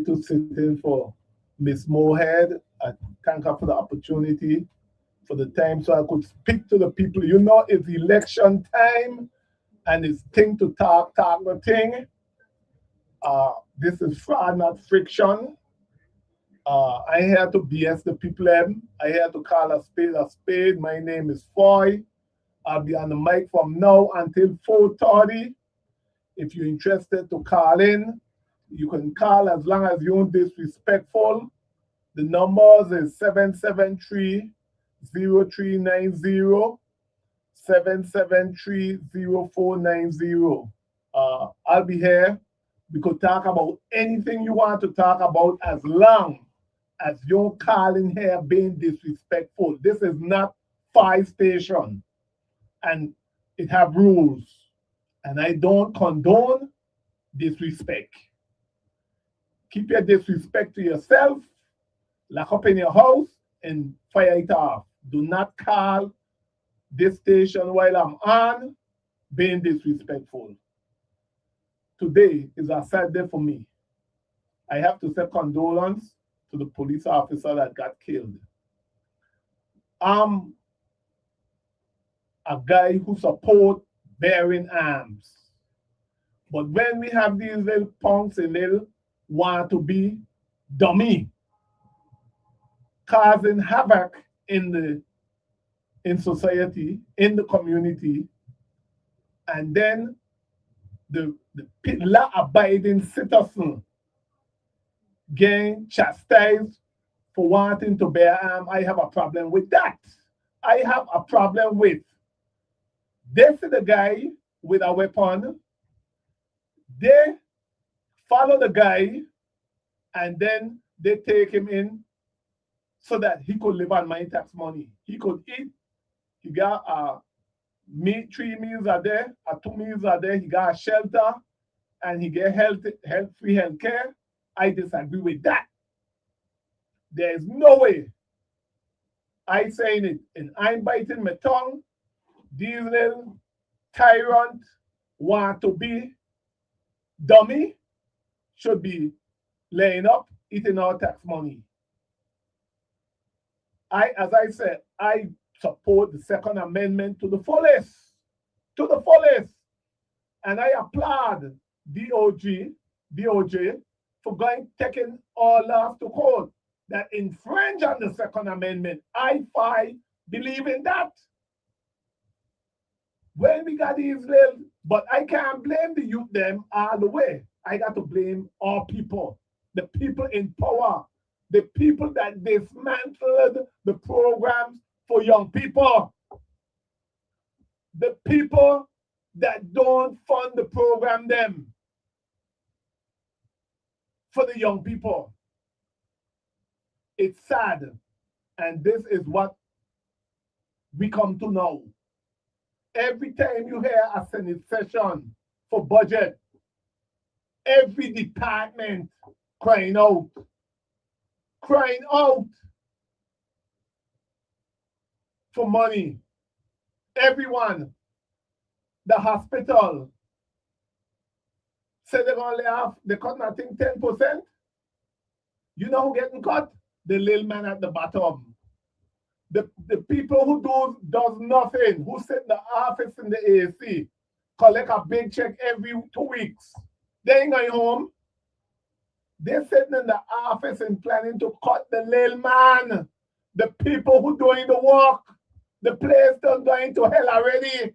to sit in for Miss Moorhead. I thank her for the opportunity, for the time, so I could speak to the people. You know, it's election time, and it's thing to talk the thing. This is fraud, not friction. I here to BS the people. I here to call a spade a spade. My name is Fahie. I'll be on the mic from now until 4:30. If you're interested to call in, you can call as long as you're disrespectful. The numbers is 773-0390, 773-0490. I'll be here. We could talk about anything you want to talk about as long as you're calling here being disrespectful. This is not fire station, and it have rules, and I don't condone disrespect. Keep your disrespect to yourself, lock up in your house, and fire it off. Do not call this station while I'm on being disrespectful. Today is a sad day for me. I have to say condolence to the police officer that got killed. I'm a guy who support bearing arms. But when we have these little punks and little want to be dummy, causing havoc in society, in the community, and then the law-abiding citizen getting chastised for wanting to bear arms, I have a problem with that. I have a problem with this is the guy with a weapon. They follow the guy and then they take him in so that he could live on my tax money. He could eat. He got 3 meals a day, 2 meals a day. He got a shelter and he get free health care. I disagree with that. There is no way. I saying it and I'm biting my tongue. These little tyrants want to be dummy, should be laying up, eating our tax money. As I said, I support the Second Amendment to the fullest. To the fullest. And I applaud DOJ for taking all laws to court that infringe on the Second Amendment. I believe in that. When we got these little, but I can't blame the youth them all the way. I got to blame all people, the people in power, the people that dismantled the programs for young people, the people that don't fund the program them for the young people. It's sad, and this is what we come to know. Every time you hear a Senate session for budget, every department crying out for money. Everyone, the hospital, say they're going to lay off, they cut nothing 10%. You know who getting cut? The little man at the bottom. The people who does nothing, who sit in the office in the AC, collect a big check every 2 weeks. They ain't going home. They're sitting in the office and planning to cut the little man. The people who doing the work. The place done going to hell already.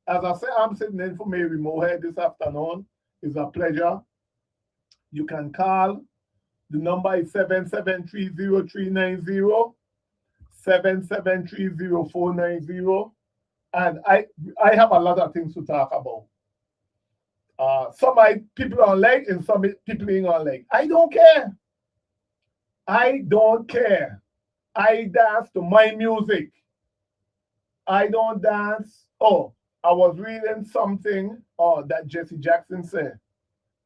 As I say, I'm sitting in for Mary Moorhead this afternoon. It's a pleasure. You can call. The number is 773-0390, 773-0490. And I have a lot of things to talk about. Some people don't like and some people ain't gonna like. I don't care. I don't care. I dance to my music. I don't dance. Oh, I was reading something that Jesse Jackson said.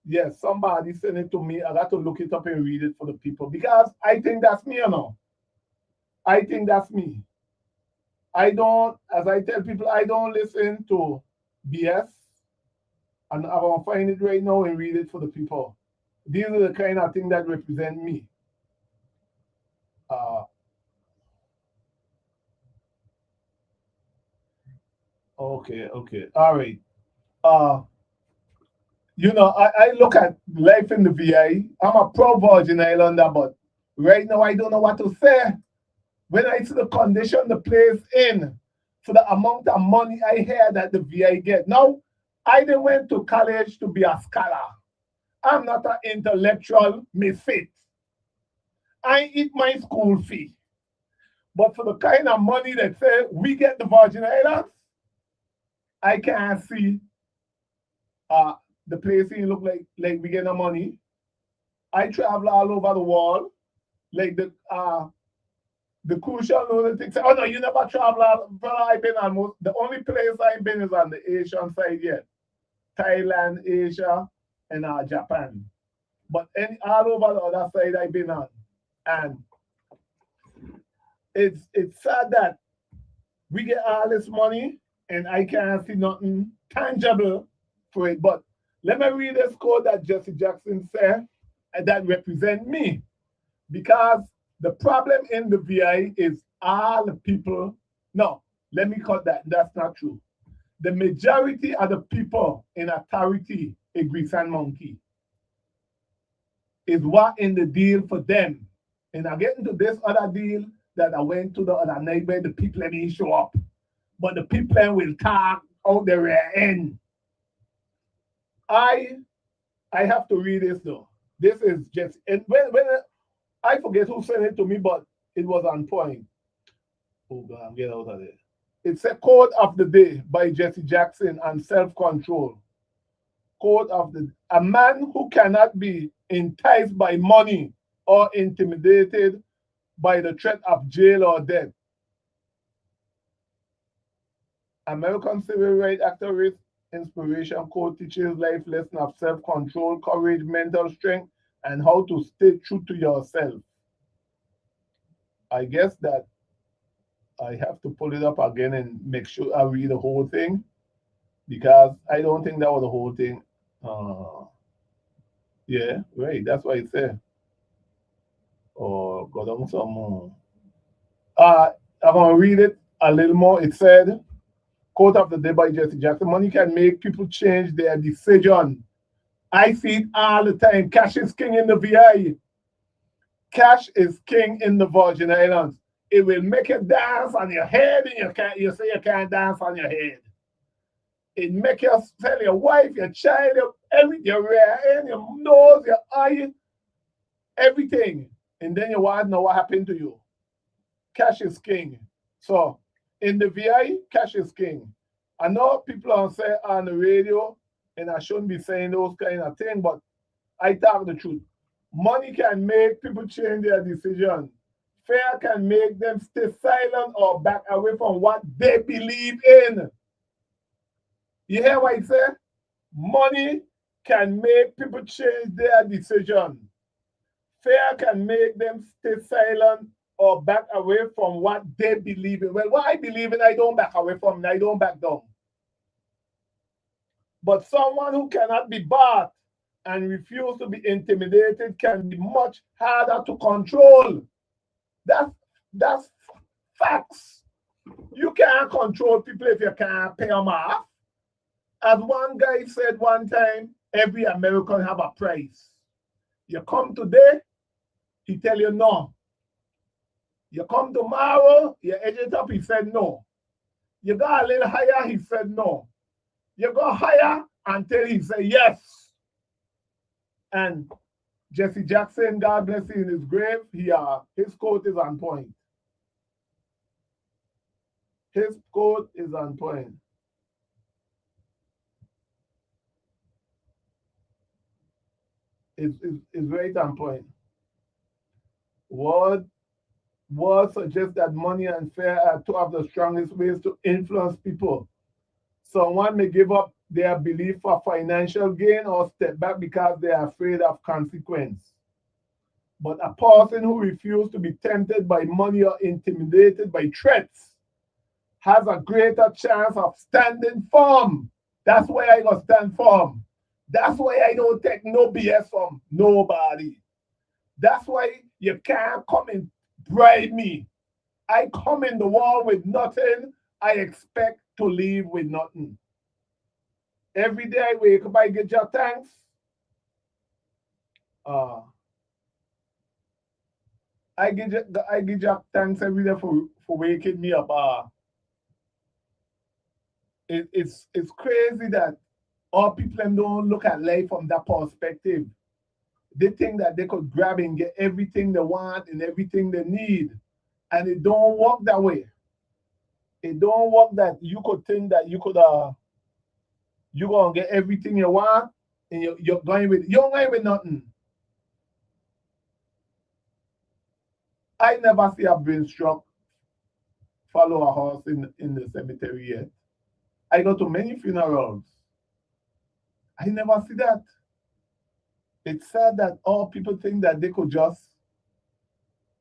Yes, somebody sent it to me. I got to look it up and read it for the people because I think that's me, I think that's me. I don't, as I tell people, I don't listen to BS. And I'm going to find it right now and read it for the people. These are the kind of things that represent me. Okay. All right. I look at life in the VI. I'm a pro Virgin Islander, but right now I don't know what to say. When I see the condition the place in, for the amount of money I hear that the VI get. Now, I didn't went to college to be a scholar. I'm not an intellectual misfit. I eat my school fee. But for the kind of money that say we get the Virgin Islands, I can't see the place look like we get no money. I travel all over the world. Like the crucial lunatic say, oh no, you never travel. Brother, I've been almost the only place I've been is on the Asian side yet. Thailand, Asia, and Japan. But all over the other side I've been on. And it's sad that we get all this money and I can't see nothing tangible for it. But let me read this quote that Jesse Jackson said that represent me. Because the problem in the VI is all the people. No, let me cut that. That's not true. The majority of the people in authority, a grease and monkey, is what in the deal for them. And I get into this other deal that I went to the other night where the people ain't show up. But the people will talk out the rear end. I have to read this though. This is just, and when I forget who sent it to me, but it was on point. Oh God, get out of there. It's a quote of the day by Jesse Jackson on self-control. Quote of the a man who cannot be enticed by money or intimidated by the threat of jail or death. American civil rights activist inspiration quote teaches life lesson of self-control, courage, mental strength, and how to stay true to yourself. I guess that I have to pull it up again and make sure I read the whole thing because I don't think that was the whole thing. Yeah, right. That's what it said. Oh, go down some more. I'm going to read it a little more. It said, quote of the day by Jesse Jackson, money can make people change their decision. I see it all the time. Cash is king in the VI. Cash is king in the Virgin Islands. It will make you dance on your head, and you say you can't dance on your head. It make you tell your wife, your child, your rear end, your nose, your eye, everything. And then you want to know what happened to you. Cash is king. So in the VI, cash is king. I know people are say on the radio, and I shouldn't be saying those kind of things, but I tell the truth. Money can make people change their decision. Fear can make them stay silent or back away from what they believe in. You hear what I say? Money can make people change their decision. Fear can make them stay silent or back away from what they believe in. Well, what I believe in, I don't back away from, and I don't back down. But someone who cannot be bought and refuse to be intimidated can be much harder to control. That's facts. You can't control people if you can't pay them off. As one guy said one time, every American have a price. You come today, he tell you no. You come tomorrow, you edge it up, he said no. You go a little higher, he said no. You go higher until he said yes. And Jesse Jackson, God bless him in his grave, his quote is on point. His quote is on point. It's right on point. Word suggests that money and fear are two of the strongest ways to influence people. Someone may give up their belief for financial gain or step back because they are afraid of consequence. But a person who refuses to be tempted by money or intimidated by threats has a greater chance of standing firm That's why I gonna stand firm. That's why I don't take no BS from nobody. That's why you can't come and bribe me. I come in the world with nothing. I expect to leave with nothing. Every day I wake up, I give your thanks. Uh, I give you thanks every day for waking me up. It's crazy that all people them don't look at life from that perspective. They think that they could grab and get everything they want and everything they need, and it don't work that way. It don't work that you could think that you gonna get everything you want and you're going with nothing. I never see a brain struck follow a horse in the cemetery yet. I go to many funerals. I never see that. It's sad that all people think that they could just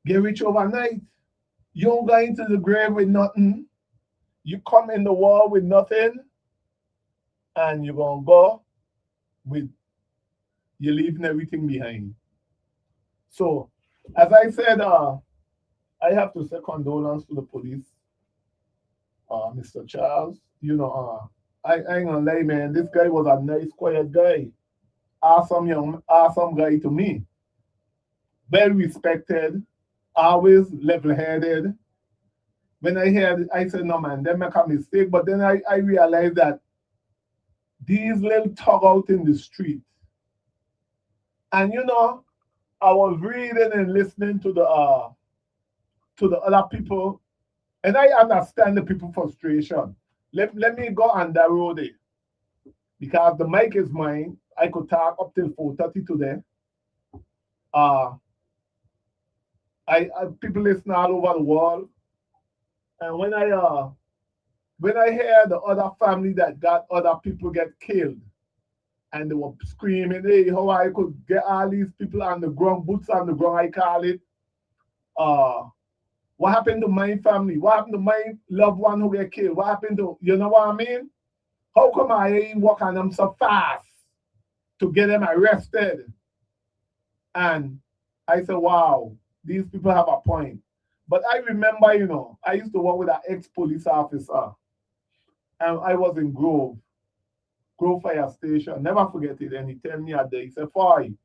get rich overnight. You don't go into the grave with nothing. You come in the world with nothing, and you're gonna go with you're leaving everything behind. So, as I said, I have to say condolence to the police, Mr. Charles. I ain't gonna lie, man. This guy was a nice, quiet guy. Awesome guy to me. Well respected, always level-headed. When I heard, I said, no man, they make a mistake. But then I realized that these little tug out in the street. And I was reading and listening to the other people, and I understand the people frustration. Let me go on that road there, because the mic is mine. I could talk up till 4:30 today. Uh I people listen all over the world, and when I hear the other family that got other people get killed, and they were screaming, hey, how I could get all these people on the ground, boots on the ground, I call it. Uh, what happened to my family? What happened to my loved one who get killed? What happened to, you know what I mean? How come I ain't work on them so fast to get them arrested? And I said, wow, these people have a point. But I remember, I used to work with an ex-police officer, and I was in Grove Fire Station. Never forget it. And he tell me a day, he said, Fahie,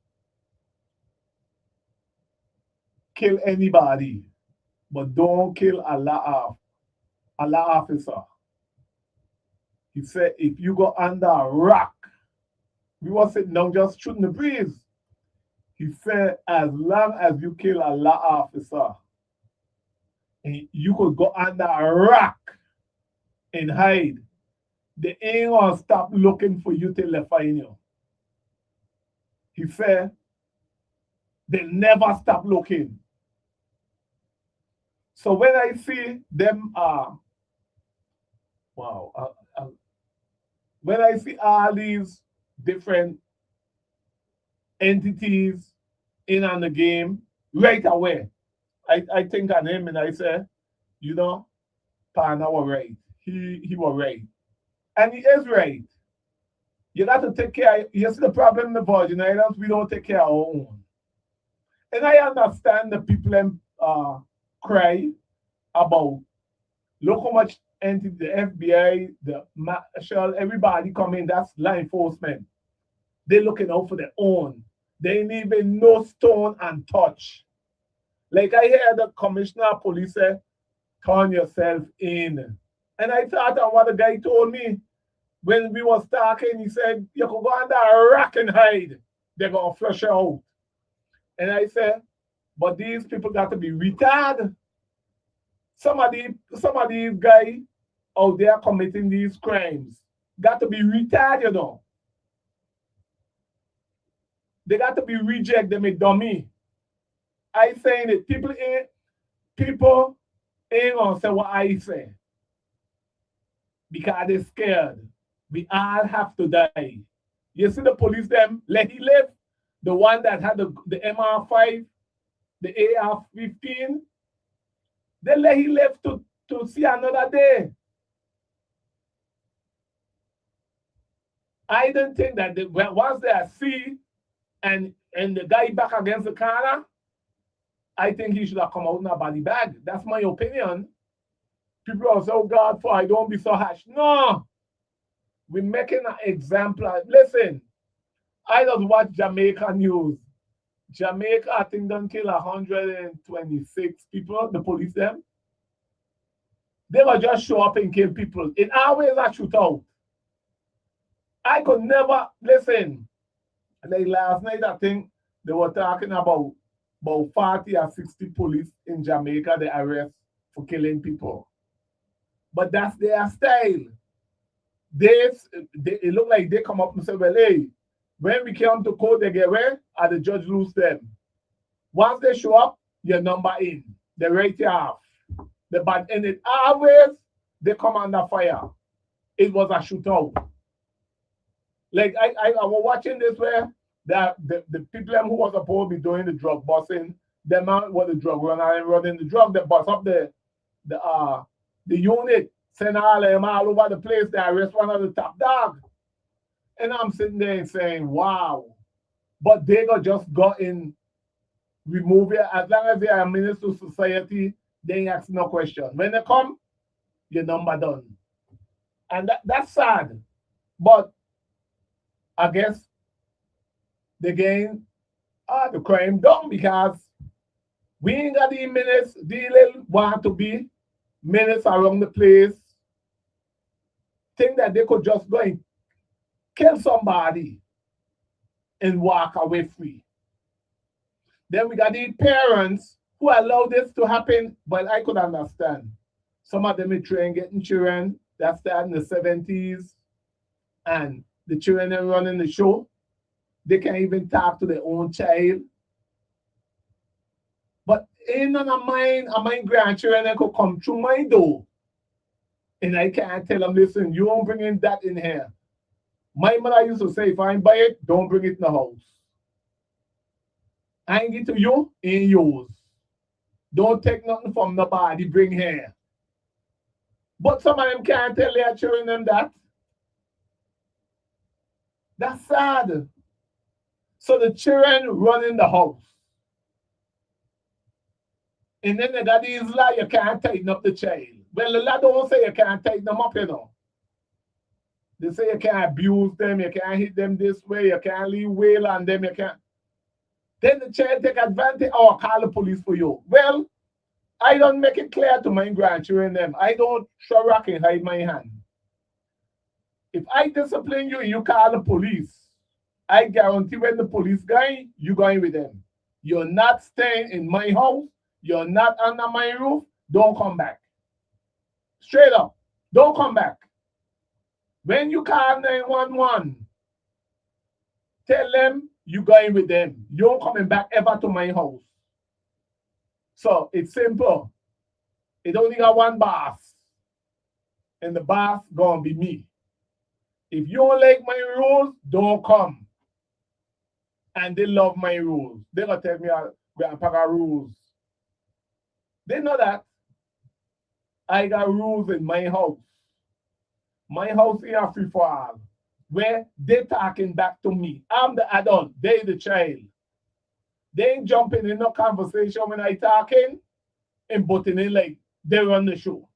kill anybody, but don't kill Allah officer. He said, if you go under a rock, we were sitting down just shooting the breeze. He said, as long as you kill Allah officer, and you could go under a rock and hide, they ain't gonna stop looking for you till they find you. He said, they never stop looking. So when I see them, when I see all these different entities in on the game, right away, I think on him and I say, Pana was right. He was right. And he is right. You got to take care. You see the problem in the Virgin Islands, we don't take care of our own. And I understand the people cry about look how much entity, the FBI, the marshal, everybody coming, that's law enforcement. They're looking out for their own. They ain't even no stone untouched. Like I hear the commissioner of police say, turn yourself in. And I thought of what the guy told me when we was talking. He said, you could go under a rock and hide. They're going to flush you out. And I said, but these people got to be retarded. Some of these guys out there committing these crimes got to be retarded, They got to be rejected, them a dummy. I saying it, people ain't gonna say what I say. Because they're scared. We all have to die. You see the police them, let he live. The one that had the MR5, the AR-15, they let he live to see another day. I don't think that once they are see and the guy back against the corner, I think he should have come out in a body bag. That's my opinion. People are so God for I don't be so harsh. No, we're making an example. Listen, I just watch Jamaica news. Jamaica, I think, done kill 126 people. The police them. They will just show up and kill people. It always a shootout. I could never listen. Like last night, I think they were talking about 40 or 60 police in Jamaica they arrest for killing people. But that's their style. It look like they come up and say, well, hey, when we come to court, they get where? And the judge lose them. Once they show up, your number in. They rate you off. And it always, they come under fire. It was a shootout. Like, I was watching this where the people who was supposed to be doing the drug busting, the man was the drug runner and running the drug, they bust up the unit, send all them all over the place, they arrest one of the top dog. And I'm sitting there and saying, wow. But they just got in, remove it. As long as they are a menace to society, they ain't ask no question. When they come, your number done. And that's sad. But I guess they gain the crime done because we ain't got the minutes, dealing want to be minutes around the place. Think that they could just go and kill somebody and walk away free. Then we got the parents who allow this to happen, but I could understand. Some of them are trained getting children that started in the 70s, and the children are running the show. They can't even talk to their own child. But ain't none of my grandchildren that could come through my door. And I can't tell them, listen, you don't bring in that in here. My mother used to say, if I ain't buy it, don't bring it in the house. I ain't get to you, ain't yours. Don't take nothing from nobody, bring here. But some of them can't tell their children them that. That's sad. So the children run in the house. And then they got these law, you can't tighten up the child. Well, the law don't say you can't tighten them up, you know. They say you can't abuse them, you can't hit them this way, you can't leave wail on them, you can't. Then the child take advantage or call the police for you. Well, I don't make it clear to my grandchildren them. I don't throw rock and hide my hand. If I discipline you, you call the police. I guarantee when the police going, you going with them. You're not staying in my house. You're not under my roof. Don't come back. Straight up. Don't come back. When you call 911, tell them you going with them. You're coming back ever to my house. So it's simple. It only got one boss. And the boss gonna be me. If you don't like my rules, don't come. And they love my rules. They gonna tell me grandpa got rules. They know that. I got rules in my house. My house is a free for all. Where they talking back to me. I'm the adult, they the child. They ain't jumping in no conversation when I talking and butting in like they run the show.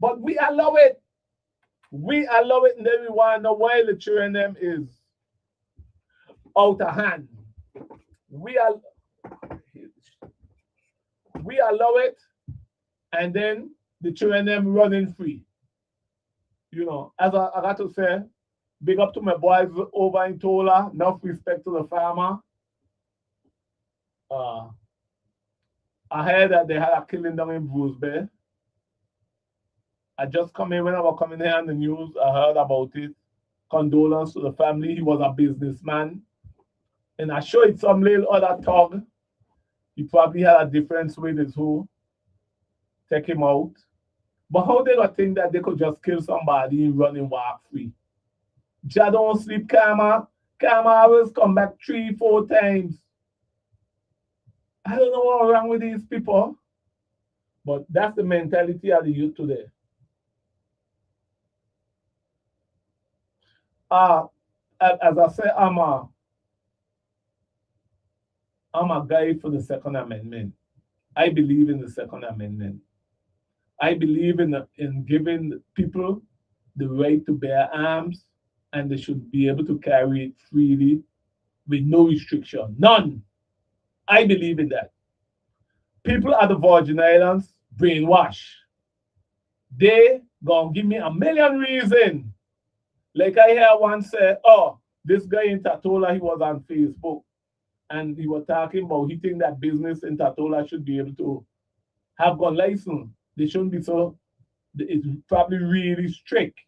But we allow it. We allow it, and then we want to know why the children them is out of hand. We allow it, and then the children them running free. You know, as I got to say, big up to my boys over in Tola. Enough respect to the farmer. I heard that they had a killing down in Bruce Bay. I just come in when I was coming here on the news. I heard about it. Condolence to the family. He was a businessman. And I sure it's some little other thug. He probably had a difference with his who. Take him out. But how they gonna think that they could just kill somebody and run and walk free? Ja don't sleep, Karma. Karma always come back 3-4 times. I don't know what's wrong with these people. But that's the mentality of the youth today. As I say, I'm a guy for the Second Amendment. I believe in the Second Amendment. I believe in giving people the right to bear arms, and they should be able to carry it freely with no restriction. None. I believe in that. People at the Virgin Islands brainwash. They gonna give me a million reasons. Like I hear one say, oh, this guy in Tatola, he was on Facebook and he was talking about he think that business in Tatola should be able to have gun license. They shouldn't be so, it's probably really strict.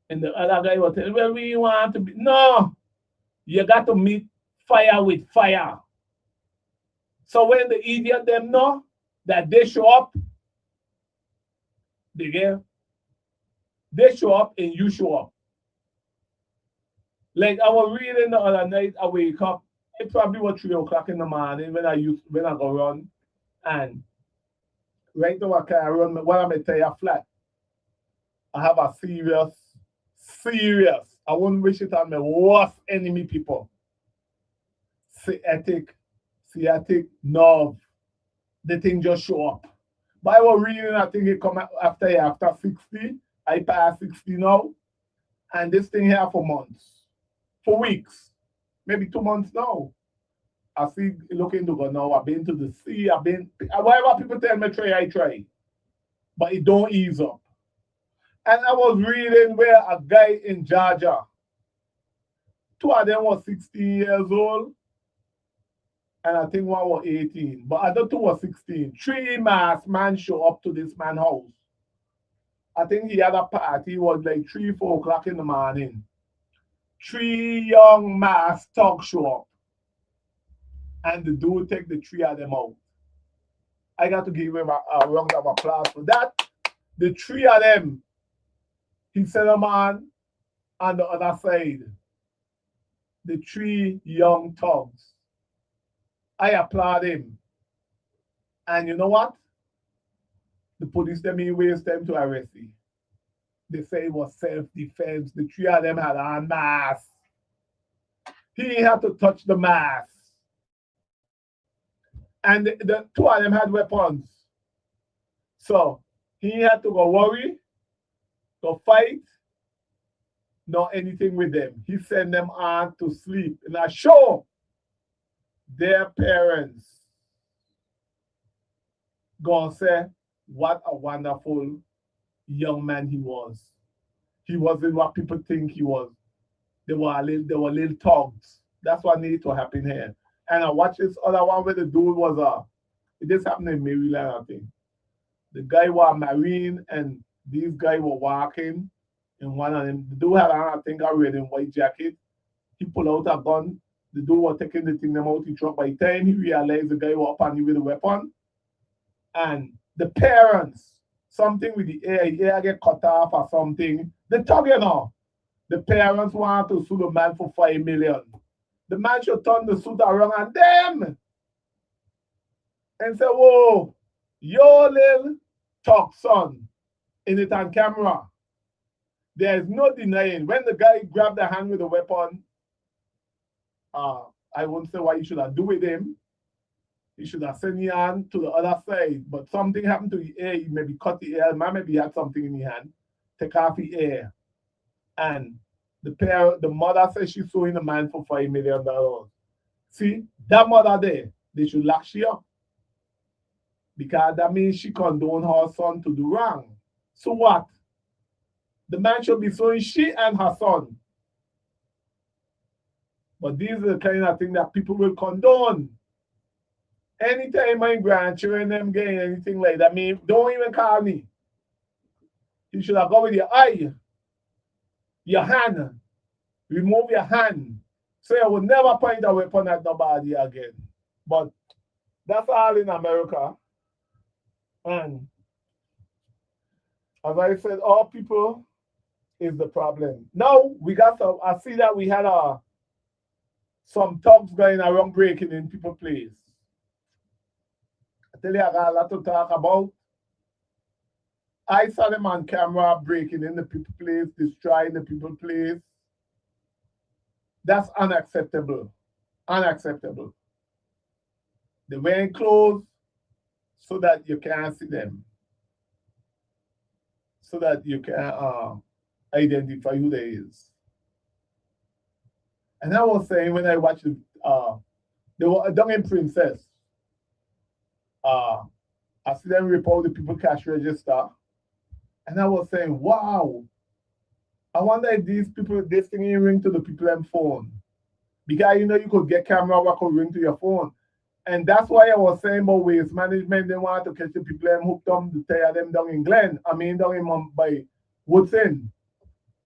And the other guy was telling, well, we want to be, no, you got to meet fire with fire. So when the idiot them know that they show up, they show up and you show up. Like I was reading the other night, I wake up, it probably was 3 o'clock in the morning when I go run. And right now I can run when I'm at a flat. I have a serious, I wouldn't wish it on my worst enemy people. Sciatic nerve. The thing just show up. But I was reading, I think it come after 60. I passed 60 now. And this thing here for months. For weeks. Maybe 2 months now. I see looking to go now. I've been to the sea. Whatever people tell me try, I try. But it don't ease up. And I was reading where a guy in Georgia, 2 of them was 16 years old, and I think one was 18. But other 2 was 16. 3 masked men show up to this man's house. I think he had a party. It was like 3, 4 o'clock in the morning. 3 young masked thugs show up. And the dude take the 3 of them out. I got to give him a round of applause for that. The 3 of them, he said a man on the other side. The 3 young thugs. I applaud him. And you know what? The police them waste time to arrest him. They say it was self-defense. The 3 of them had on masks. He had to touch the mask. And the 2 of them had weapons. So he had to go worry, go fight, not anything with them. He sent them on to sleep. And I show their parents gonna say what a wonderful young man he was. He wasn't what people think he was. They were little thugs. That's what needed to happen here. And I watched this other one where the dude was this happened in Maryland, I think. The guy was a Marine and these guys were walking, and one of them, the dude had on, I think, a red and white jacket. He pulled out a gun. The dude was taking the thing them out the truck. By the time he realized the guy was up on him with a weapon, and the parents, something with the ear get cut off or something. The thug, the parents want to sue the man for $5 million. The man should turn the suit around on them and say, whoa, your little talk, son, in it on camera. There is no denying. When the guy grabbed the hand with the weapon, I won't say what he should have done with him. He should have sent his hand to the other side. But something happened to the ear. He maybe cut the ear. Man maybe had something in his hand. Take off the ear. And the mother says she's suing the man for $5 million. See, that mother there, they should lock she up. Because that means she condoned her son to do wrong. So what? The man should be suing she and her son. But these are the kind of things that people will condone. Anytime my grandchildren them getting anything like that, don't even call me. You should have gone with your eye, your hand. Remove your hand. So I will never point a weapon at nobody again. But that's all in America. And as I said, all people is the problem. Now we got some, I see that we had some thugs going around breaking in people's place. I tell you, I got a lot to talk about. I saw them on camera breaking in the people place, destroying the people place. That's unacceptable. Unacceptable. They wearing clothes so that you can't see them, so that you can identify who they is. And I was saying when I watched they were down in Princess. I see them rip out the people cash register, and I was saying, wow, I wonder if these people, this thing ring to the people on phone. Because you know you could get camera what could ring to your phone. And that's why I was saying about waste management. They want to catch the people them hooked up to tire them down in Glen. I mean down in by Woodson.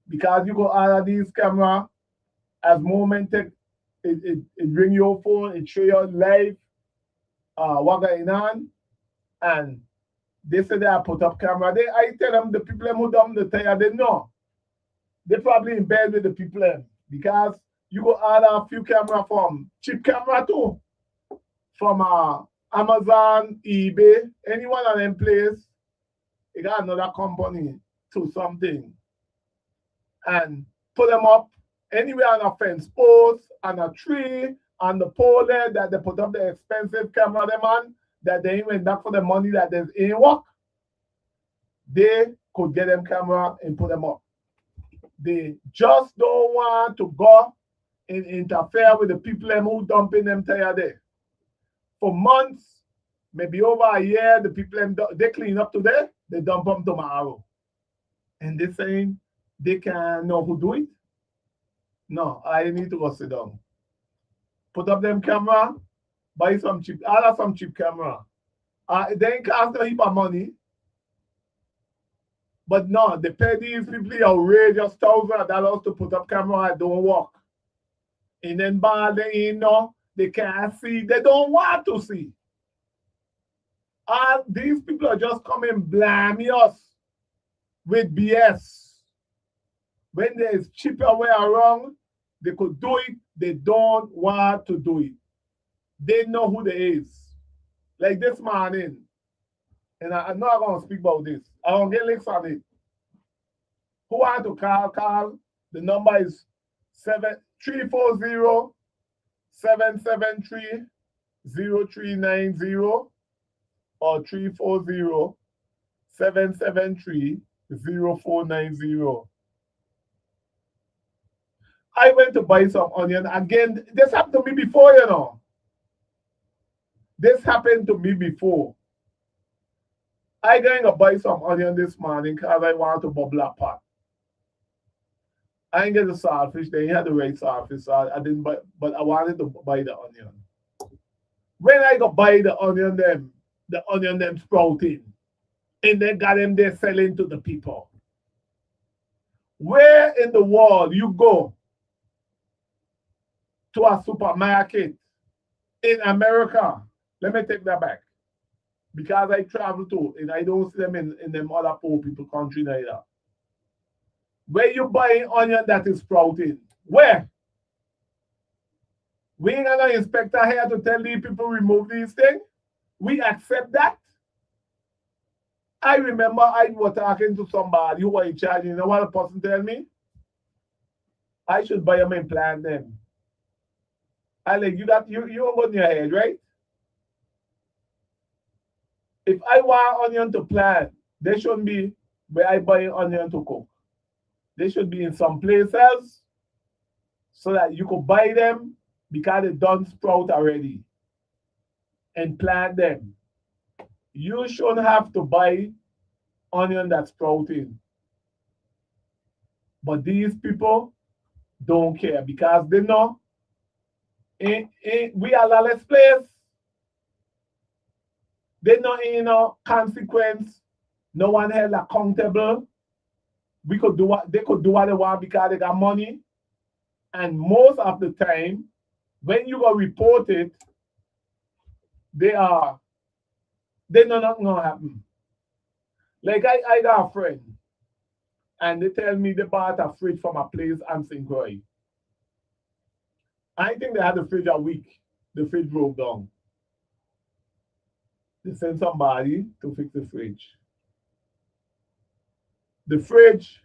Because you go out of these camera as moment it bring your phone, it show you live what going on. And they say they have put up camera. I tell them the people who dumb the tire, they know. They probably in bed with the people them. Because you go order a few camera from cheap camera too. From Amazon, eBay, any one of them place, you got another company to something. And put them up anywhere on a fence post, on a tree, on the pole there that they put up the expensive camera them on, that they even back for the money that there's in work. They could get them camera and put them up. They just don't want to go and interfere with the people who dumping them tire there. For months, maybe over a year, the people they clean up today, they dump them tomorrow. And they saying they can't know who do it. No, I need to go sit down. Put up them camera, buy some cheap, order some cheap camera. They ain't cost a heap of money. But no, they pay these people outrageous $1,000 to put up camera that don't work. And then they know they can't see, they don't want to see. And these people are just coming blaming us with BS. When there is cheaper way around, they could do it, they don't want to do it. They know who they is. Like this morning, and I'm not going to speak about this. I don't get links on it. Who want to call? The number is 340 773 0390 or 340 773 0490. I went to buy some onion. Again, this happened to me before, you know. This happened to me before. I going to buy some onion this morning because I want to bubble a pot. I didn't get the saltfish. They had the right saltfish, so I didn't buy, but I wanted to buy the onion. When I go buy the onion them sprouting, and they got them there selling to the people. Where in the world you go to a supermarket in America? Let me take that back. Because I travel to, and I don't see them in them other poor people country neither. Where you buying onion that is sprouting? Where? We ain't got an inspector here to tell these people remove these things. We accept that. I remember I was talking to somebody who was in charge. You know what the person tell me? I should buy them and plant them. I like you got you don't in your head, right? If I want onion to plant, they shouldn't be where I buy onion to cook. They should be in some places so that you could buy them because they don't sprout already and plant them. You shouldn't have to buy onion that's sprouting. But these people don't care because they know we are lawless place. They know consequence. No one held accountable. They could do what they want because they got money. And most of the time, when you go report it, they know nothing gonna happen. Like I got a friend, and they tell me they bought a fridge from a place on St. Croix. I think they had the fridge a week. The fridge broke down. They sent somebody to fix the fridge. The fridge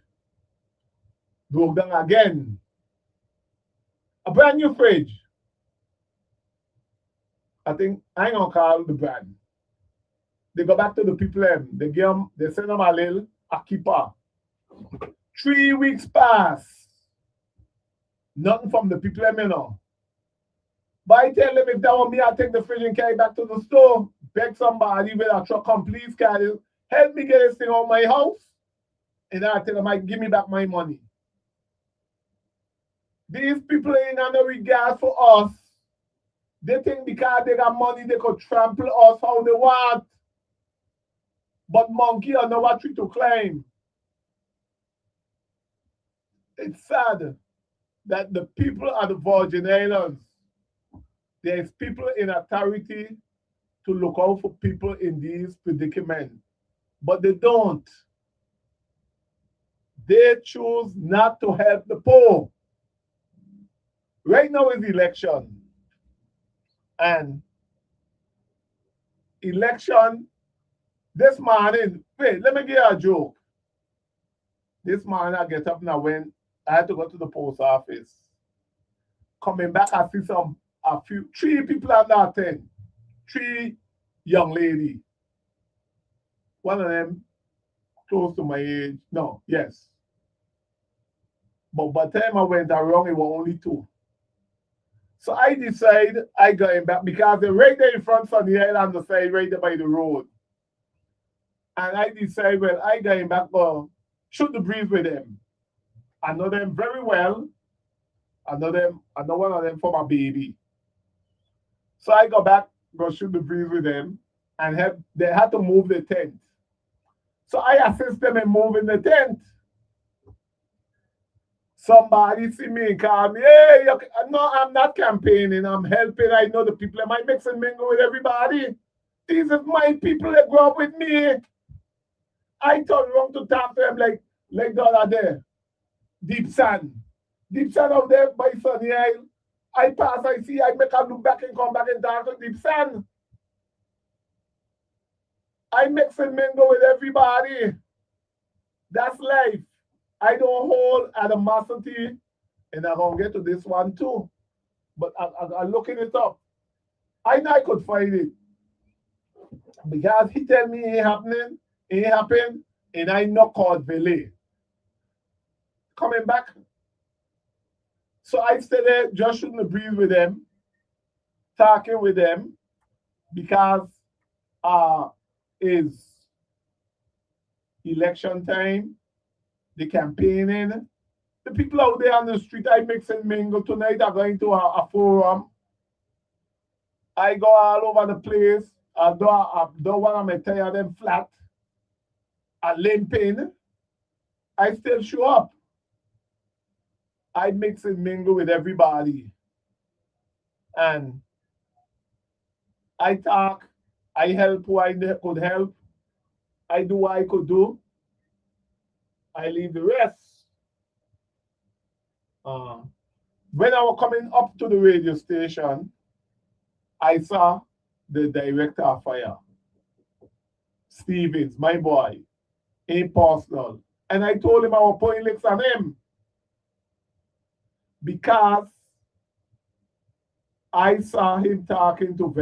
broke down again. A brand new fridge. I think I ain't gonna call the brand. They go back to the people they send them a little a keeper. 3 weeks pass. Nothing from the people you know. But I tell them if that were me, I'll take the fridge and carry it back to the store. Beg somebody with a truck, come please carry it. Help me get this thing out of my house. And I tell them, I give me back my money. These people ain't got no regard for us. They think because they got money, they could trample us how they want. But monkey don't know what to claim. It's sad that the people at the Virgin Islands, there's people in authority to look out for people in these predicaments, but they don't. They choose not to help the poor. Right now is election. And election, this morning, wait, let me give you a joke. This morning I get up and I had to go to the post office. Coming back, I see three people at that thing. 3 young ladies. One of them close to my age. No, yes. But by the time I went around, it was only 2. So I decided I going back because they're right there in front of the island, the side, right there by the road. And I decided, well, I going back, shoot the breeze with them. I know them very well. I know one of them for my baby. So I go back, go shoot the breeze with them, and they had to move the tent. So I assist them in moving the tent. Somebody see me and call me, hey, no, I'm not campaigning, I'm helping. I know the people. Am I mixing mingle with everybody? These are my people that grew up with me. I turn around to talk to them like the other there. Deep Sand out there by Sunny Isle. I pass, I see, I make a look back and come back and talk to Deep Sand. I mix and mingle with everybody. That's life. I don't hold animosity, and I'm going to get to this one too. But I'm looking it up. I know I could find it. Because he tell me it happened, and I know called Vele. Coming back. So I stayed there just shooting the breeze with them, talking with them, because it's election time. The campaigning, the people out there on the street, I mix and mingle. Tonight I'm going to a forum. I go all over the place. I don't want to tire them flat. I limping. I still show up. I mix and mingle with everybody. And I talk. I help who I could help. I do what I could do. I leave the rest. When I was coming up to the radio station, I saw the director of fire, Stevens, my boy, in personal. And I told him I was putting licks on him because I saw him talking to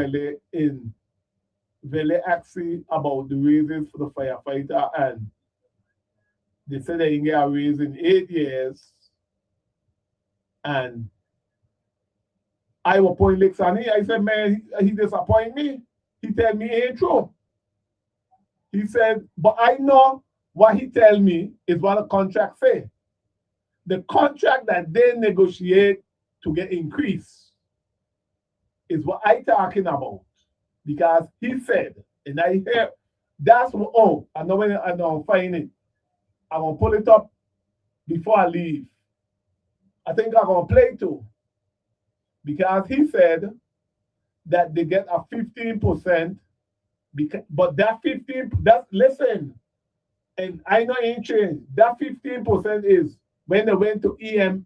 Vele actually about the reasons for the firefighter, and they said they didn't get a raise in 8 years. And I was pointing licks on him. I said, man, he disappointed me. He tell me it ain't true. He said, but I know what he tell me is what the contract say. The contract that they negotiate to get increase is what I talking about. Because he said, and I hear, that's what, I know when I don't find it. I'm going to pull it up before I leave. I think I'm going to play it too. Because he said that they get a 15%, but that 15, listen, and I know it ain't changed. That 15% is when they went to EMT.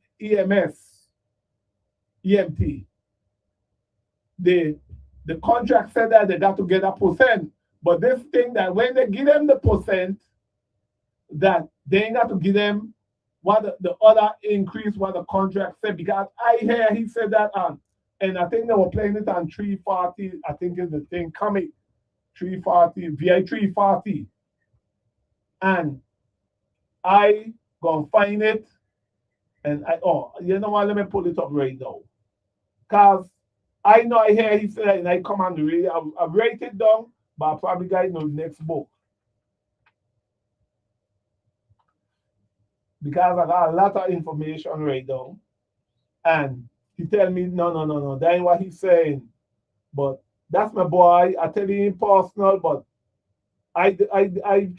The contract said that they got to get a percent. But this thing that when they give them the percent, that they ain't got to give them what the other increase what the contract said, because I hear he said that on, and I think they were playing it on 340. I think is the thing coming 340 VI 340, and I gonna find it, and I you know what? Let me pull it up right now, cause I know I hear he said that, and I come on the radio. I write it down, but I probably got it in the next book because I got a lot of information right now. And he tell me, no, no, no, no, that ain't what he's saying. But that's my boy. I tell you in personal, but I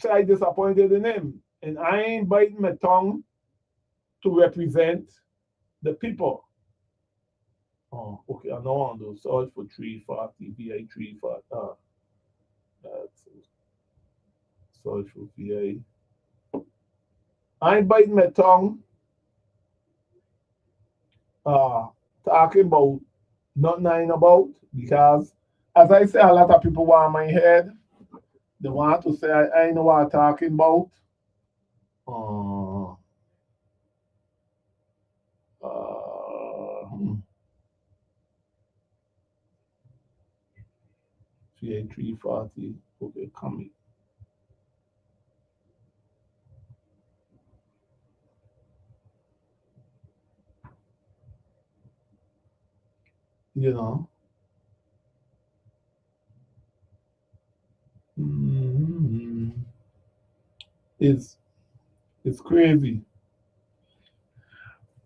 try disappointed in him. And I ain't biting my tongue to represent the people. Oh, okay, I know on those search for 340, VA 340. That's search for VA. I ain't biting my tongue talking about not knowing about, because as I say, a lot of people want my head. They want to say I know what I'm talking about. Uh, uh, 340. Okay, coming. You know. Mm-hmm. It's it's crazy.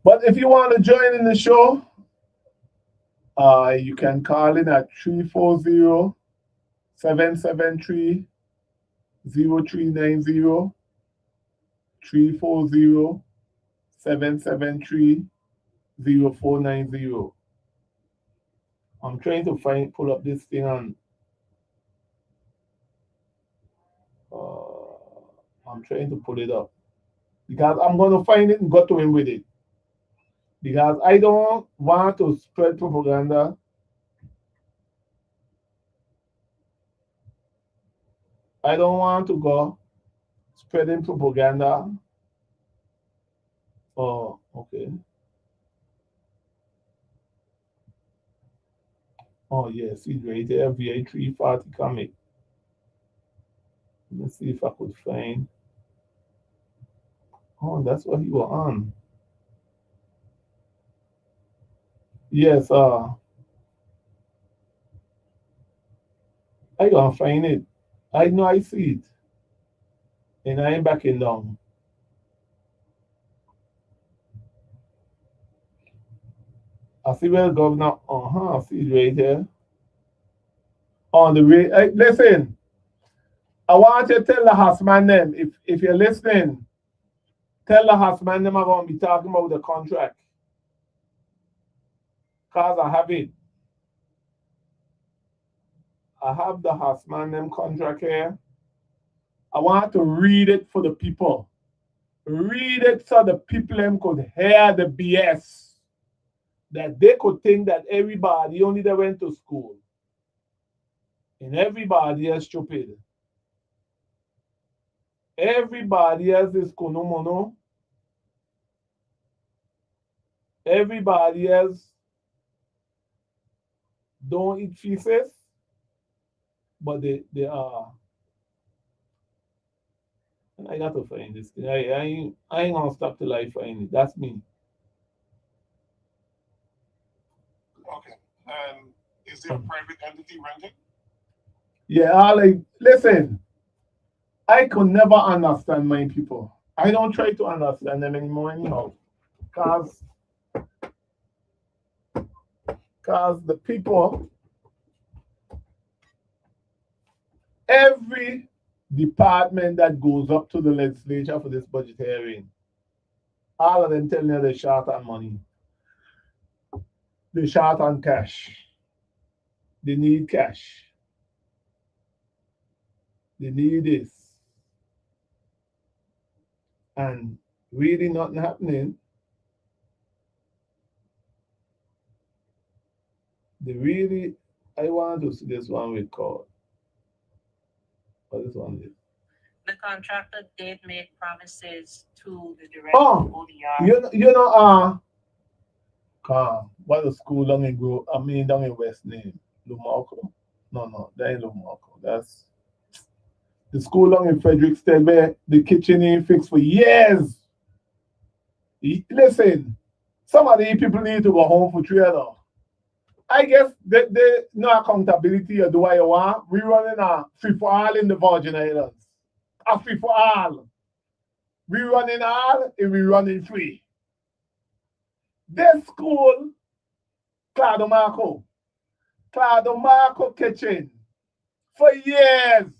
But if you want to join in the show, you can call in at 340-773-0390. 340-773-0490. I'm trying to pull up this thing on. I'm trying to pull it up because I'm going to find it and go to him with it. Because I don't want to spread propaganda. I don't want to go spreading propaganda. Oh, okay. Oh, yes, he's right there. VA 340 coming. Let me see if I could find. Oh, that's what he was on. Yes, I gonna find it. I know I see it. And I ain't backing down. I see where the governor, I see it right there. On the way, listen, I want you to tell the husband them, if you're listening, tell the husband them I'm going to be talking about the contract. Because I have it. I have the husband them contract here. I want to read it for the people. Read it so the people them could hear the BS. That they could think that everybody only they went to school. And everybody is stupid. Everybody else is konomono. Everybody else don't eat feces, but they are. And I got to find this thing. I ain't gonna stop till I find it. That's me. Okay. And is there a private entity renting? Yeah, like listen, I could never understand my people. I don't try to understand them anymore anyhow. Cause the people, every department that goes up to the legislature for this budget hearing, all of them telling you they're short on money. They're short on cash. They need cash. They need this. And really nothing happening. They really, I want to see this one with called. What this one is. The contractor did make promises to the director of Oh, ODR. you know, what the school down in down in West name, Lumarco. No, that ain't Lumarco. That's the school down in Fredericksted where the kitchen ain't fixed for years. Listen, some of these people need to go home for 3 hours. I guess they no accountability or do what you want. We running a free for all in the Virgin Islands. A free for all. We running all and we running free. This school, Claudio Marco kitchen for years.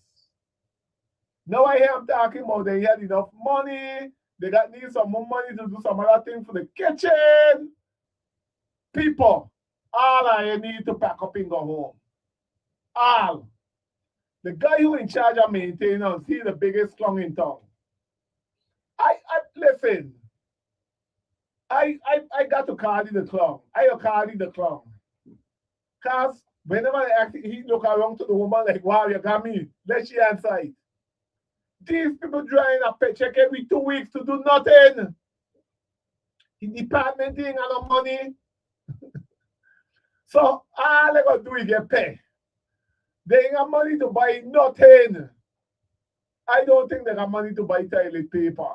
Now I hear them talking about they had enough money. They got need some more money to do some other thing for the kitchen. People, all I need to pack up and go home. All. The guy who in charge of maintenance, he's the biggest clown in town. I listen. I got to call the clown. I call the clown. Cause whenever I ask, he look around to the woman like, wow, you got me. Let she answer it. These people drawing a paycheck every 2 weeks to do nothing. The department ain't got no money. So all they gonna do is get paid. They ain't got money to buy nothing. I don't think they got money to buy toilet paper.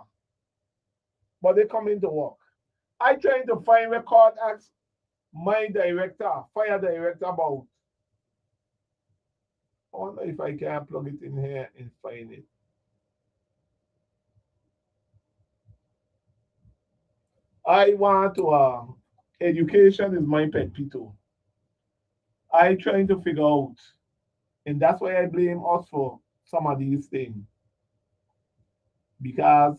But they come into work. I trying to find record ask my director, fire director about. I wonder if I can plug it in here and find it. I want to education is my pet too. I trying to figure out, and that's why I blame us for some of these things. Because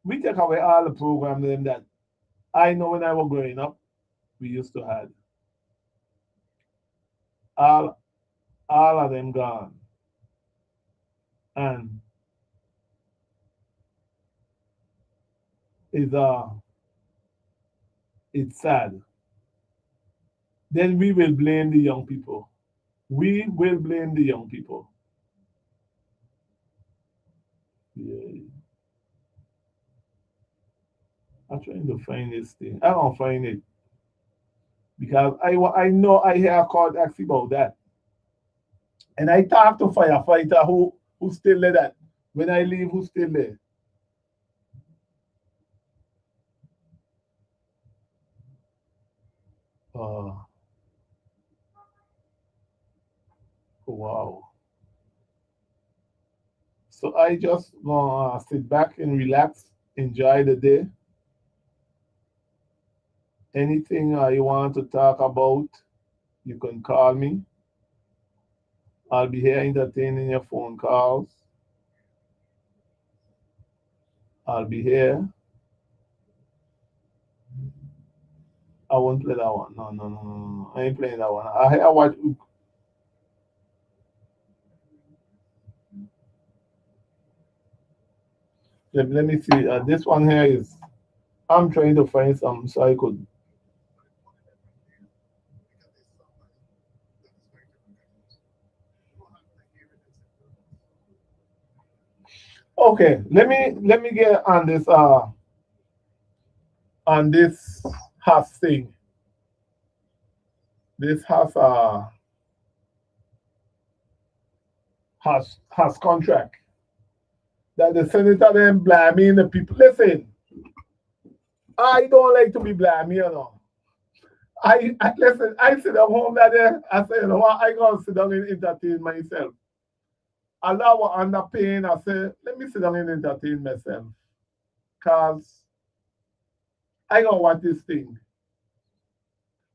we take away all the programs them that I know when I was growing up, we used to have. All all of them gone. And it's it's sad. Then we will blame the young people. We will blame the young people. Yeah. I'm trying to find this thing. I don't find it because I know I hear a call actually about that. And I talk to firefighter who still there that when I leave who still there. Uh, wow. So I just gonna sit back and relax, enjoy the day. Anything you want to talk about, you can call me. I'll be here entertaining your phone calls. I'll be here. I won't play that one. No. I ain't playing that one. I watch. Let me see. This one here is. I'm trying to find some so I could. Okay, let me get on this has thing. This has contract that the senator then blaming the people. Listen, I don't like to be blaming, you know. I listen. I sit at home that day. I say, you know what? I gotta sit down and entertain myself. Allah was under pain. I say, let me sit down and entertain myself, cause I gotta watch this thing.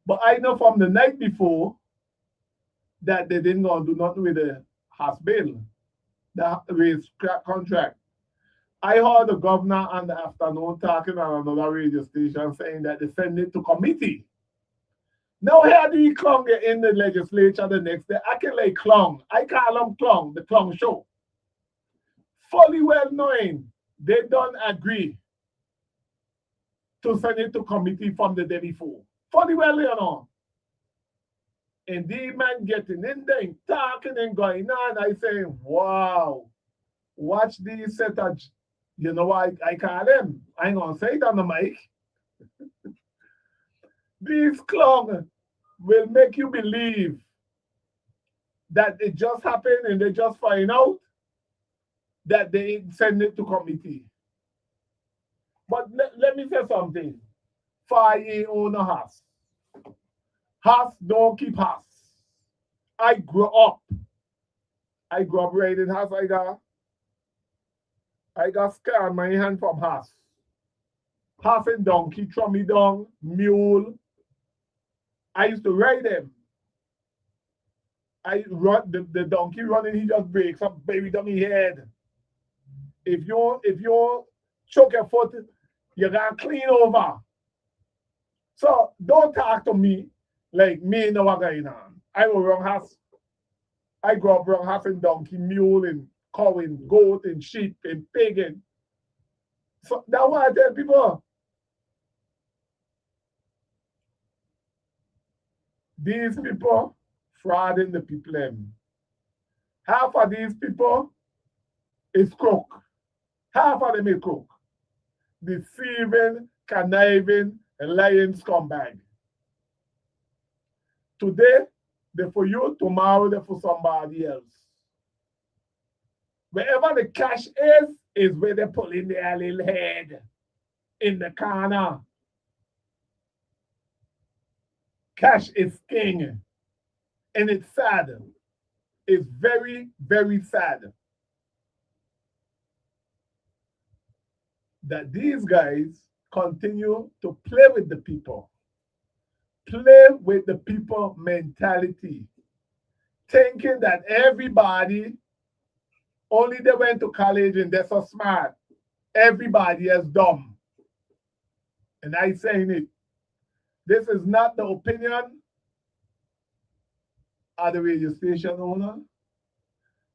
But I know from the night before that they didn't gonna do nothing with the house bill, the raise contract. I heard the governor on the afternoon talking on another radio station saying that they send it to committee. Now here the clown get in the legislature the next day. I can like clown. I call them clown, the clown show. Fully well knowing they don't agree to send it to committee from the day before. Fully well, you know. And the man getting in there and talking and going on. I say, wow, watch these set of, you know what I call them? I ain't gonna say it on the mic. These clowns will make you believe that it just happened and they just find out that they send it to committee. But let me say something. Fahie own a house. House don't keep house. I grew up right in house. I got scar on my hand from house. House and donkey, throw me down, mule. I used to ride them. I run the donkey running, he just breaks up, baby down his head. If you choke your foot, you gotta clean over. So don't talk to me like me know what going on. I will run house. I grew up around house and donkey, mule and cow and goat and sheep and pig and so that's why I tell people. These people frauding the people. Half of these people is crook. Half of them is crook. Deceiving, conniving, and lying scumbag. Today, they're for you, tomorrow they're for somebody else. Wherever the cash is where they pull in their little head in the corner. Cash is king. And it's sad. It's very, very sad that these guys continue to play with the people. Play with the people mentality. Thinking that everybody, only they went to college and they're so smart. Everybody is dumb. And I saying it. This is not the opinion of the radio station owner.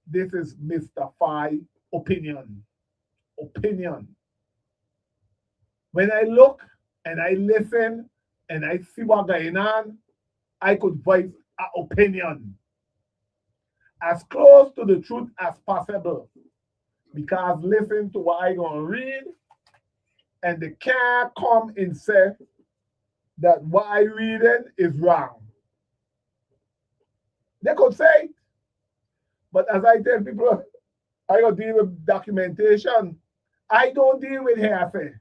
This is Mr. Fahie opinion. Opinion. When I look and I listen and I see what's going on, I could voice an opinion. As close to the truth as possible. Because listen to what I gonna read, and they can't come and say that what I reading is wrong. They could say it. But as I tell people, I gotta deal with documentation. I don't deal with hearsay.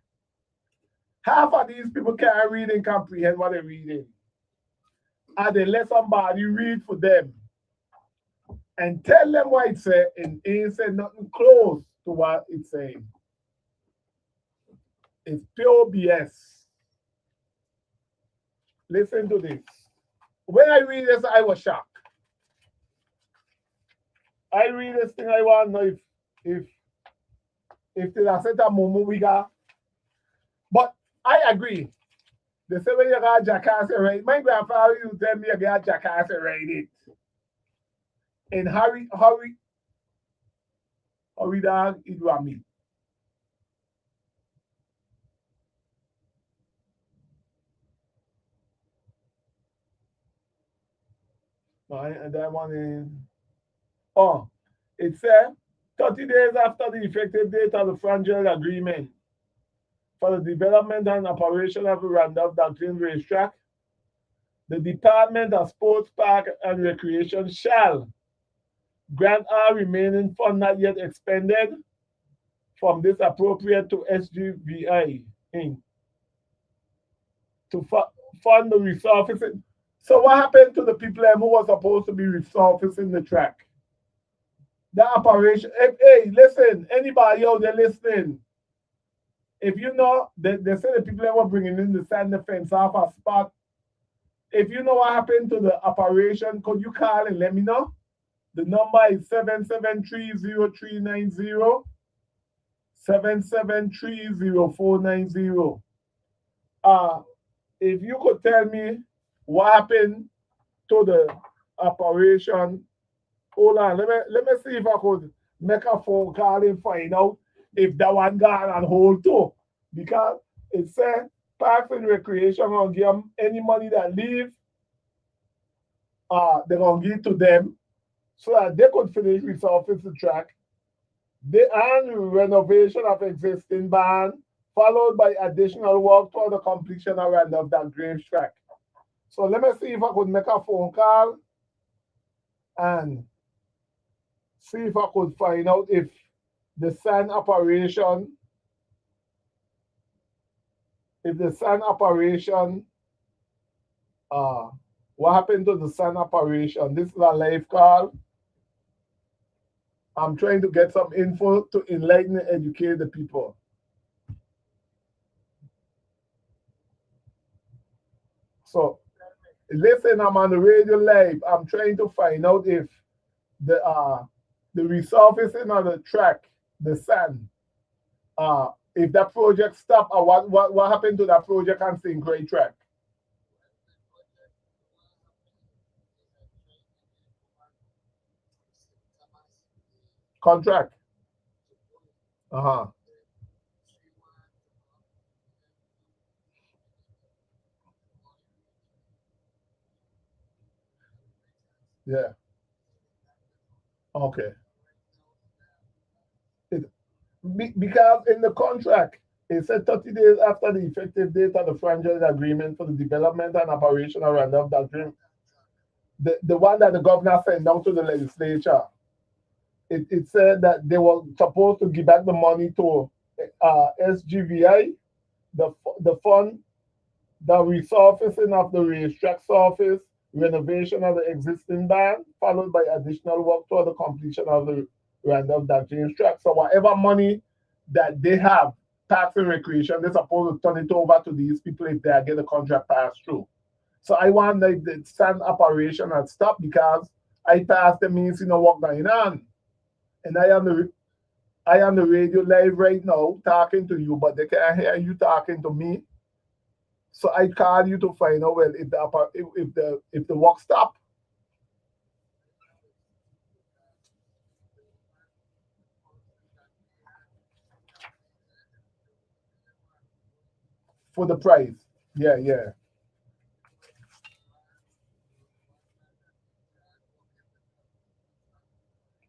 Half of these people can't read and comprehend what they're reading. And they let somebody read for them and tell them what it said, and it ain't said nothing close to what it's saying. It's pure BS. Listen to this. When I read this, I was shocked. I read this thing, I want to know if there's a set of moment we got. But I agree. They say when you got jackass right. My grandfather used to tell me you got jackass right it. And hurry dog, it was me. And that one in. Oh, it said 30 days after the effective date of the franchise agreement for the development and operation of the Randolph Doctrine Racetrack, the Department of Sports, Park and Recreation shall grant all remaining funds not yet expended from this appropriate to SGVI Inc. to fund the resurfacing. So what happened to the people who were supposed to be resurfacing the track? The operation, hey, listen, anybody out there listening, if you know, they say the people that were bringing in the sand the fence off a spot, if you know what happened to the operation, could you call and let me know? The number is 773-0390, 773-0490. If you could tell me what happened to the operation, hold on, let me see if I could make a phone call and find out if that one got on hold too. Because it said Parks and Recreation will give them any money that leave they're gonna give to them so that they could finish resurface the track. And renovation of existing band, followed by additional work toward the completion and end of that Grange track. So let me see if I could make a phone call and see if I could find out if the sand operation, what happened to the sand operation? This is a live call. I'm trying to get some info to enlighten and educate the people. So listen, I'm on the radio live. I'm trying to find out if the resurfacing of the track, the sand, if that project stopped, or what happened to that project on St. Croix track? Contract. Uh-huh. Yeah. Okay. Because in the contract, it said 30 days after the effective date of the franchise agreement for the development and operation around of that dream, the one that the governor sent down to the legislature, it said that they were supposed to give back the money to SGVI, the fund, the resurfacing of the racetrack surface, renovation of the existing band, followed by additional work toward the completion of the Randolph Dock James track. So whatever money that they have, tax and recreation, they're supposed to turn it over to these people if they get the contract passed through. So I want the sand operation had stopped because I passed the means work going on. And I am the radio live right now talking to you, but they can't hear you talking to me. So I call you to find out well if the work stop for the price. Yeah, yeah,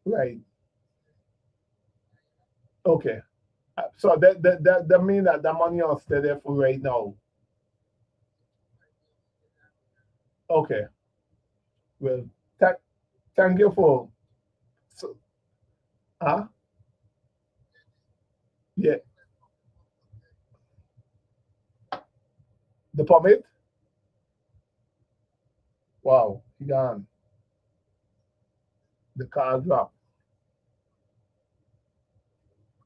right. Okay. So that mean that the money will stay there for right now. Okay. Well, thank thank you for so huh? Yeah. The permit? Wow, he gone. The car drop.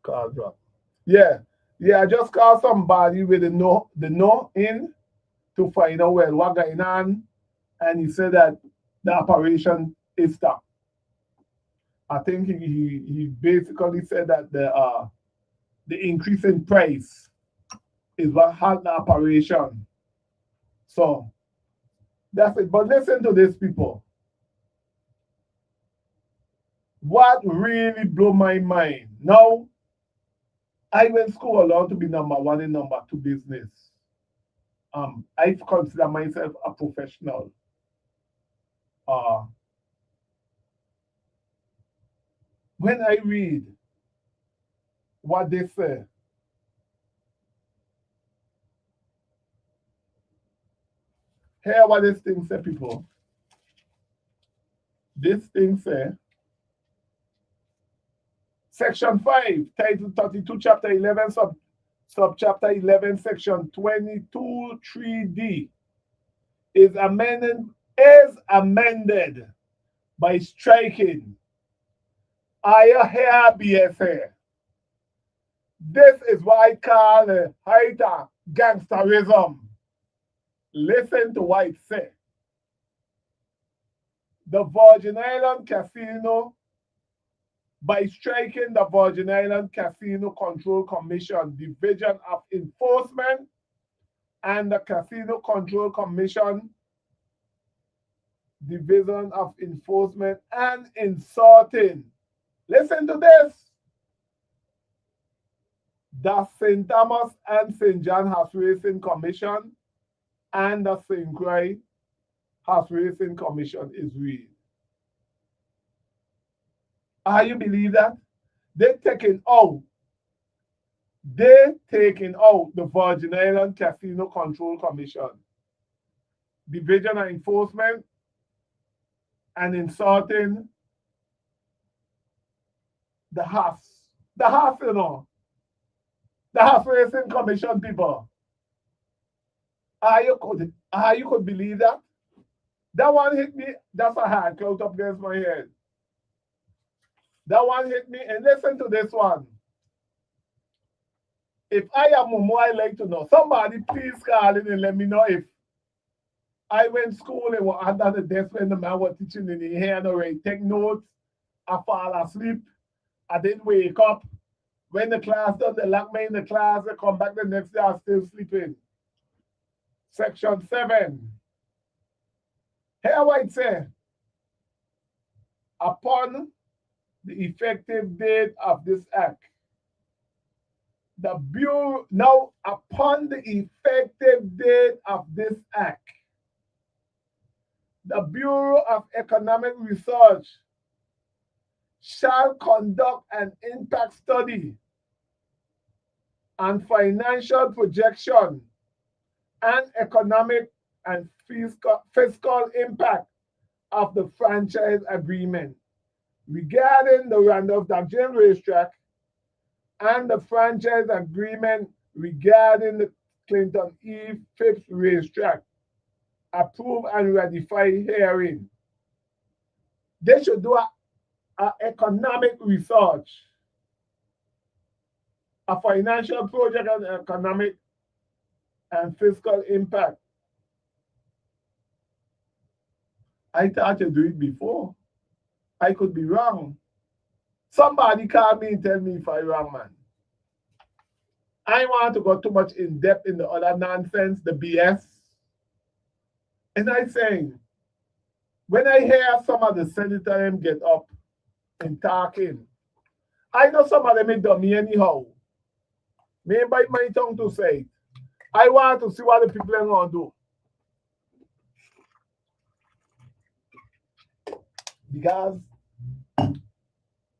Car drop. Yeah. Yeah, I just called somebody with the no in to find out well what going on, and he said that the operation is stopped. I think he basically said that the increase in price is what had the operation. So that's it. But listen to this, people. What really blew my mind. Now, I went school alone to be number one and number two business. I consider myself a professional. Uh, when I read what they say, hear what this thing say, people. This thing say, Section 5, Title 32, Chapter 11, Subchapter 11, Section 22, 3D is amended by striking I hear BSA. This is what I call height gangsterism. Listen to what it says. The Virgin Island Casino, by striking the Virgin Island Casino Control Commission Division of Enforcement and the Casino Control Commission Division of Enforcement and insulting. Listen to this. The St. Thomas and St. John Horse Racing Commission and the St. Croix Horse Racing Commission is real. You believe that? They're taking out the Virgin Island Casino Control Commission, Division of Enforcement, and insulting the horse, the Horse Racing Commission people. You could believe that? That one hit me, that's a hand close up against my head. That one hit me, and listen to this one. If I am Momo, I like to know. Somebody please call in and let me know if I went to school and was under the desk when the man was teaching in the hand already. Take notes. I fall asleep. I didn't wake up. When the class done, they lock me in the class. I come back the next day, I'm still sleeping. Section 7. Here what it say. Upon the effective date of this act, the Bureau, now upon the effective date of this act, the Bureau of Economic Research shall conduct an impact study on financial projection and economic and fiscal impact of the franchise agreement regarding the Randolph Jackson racetrack and the franchise agreement regarding the Clinton E. Phipps racetrack, approve and ratify herein. They should do a economic research, a financial project and economic and fiscal impact. I thought to do it before. I could be wrong. Somebody call me and tell me if I'm wrong, man. I want to go too much in depth in the other nonsense, the BS. And I saying, when I hear some of the senators get up and talking, I know some of them ain't done me anyhow. Me bite my tongue to say it. I want to see what the people are going to do. Because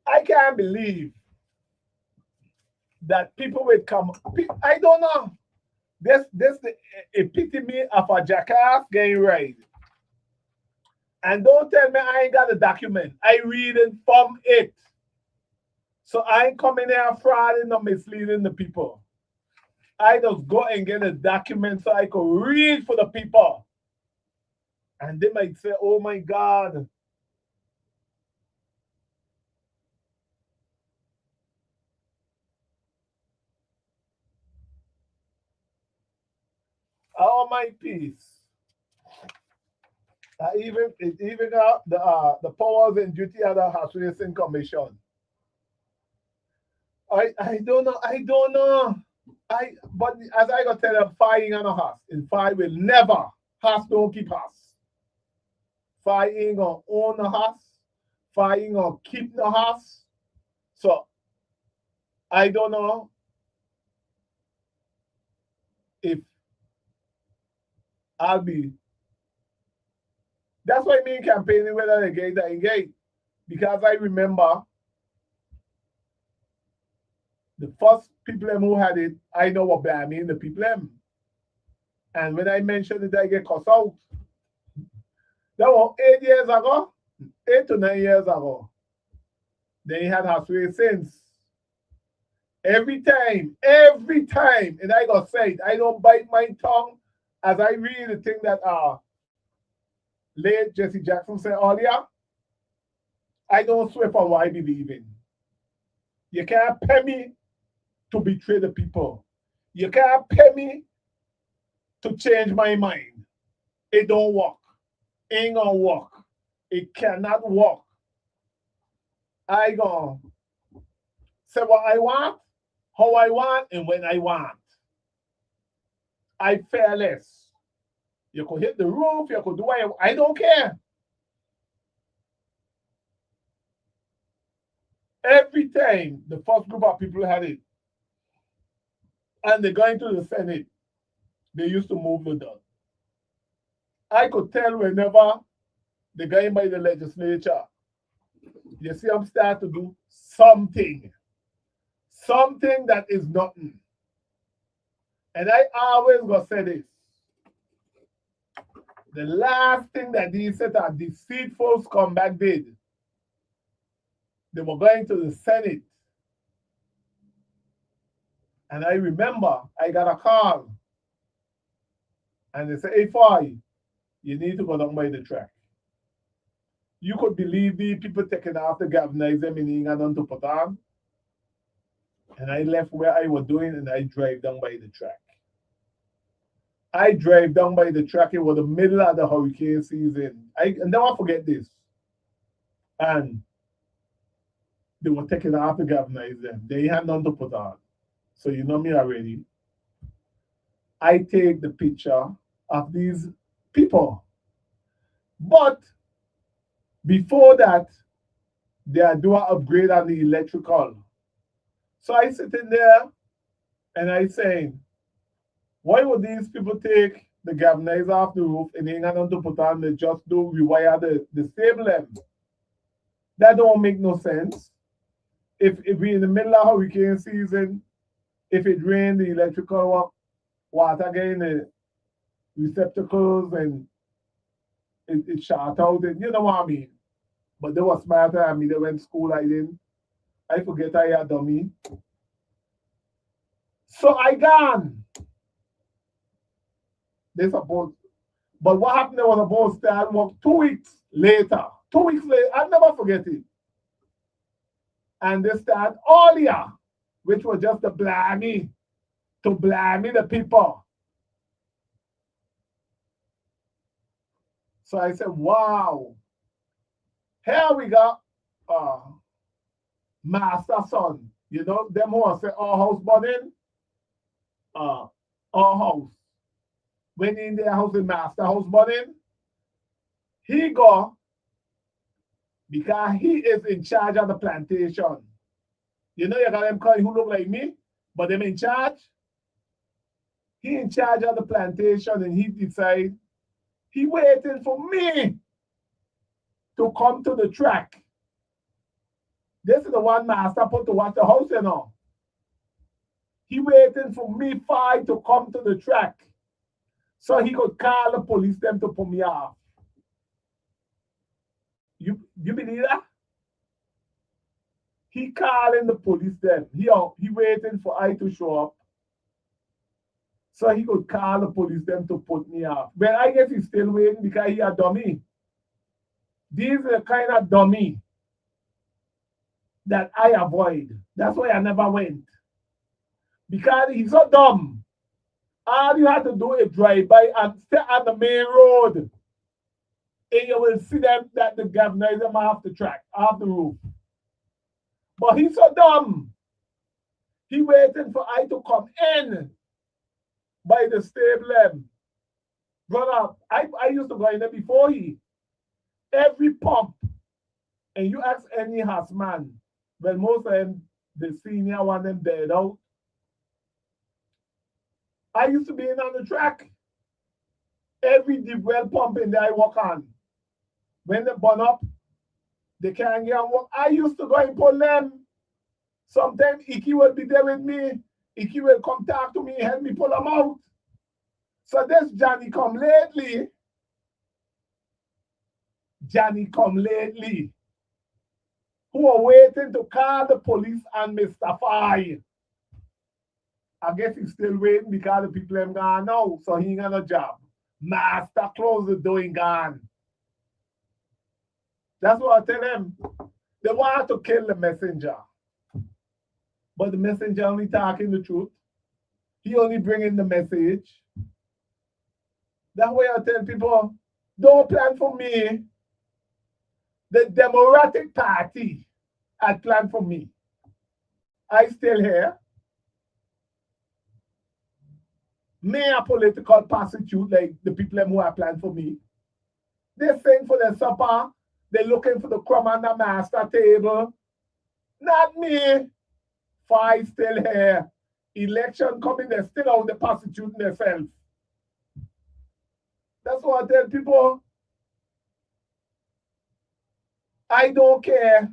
I can't believe that people will come. I don't know. This the epitome of a jackass getting right. And don't tell me I ain't got a document. I read it from it. So I ain't coming here frauding or misleading the people. I just go and get a document so I can read for the people. And they might say, oh my God. Oh my peace. It even got the powers and duty of the Horse Racing Commission. I don't know. But as I got tell them, Fahie on a horse. And Fahie will never don't keep horse. Fahie ain't gonna own a horse. Fahie ain't gonna keep the horse. So I don't know if I'll be. That's why me campaigning whether they get or engage. Because I remember the first people who had it, I know what I mean, the people them. And when I mentioned it, I get cussed out. That was 8 years ago, 8 to 9 years ago. Then he had Horse Race since. Every time, and I got said, I don't bite my tongue as I read the thing that late Jesse Jackson said earlier. I don't swear for what I believe in. You can't pay me to betray the people. You can't pay me to change my mind. It don't work. Ain't gonna work. It cannot work. I gonna say what I want, how I want, and when I want. I fearless. You could hit the roof, you could do what I don't care. Every time the first group of people had it, and they're going to the Senate, they used to move the dog. I could tell whenever the guy by the legislature, you see him start to do something that is nothing. And I always gonna say this. The last thing that these set of deceitful scumbag did, they were going to the Senate. And I remember I got a call. And they said, hey, Fahie, you need to go down by the track. You could believe the people taking off the galvanizer meaning and on to put on. And I left where I was doing and I drive down by the track. I drive down by the track. It was the middle of the hurricane season. I never forget this. And they were taking off the galvanizer. They had none to put on. So you know me already. I take the picture of these people. But before that, they are doing an upgrade on the electrical. So I sit in there and I say, why would these people take the galvanizer off the roof and ain't got nothing to put on, they just do rewire the stable end? That don't make no sense. If we in the middle of hurricane season, if it rain, the electrical water get in the receptacles and it shot out, and you know what I mean. But they were smarter than me. They went to school, I didn't. I forget I had dummy. So I gone. They supposed, but what happened? They was supposed to start work 2 weeks later. 2 weeks later, I'll never forget it. And they start earlier, which was just to blame me the people. So I said, wow, here we got master son. You know, them who say our house burning, our house. When in their house, the master house burning, he go because he is in charge of the plantation. You know, you got them guys who look like me, but them in charge. He in charge of the plantation and he decide he waiting for me to come to the track. This is the one master put to watch the house, you know. He waiting for me, Fahie, to come to the track. So he could call the police them to put me off. You believe that? He calling the police them. He waiting for I to show up. So he could call the police them to put me off. But I guess he's still waiting because he a dummy. These are the kind of dummy that I avoid. That's why I never went. Because he's so dumb. All you have to do is drive by and stay on the main road. And you will see them that the galvanizer off the track, off the roof. But he's so dumb. He waiting for I to come in by the stable. Brother, I used to go in there before every pump. And you ask any houseman, well, most of them, the senior one, them dead out. I used to be in on the track. Every deep well pump in there I walk on. When they burn up, they can't get on work. I used to go and pull them. Sometimes Iki will be there with me. Iki will come talk to me, help me pull them out. So this Johnny come lately. Who are waiting to call the police on Mr. Fahie. I guess he's still waiting because the people have gone now, so he ain't got no job. Master close the door and gone. That's what I tell them. They want to kill the messenger. But the messenger only talking the truth. He only bringing the message. That's why I tell people, don't plan for me. The Democratic Party had planned for me. I still here. Me a political prostitute like the people who are planned for me. They sing for their supper. They're looking for the crumb on the master table. Not me. Fahie still here. Election coming, they're still out there prostituting themselves. That's what I tell people. I don't care.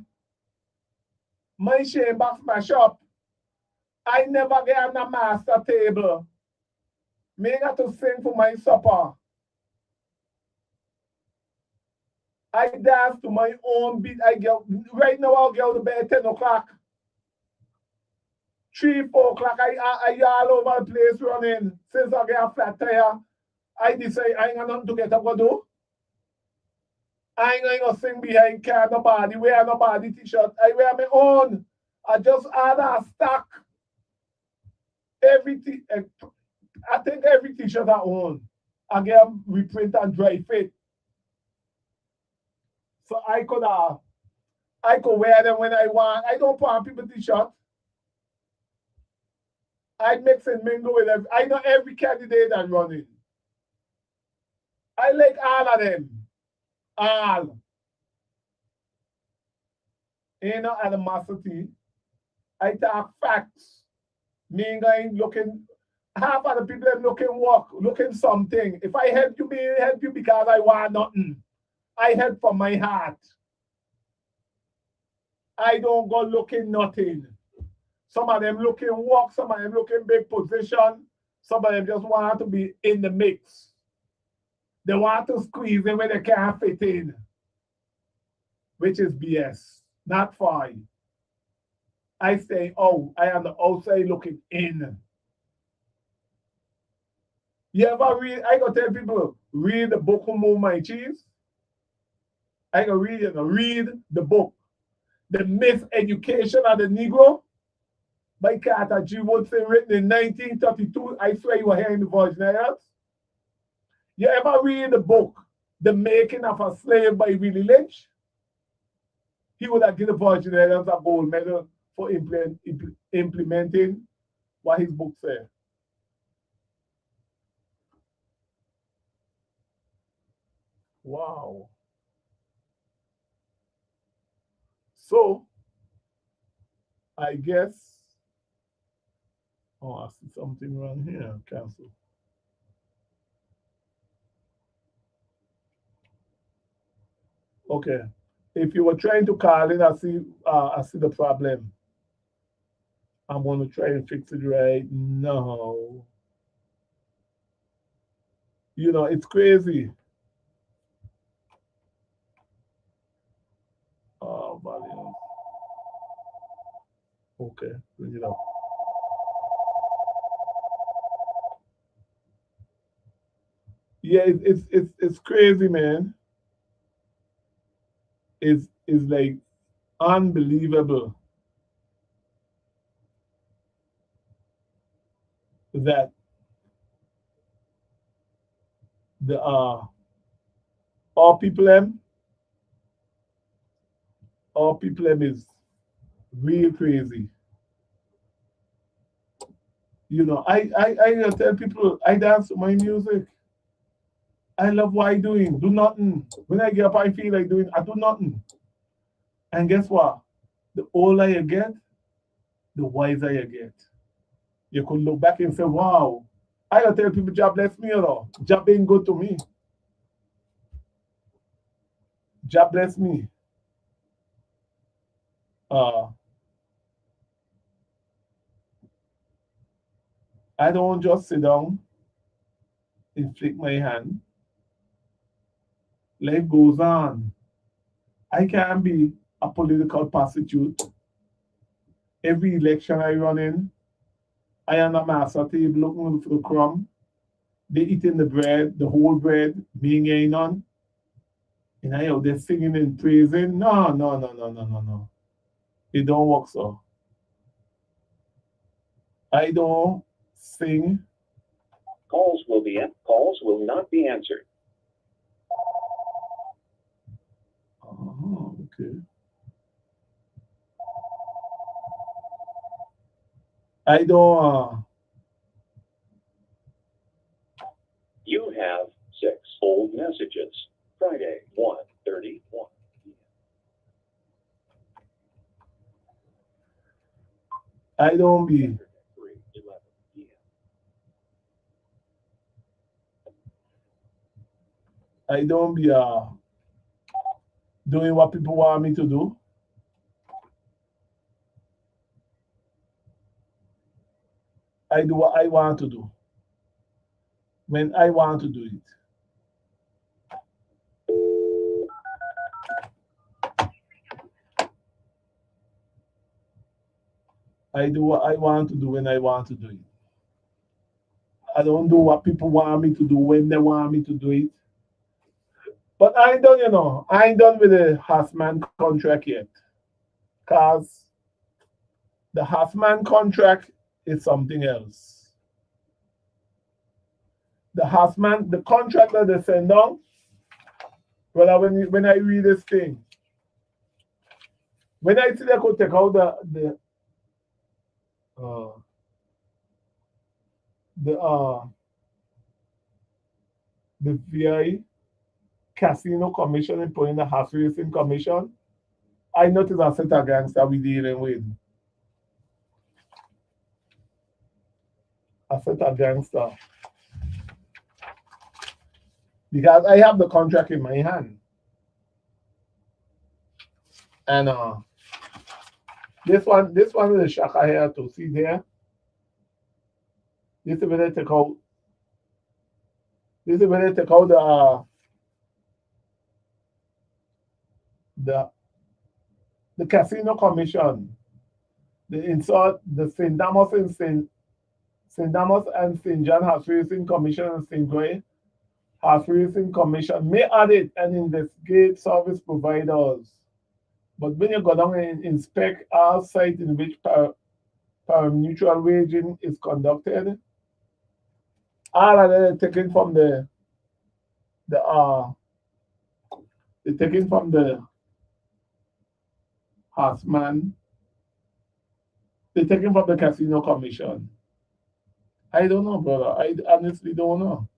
My shame box my shop. I never get on the master table. Me got to sing for my supper. I dance to my own beat. I get right now. I'll get out of bed 10 o'clock. 3, 4 o'clock. I all over the place running. Since I get a flat tire, I decide I ain't got nothing to get up and do. I ain't gonna sing behind car nobody. Wear nobody t-shirt. I wear my own. I just add a stock. Everything. I think every t-shirt I own. I get reprint and dry fit. So I could wear them when I want. I don't put on people t-shirt. I mix and mingle with them. I know every candidate that's running. I like all of them. All. Ain't no animosity. I talk facts. Me ain't looking. Half of the people them looking something. If I help you, me help you because I want nothing. I help from my heart. I don't go looking nothing. Some of them looking work, some of them looking big position, some of them just want to be in the mix. They want to squeeze in where they can't fit in, which is BS, not fine. I say, oh, I am the outside looking in. You ever read, I go tell people, read the book Who Moved My Cheese? I go read it, read the book. The Miseducation of the Negro by Carter G. Woodson, written in 1932. I swear you were hearing the voice now. You ever read the book, The Making of a Slave by Willie Lynch? He would have given the Virginians a gold medal for implementing what his book said. Wow. So, I guess, oh, I see something wrong here. Cancel. Okay. If you were trying to call in, I see the problem. I'm going to try and fix it right now. You know, it's crazy. Volume. Okay, bring it up. Yeah, it's crazy, man. It's like unbelievable that the all people is real crazy. You know, I tell people I dance to my music. I love what I doing. Do nothing. When I get up, I feel like doing. I do nothing. And guess what? The older you get, the wiser you get. You could look back and say, "Wow, I gotta tell people, job bless me, or know. Job ain't good to me. Job bless me." Uh, I don't just sit down and flick my hand. Life goes on. I can't be a political prostitute. Every election I run in, I am a master table looking for the crumb. They eating the bread, the whole bread, being ain't none. And I out there singing and praising. No, no, no, no, no, no, no. It don't work so. I don't sing. Calls will not be answered. Oh, okay. I don't. You have 6 old messages. Friday, 1:31. I don't be. 3:11 p.m. I don't be doing what people want me to do. I do what I want to do when I want to do it. I do what I want to do when I want to do it. I don't do what people want me to do when they want me to do it. But I ain't done, I ain't done with the Hassman contract yet. Because the Hassman contract is something else. The contract that they send down, well, when I read this thing, when I see they could take out the VI casino commission and putting the horse racing commission, I notice a set of gangster we dealing with. A set of gangster. Because I have the contract in my hand. And this one is the shaka here to see there. This is where they take out. This is where they take out the casino commission. The insult the St. Damos and St. Damos and St. John Horse Racing Commission and St. Croix Horse Racing Commission may audit and investigate service providers. But when you go down and inspect all sites in which pari-mutuel wagering is conducted, all of them taken from the taken from the horseman. They're taken from the casino commission. I don't know, brother. I honestly don't know.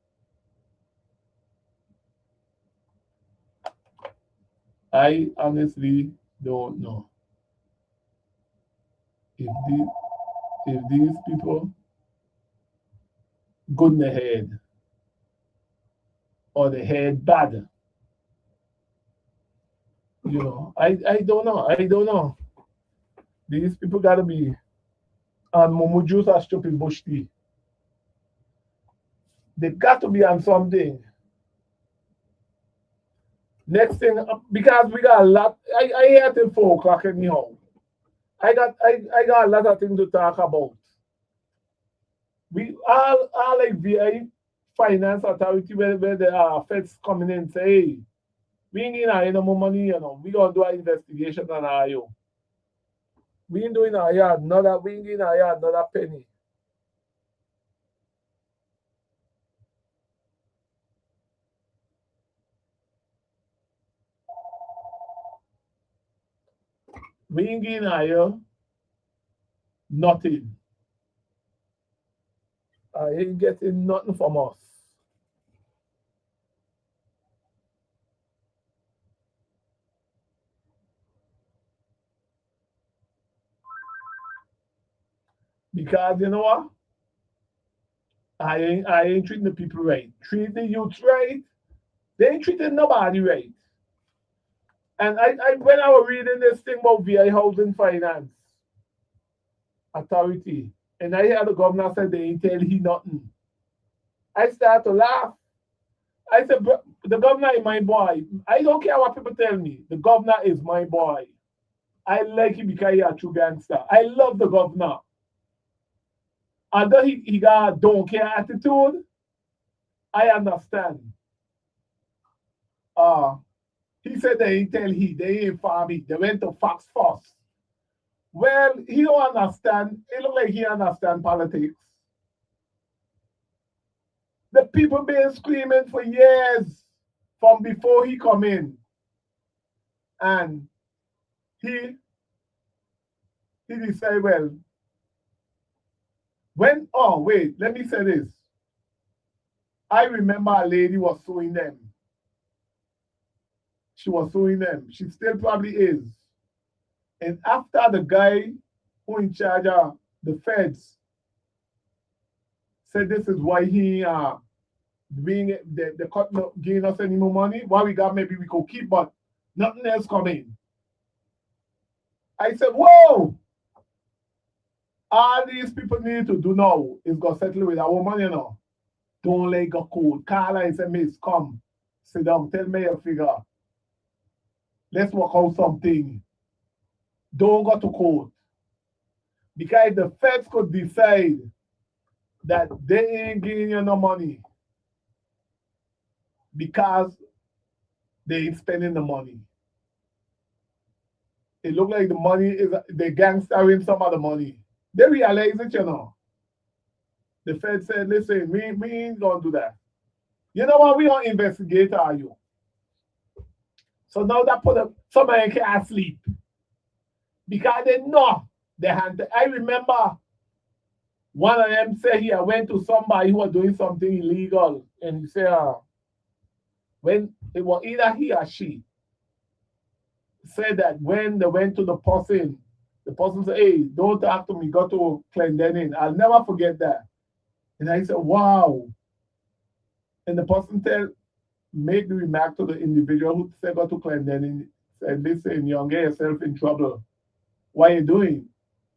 I honestly don't know if these people good in the head or the head bad. I don't know. I don't know. These people gotta be on Momo juice or stupid bush tea. They got to be on something. Next thing, because we got a lot. I here till 4 o'clock anyhow. I got a lot of things to talk about. We all like VI Finance Authority where the feds coming in and say, hey, we ain't getting no more money, we gonna do an investigation on IO. We ain't doing our yard, we ain't getting our yard, not a penny. We ain't getting our nothing. I ain't getting nothing from us. Because you know what? I ain't treating the people right. Treat the youth right. They ain't treating nobody right. And I when I was reading this thing about VI Housing Finance Authority, and I hear the governor said they ain't tell he nothing. I start to laugh. I said, the governor is my boy. I don't care what people tell me. The governor is my boy. I like him because he's a true gangster. I love the governor. Although he got a don't care attitude, I understand. He said they ain't tell they ain't farm it. They went to Fox first. Well, he don't understand. It look like he understand politics. The people been screaming for years from before he come in. And he decided, well, let me say this. I remember a lady was suing them. She was suing them. She still probably is. And after the guy who in charge of the feds said this is why he being the cut not giving us any more money. What we got, maybe we could keep, but nothing else coming. I said, whoa! All these people need to do now is go settle with our money, you know. Don't let go cold. Call and say, Miss, come, sit down, tell me your figure. Let's work out something. Don't go to court. Because the feds could decide that they ain't giving you no money because they ain't spending the money. It look like the money is the gangstering some of the money. They realize it, you know. The Fed said, listen, we ain't gonna do that. You know what? We don't investigate, are you? So now that put up somebody can't sleep. Because they know they had I remember one of them said he went to somebody who was doing something illegal, and he said when it was either he or she said that when they went to the person said, hey, don't talk to me, go to Clendenin. I'll never forget that. And I said, wow. And the person made the remark to the individual who said go to Clendenin, said, listen, you'll get yourself in trouble. What are you doing?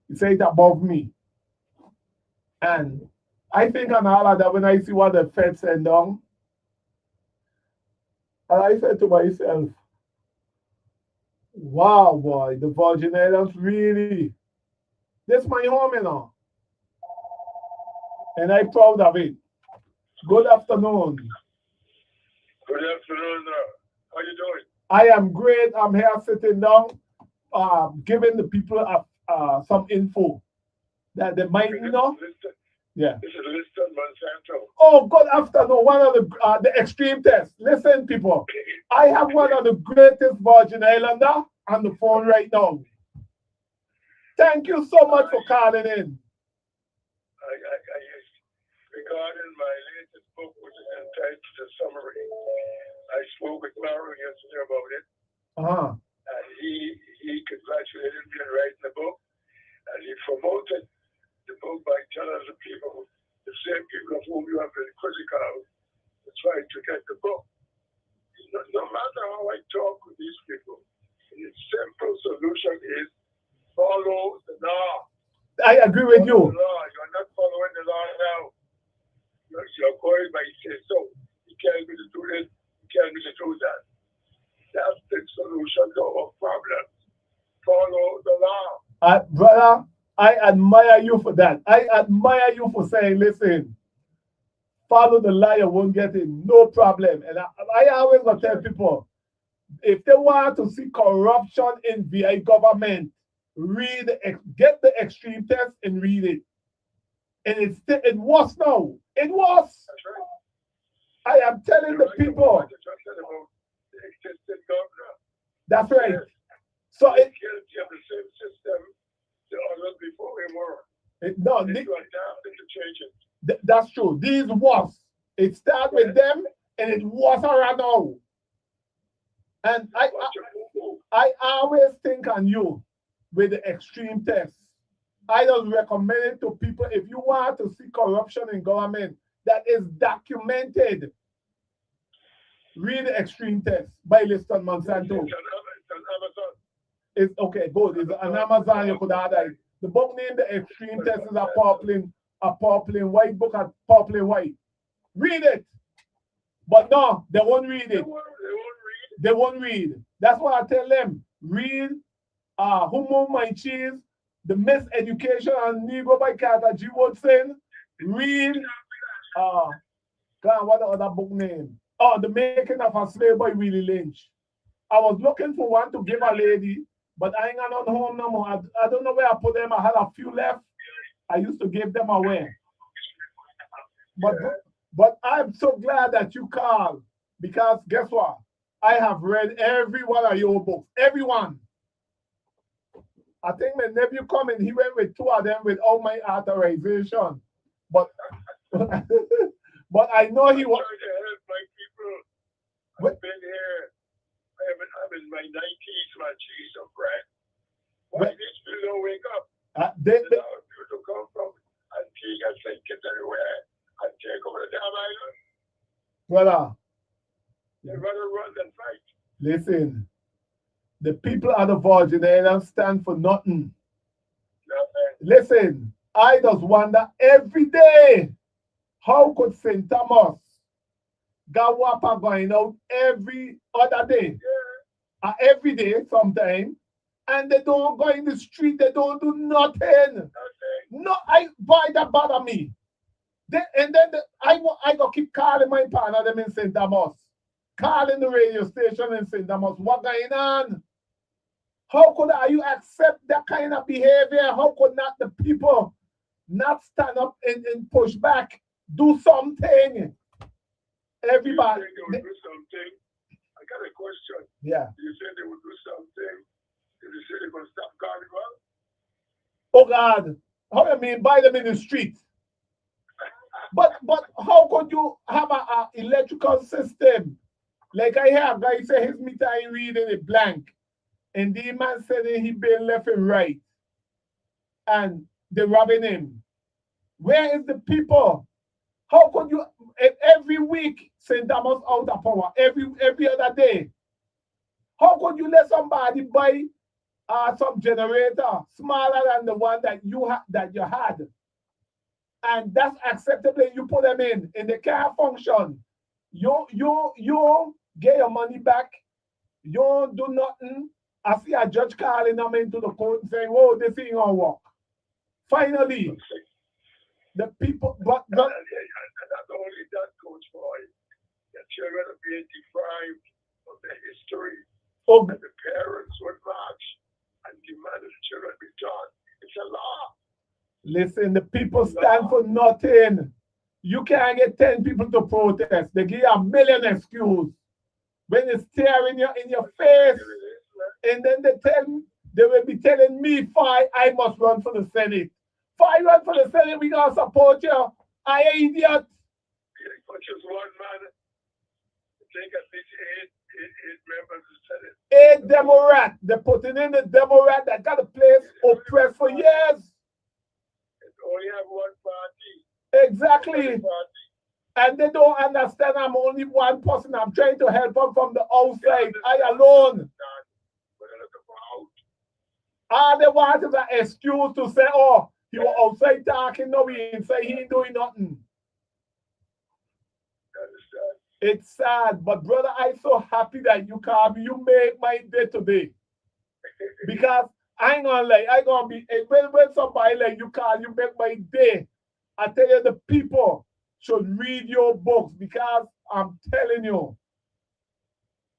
He said it above me. And I think on all of that, when I see what the Fed sent down, and I said to myself, wow, boy, the Virgin Islands really, this is my home, you know. And I'm proud of it. Good afternoon. Good afternoon. How you doing? I am great. I'm here sitting down, giving the people some info that they might know. Yeah. This is Liston Monsanto. Oh, good afternoon. One of the extreme tests. Listen, people. I have one of the greatest Virgin Islander on the phone right now. Thank you so much for calling in. Regarding my latest book, which is entitled The Summary, I spoke with Mario yesterday about it. And he congratulated me on writing the book. And he promoted the book by telling the people, the same people of whom you have been critical, to try to get the book. No matter how I talk with these people, the simple solution is follow the law. I agree with you. The law. You're not following the law now. You're going by say so. You can't be to do this, you can't be to do that. That's the solution to our problem. Follow the law. Brother, I admire you for that. I admire you for saying, listen, follow the law, you won't get it, no problem. And I always gonna tell people, if they want to see corruption in VI government, get the extreme test and read it. And it was now. It was. That's right. I am telling the people. That's right. Yes. So it guilty of the same system the others before him were. No, they to change it. That's true. These was. It started with them and it was around now. And I always think on you with the extreme test. I just recommend it to people if you want to see corruption in government that is documented. Read the extreme test by Liston Monsanto. It's on Amazon. It's okay, good. It's on Amazon. You could add it. The book named The Extreme Test is a purple white book at purple and white. Read it. But no, they won't read it. They won't read. That's why I tell them. Read Who Moved My Cheese, The Miseducation and Negro by Carter G. Woodson. Read God, what the other book name? Oh, The Making of a Slave by Willie Lynch. I was looking for one to give a lady, but I ain't got none home no more. I don't know where I put them. I had a few left. I used to give them away. But I'm so glad that you called, because guess what? I have read every one of your books. Everyone. I think my nephew coming, he went with two of them without my authorization. But but I know he was. Trying to help my people. I've been here. I'm in my 90s, my cheese of bread. Why these people don't wake up? There's a lot of people to come from Antigua, St. Kitts everywhere, and take over the damn island. Brother, They'd rather run than fight. listen. The people of the Virgin Islands stand for nothing. Nothing. Listen, I just wonder every day, how could St. Thomas Gawapa going out every other day? Yeah. Every day sometime, and they don't go in the street, they don't do nothing. Nothing. No, boy, that bother me. I go keep calling my partner them in St. Thomas, calling the radio station in St. Thomas. What going on? How could you accept that kind of behavior? How could not the people not stand up and push back, do something? Everybody. You think they would do something? I got a question. Yeah. You said they would do something. Did you say they're going to stop carnival? Oh God, how you mean buy them in the street? But how could you have a electrical system? Like I have, guy say his meter ain't reading it blank. And the man said he been left and right. And they robbing him. Where is the people? How could you every week St. Thomas out of power? Every other day. How could you let somebody buy some generator smaller than the one that you had? And that's acceptable. You put them in and they can't function. You get your money back. You don't do nothing. I see a judge calling them into the court and saying, "Whoa, this ain't gonna work." Finally, the people, but not only that, Coach Boy, the children are being deprived of their history. Oh, and the parents would march and demand that the children be taught. It's a law. Listen, the people stand for nothing. You can't get 10 people to protest. They give you a million excuses. When it's staring you in your face, and then they will be telling me, Fahie, I must run for the Senate. Fahie, run for the Senate, we gonna support you. I ain't idiot. But just one man, I think at least eight members of the Senate. 8 Democrats. They're putting in the Democrat that got a place oppressed for years. Only have one party. Exactly. And they don't understand I'm only one person. I'm trying to help them from the outside. I alone. All they want is an excuse to say, oh, he was outside talking. No, he inside. He ain't doing nothing. It's sad. But brother, I'm so happy that you called me. You make my day today. Because I ain't gonna lie, I gonna be when somebody like you call, you make my day. I tell you, the people should read your books because I'm telling you,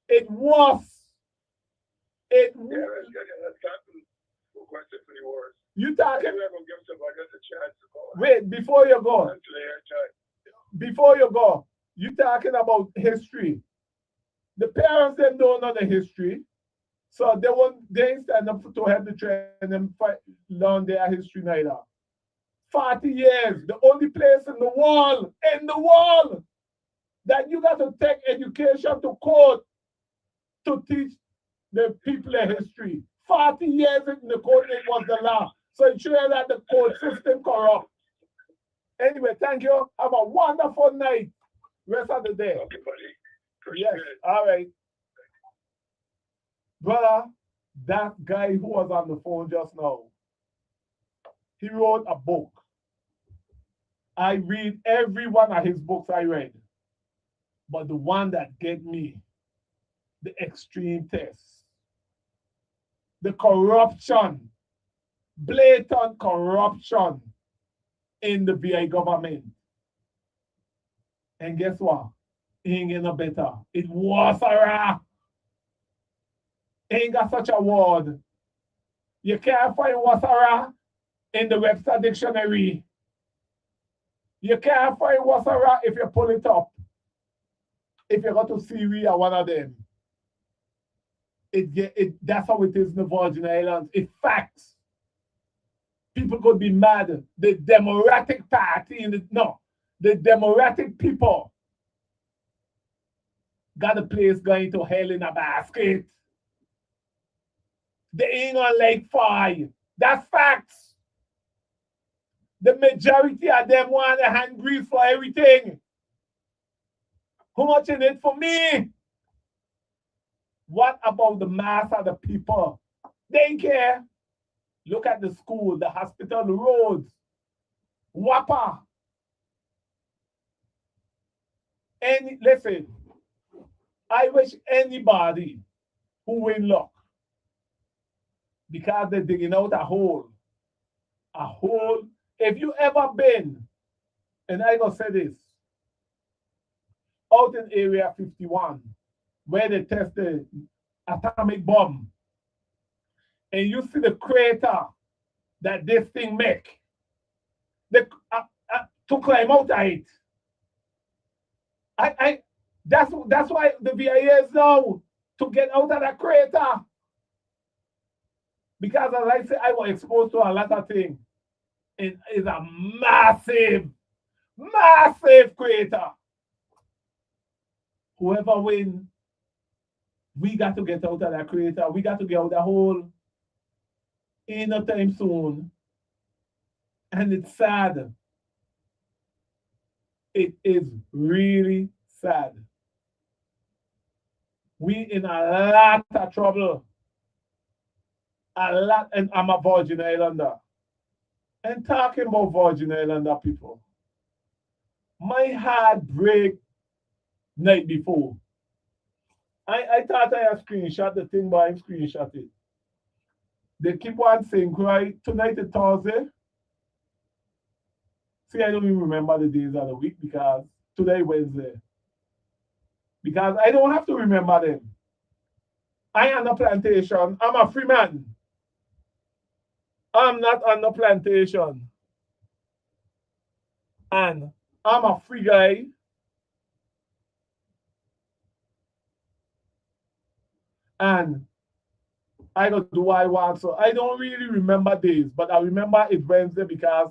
it was. You talking? Wait, before you go, you talking about history. The parents them don't know the history. So they stand up to help the train and learn their history neither. 40 years, the only place in the world, that you got to take education to court to teach the people their history. 40 years in the court, it was the law. So it shows that the court system corrupt. Anyway, thank you. Have a wonderful night. Rest of the day. Okay, buddy. Yes, all right. Brother, that guy who was on the phone just now, he wrote a book. I read every one of his books I read. But the one that gave me the extreme test, the corruption, blatant corruption in the VI government. And guess what? It ain't getting no better. It was a rat. Ain't got such a word. You can't find wasara in the Webster dictionary. You can't find wasara if you pull it up. If you go to Siri or one of them. That's how it is in the Virgin Islands. It's facts. People could be mad. The Democratic Party, the Democratic people got a place going to hell in a basket. They ain't gonna like Fahie. That's facts. The majority of them want a hand grease for everything. How much in it for me? What about the mass of the people? They ain't care. Look at the school, the hospital, the roads. Whopper. And listen, I wish anybody who win luck, because they're digging out a hole. A hole. If you ever been, and I gonna say this, out in Area 51, where they test the atomic bomb, and you see the crater that this thing make, the, to climb out of it. That's why the VIA is now to get out of that crater. Because as I say, I was exposed to a lot of things. It is a massive, massive crater. Whoever wins, we got to get out of that crater. We got to get out of the hole in no time soon. And it's sad. It is really sad. We in a lot of trouble. A lot, and I'm a Virgin Islander. And talking about Virgin Islander people, my heart break night before. I thought I had screenshot the thing, but I screenshot it. They keep on saying, right, tonight is Thursday. See, I don't even remember the days of the week because today Wednesday. Because I don't have to remember them. I am on a plantation. I'm a free man. I'm not on the plantation. And I'm a free guy. And I got to do what I want. So I don't really remember days, but I remember it's Wednesday because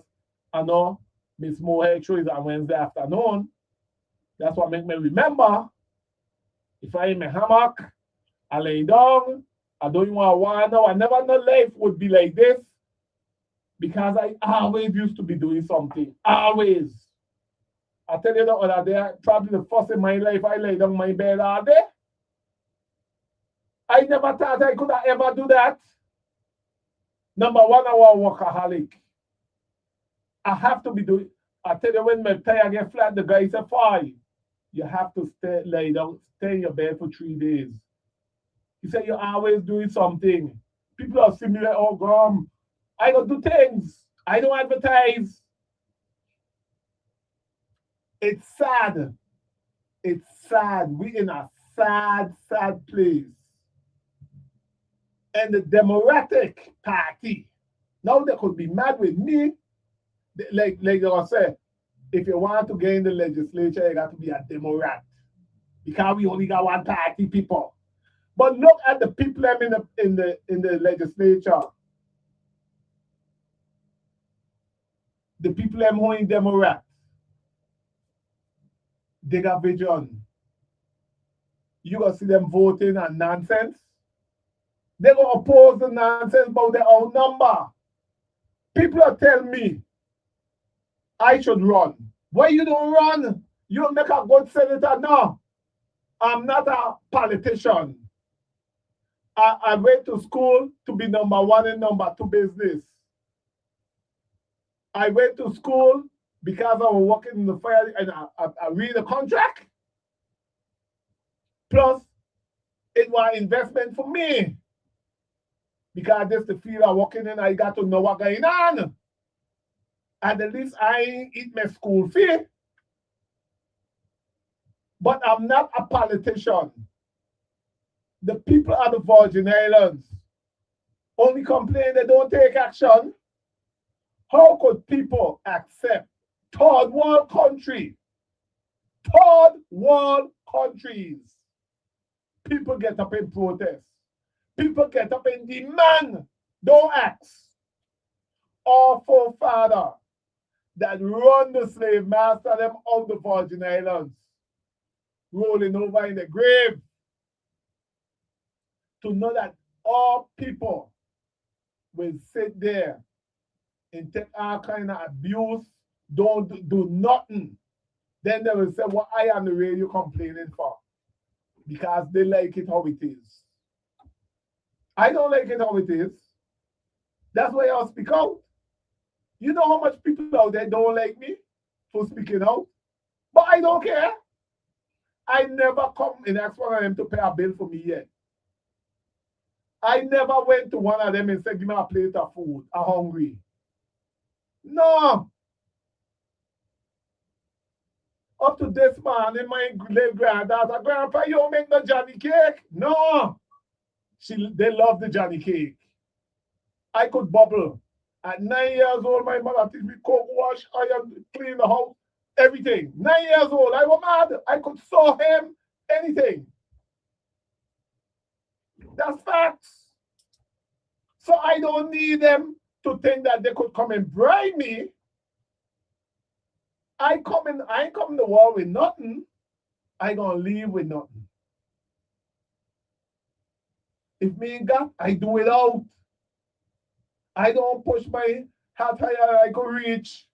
I know Miss Mohead show is on Wednesday afternoon. That's what make me remember. If I in my hammock, I lay down, I don't even want to know. I never know life would be like this because I always used to be doing something. Always. I tell you the other day, probably the first in my life, I lay down my bed all day. I never thought I could ever do that. Number one, I was a workaholic. I have to be doing. I tell you, when my tire get flat, the guy said, Fahie, you have to lay down, stay in your bed for 3 days. He said, you're always doing something. People are seeing me like, oh, God, I don't do things. I don't advertise. It's sad. It's sad. We're in a sad, sad place. And the Democratic Party, now they could be mad with me. Like they say, if you want to get in the legislature, you got to be a Democrat. Because we only got one party people. But look at the people in the legislature. The people who are in Democrat. They got vision. You gonna see them voting on nonsense. They're gonna oppose the nonsense about their own number. People are telling me I should run. Why you don't run? You don't make a good senator. No. I'm not a politician. I went to school to be number one and number two business. I went to school because I was working in the fire and I read a contract. Plus, it was investment for me. Because this the field I'm working in, I got to know what's going on. And at least I ain't eat my school fee. But I'm not a politician. The people of the Virgin Islands only complain they don't take action. How could people accept third world country? Third world countries. People get up in protest. People get up in demand. Don't ask. Our forefather that run the slave master them out the Virgin Islands, rolling over in the grave, to know that all people will sit there and take all kind of abuse, don't do nothing. Then they will say, what I am the radio complaining for? Because they like it how it is. I don't like it how it is. That's why I'll speak out. You know how much people out there don't like me for speaking out? But I don't care. I never come and ask one of them to pay a bill for me yet. I never went to one of them and said, give me a plate of food. I'm hungry. No. Up to this man and my late granddaughter, Grandpa, you don't make no Johnny cake? No. They love the Johnny cake. I could bubble. At 9 years old, my mother teach me cook, wash, iron, clean the house, everything. 9 years old, I was mad. I could sew him, anything. That's facts. So I don't need them to think that they could come and bribe me. I ain't come in the world with nothing. I gonna leave with nothing. If me ain't got, I do it out. I don't push my hat higher I could reach.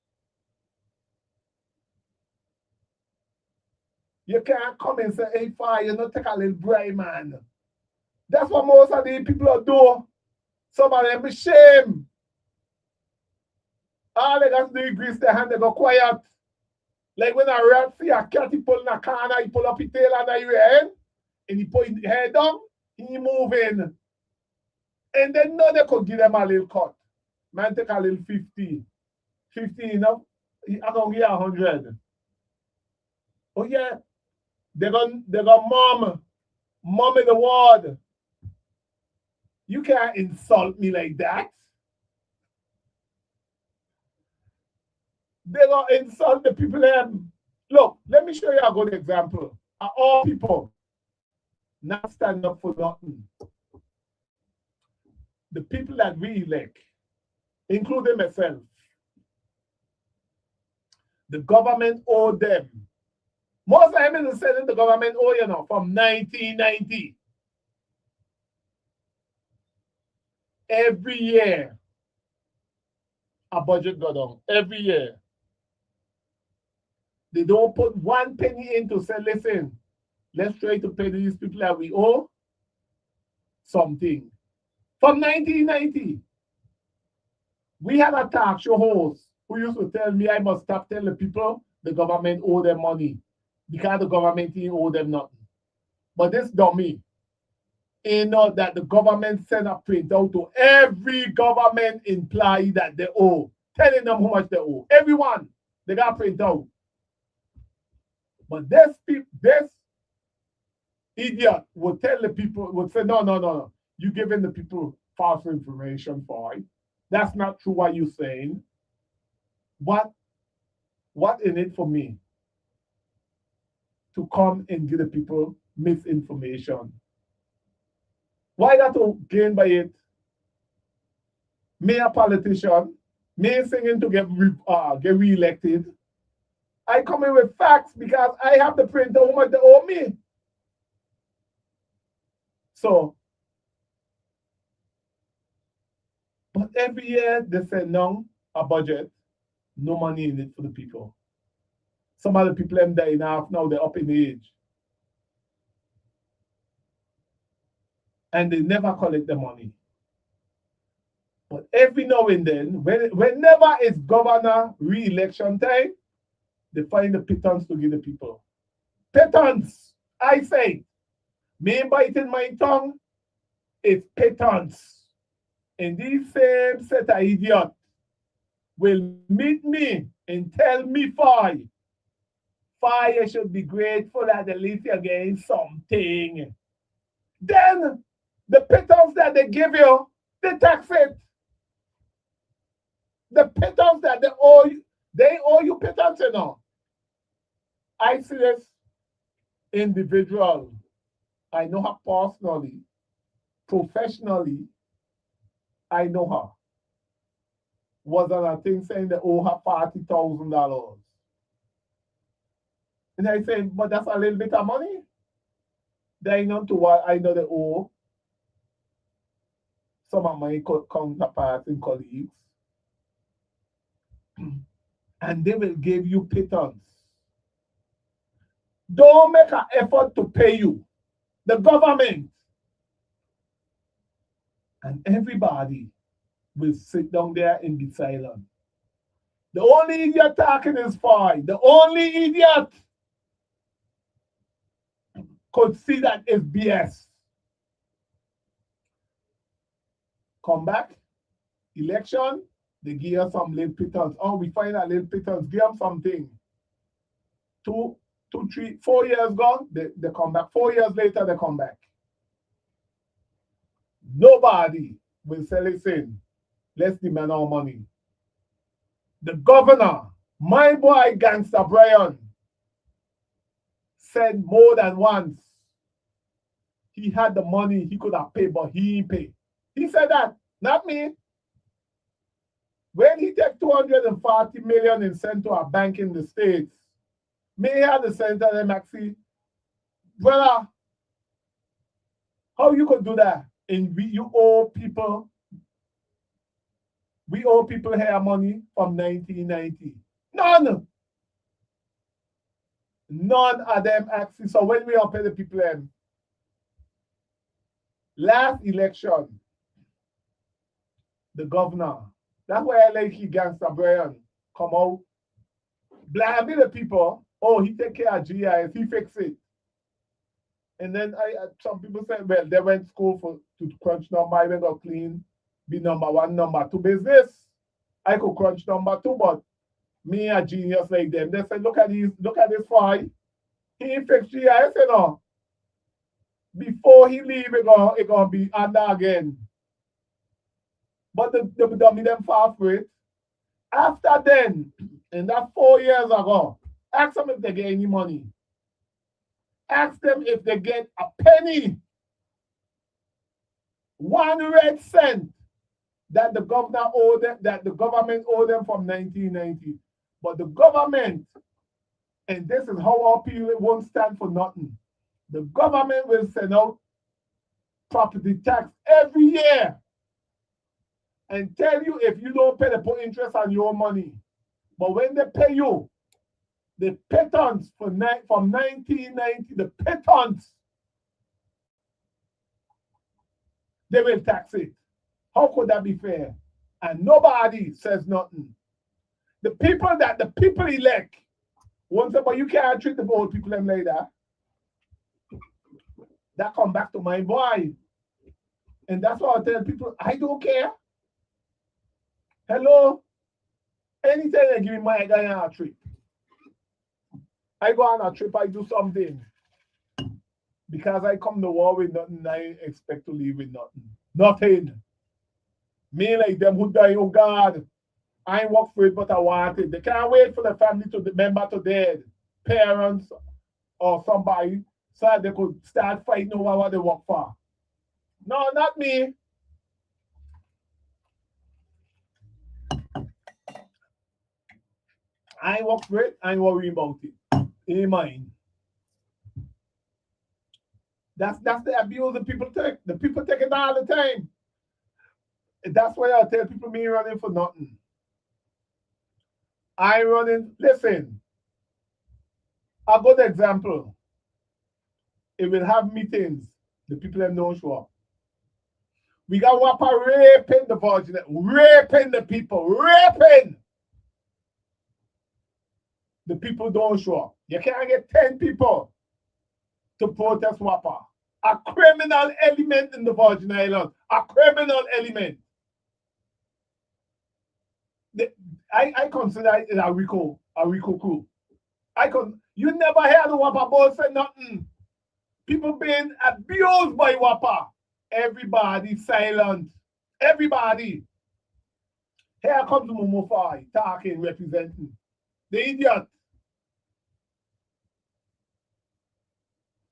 You can't come and say, hey, Fahie, you not take a little bribe, man. That's what most of the people are doing. Some of them be shame. All they got to do is grease their hand, they go quiet. Like when a rat see a cat, he pull in a corner, he pull up his tail under your head, and he put his head down, he moving. And then no, they could give them a little cut. Man, take a little 50. 50 enough, I'm going to give 100. Oh yeah, they're going mom in the ward. You can't insult me like that. They don't insult the people. Look, let me show you a good example. All people not stand up for nothing. The people that we elect, including myself, the government owe them. Most of them in the Senate, the government owe, you know, from 1990. Every year, a budget go down. Every year. They don't put 1 penny in to say, listen, let's try to pay these people that we owe something. From 1990, we had a talk show host who used to tell me I must stop telling people the government owe them money because the government didn't owe them nothing. But this dummy, you know that the government sent a printout to every government employee that they owe, telling them how much they owe. Everyone, they got print out. But this idiot would tell the people, would say, no. You're giving the people false information, Fahie. That's not true what you're saying. What in it for me to come and give the people misinformation? Why got to gain by it? Me a politician, me singing to get re-elected. I come in with facts because I have the print how much they owe me. So, but every year they say no, a budget, no money in it for the people. Some of the people them dying off now, they're up in age. And they never collect the money. But every now and then, whenever it's governor re-election time, they find the pittance to give the people. Pittance, I say, me biting my tongue, it's pittance. And these same set of idiots will meet me and tell me, Fahie, you should be grateful that at least you're getting something. Then the pittance that they give you, they tax it. The pittance that they owe you pittance, you know. I see this individual. I know her personally, professionally. I know her. Was on a thing saying they owe her $40,000. And I say, but that's a little bit of money. They know to what I know they owe some of my counterparts and colleagues. And they will give you pittance. don't make an effort to pay you. The government. And everybody will sit down there and be silent. The only idiot talking is Fahie. The only idiot could see that it's BS. Come back, election, they give us some little pittance. Oh, we find a little pittance, give them something. 2, 3, 4 years gone, they come back. 4 years later, they come back. Nobody will say, listen, let's demand our money. The governor, my boy Gangster Brian, said more than once he had the money he could have paid, but he didn't pay. He said that, not me. When he took 240 million and sent to a bank in the States, me had the center them actually, brother, how you could do that? And you owe people, we owe people here money from 1990. None. None of them actually. So when we are pay the people them, last election, the governor, that's why I like he Gangster Brian come out, blame the people. Oh, he take care of GIS, he fix it. And then some people said, well, they went to school to crunch number, I went to clean, be number 1, number 2 business. I could crunch number 2, but me a genius like them. They said, look at this Fahie. He fix GIS, you know. Before he leave, it gonna be under again. But the dummy them far for it. After then, and that 4 years ago, ask them if they get any money. Ask them if they get a penny, 1 red cent that the governor owed them, that the government owed them from 1990. But the government, and this is how our people won't stand for nothing. The government will send out property tax every year and tell you if you don't pay, they put interest on your money. But when they pay you, the pittance from 1990, the pittance, they will tax it. How could that be fair? And nobody says nothing. The people elect, once but you can't treat the old people them like that. That come back to my boy. And that's why I tell people, I don't care. Hello? Anytime they give me money, I go on a trip. I go on a trip, I do something. Because I come to war with nothing, I expect to leave with nothing. Nothing. Me like them who die, oh God, I ain't work for it, but I want it. They can't wait for the family to remember to dead, parents or somebody, so that they could start fighting over what they work for. No, not me. I ain't work for it, I ain't worry about it. Ain't mine. That's the abuse the people take. The people take it all the time. That's why I tell people me running for nothing. I running, listen, a good example. It will have meetings. The people that don't show up. We got Wapa raping the virgin, raping the people, raping. The people don't show up. You can't get 10 people to protest Wapa. A criminal element in the Virgin Islands. A criminal element. I consider it a RICO crew. You never hear the Wapa boys say nothing. People being abused by Wapa. Everybody silent. Everybody. Here comes Mumu Fahie talking, representing. The idiot.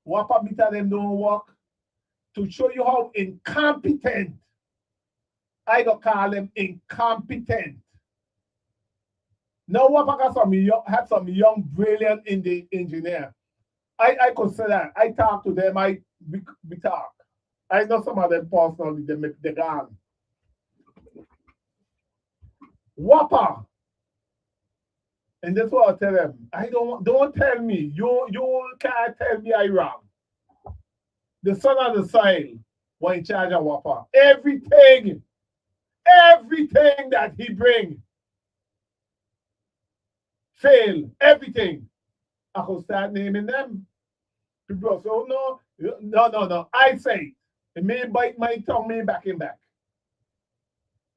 Wapa meter them don't work. To show you how incompetent. I don't call them incompetent. Now Wapa have some young, brilliant engineer. I consider that. I talk to them, we talk. I know some of them personally, they gone. Wapa And that's what I tell them. Don't tell me. You can't tell me I wrong. The son of the soil was in charge of Whopper. Everything that he bring fail. Everything. I could start naming them. People say, oh no. I say it may bite my tongue, me back and back.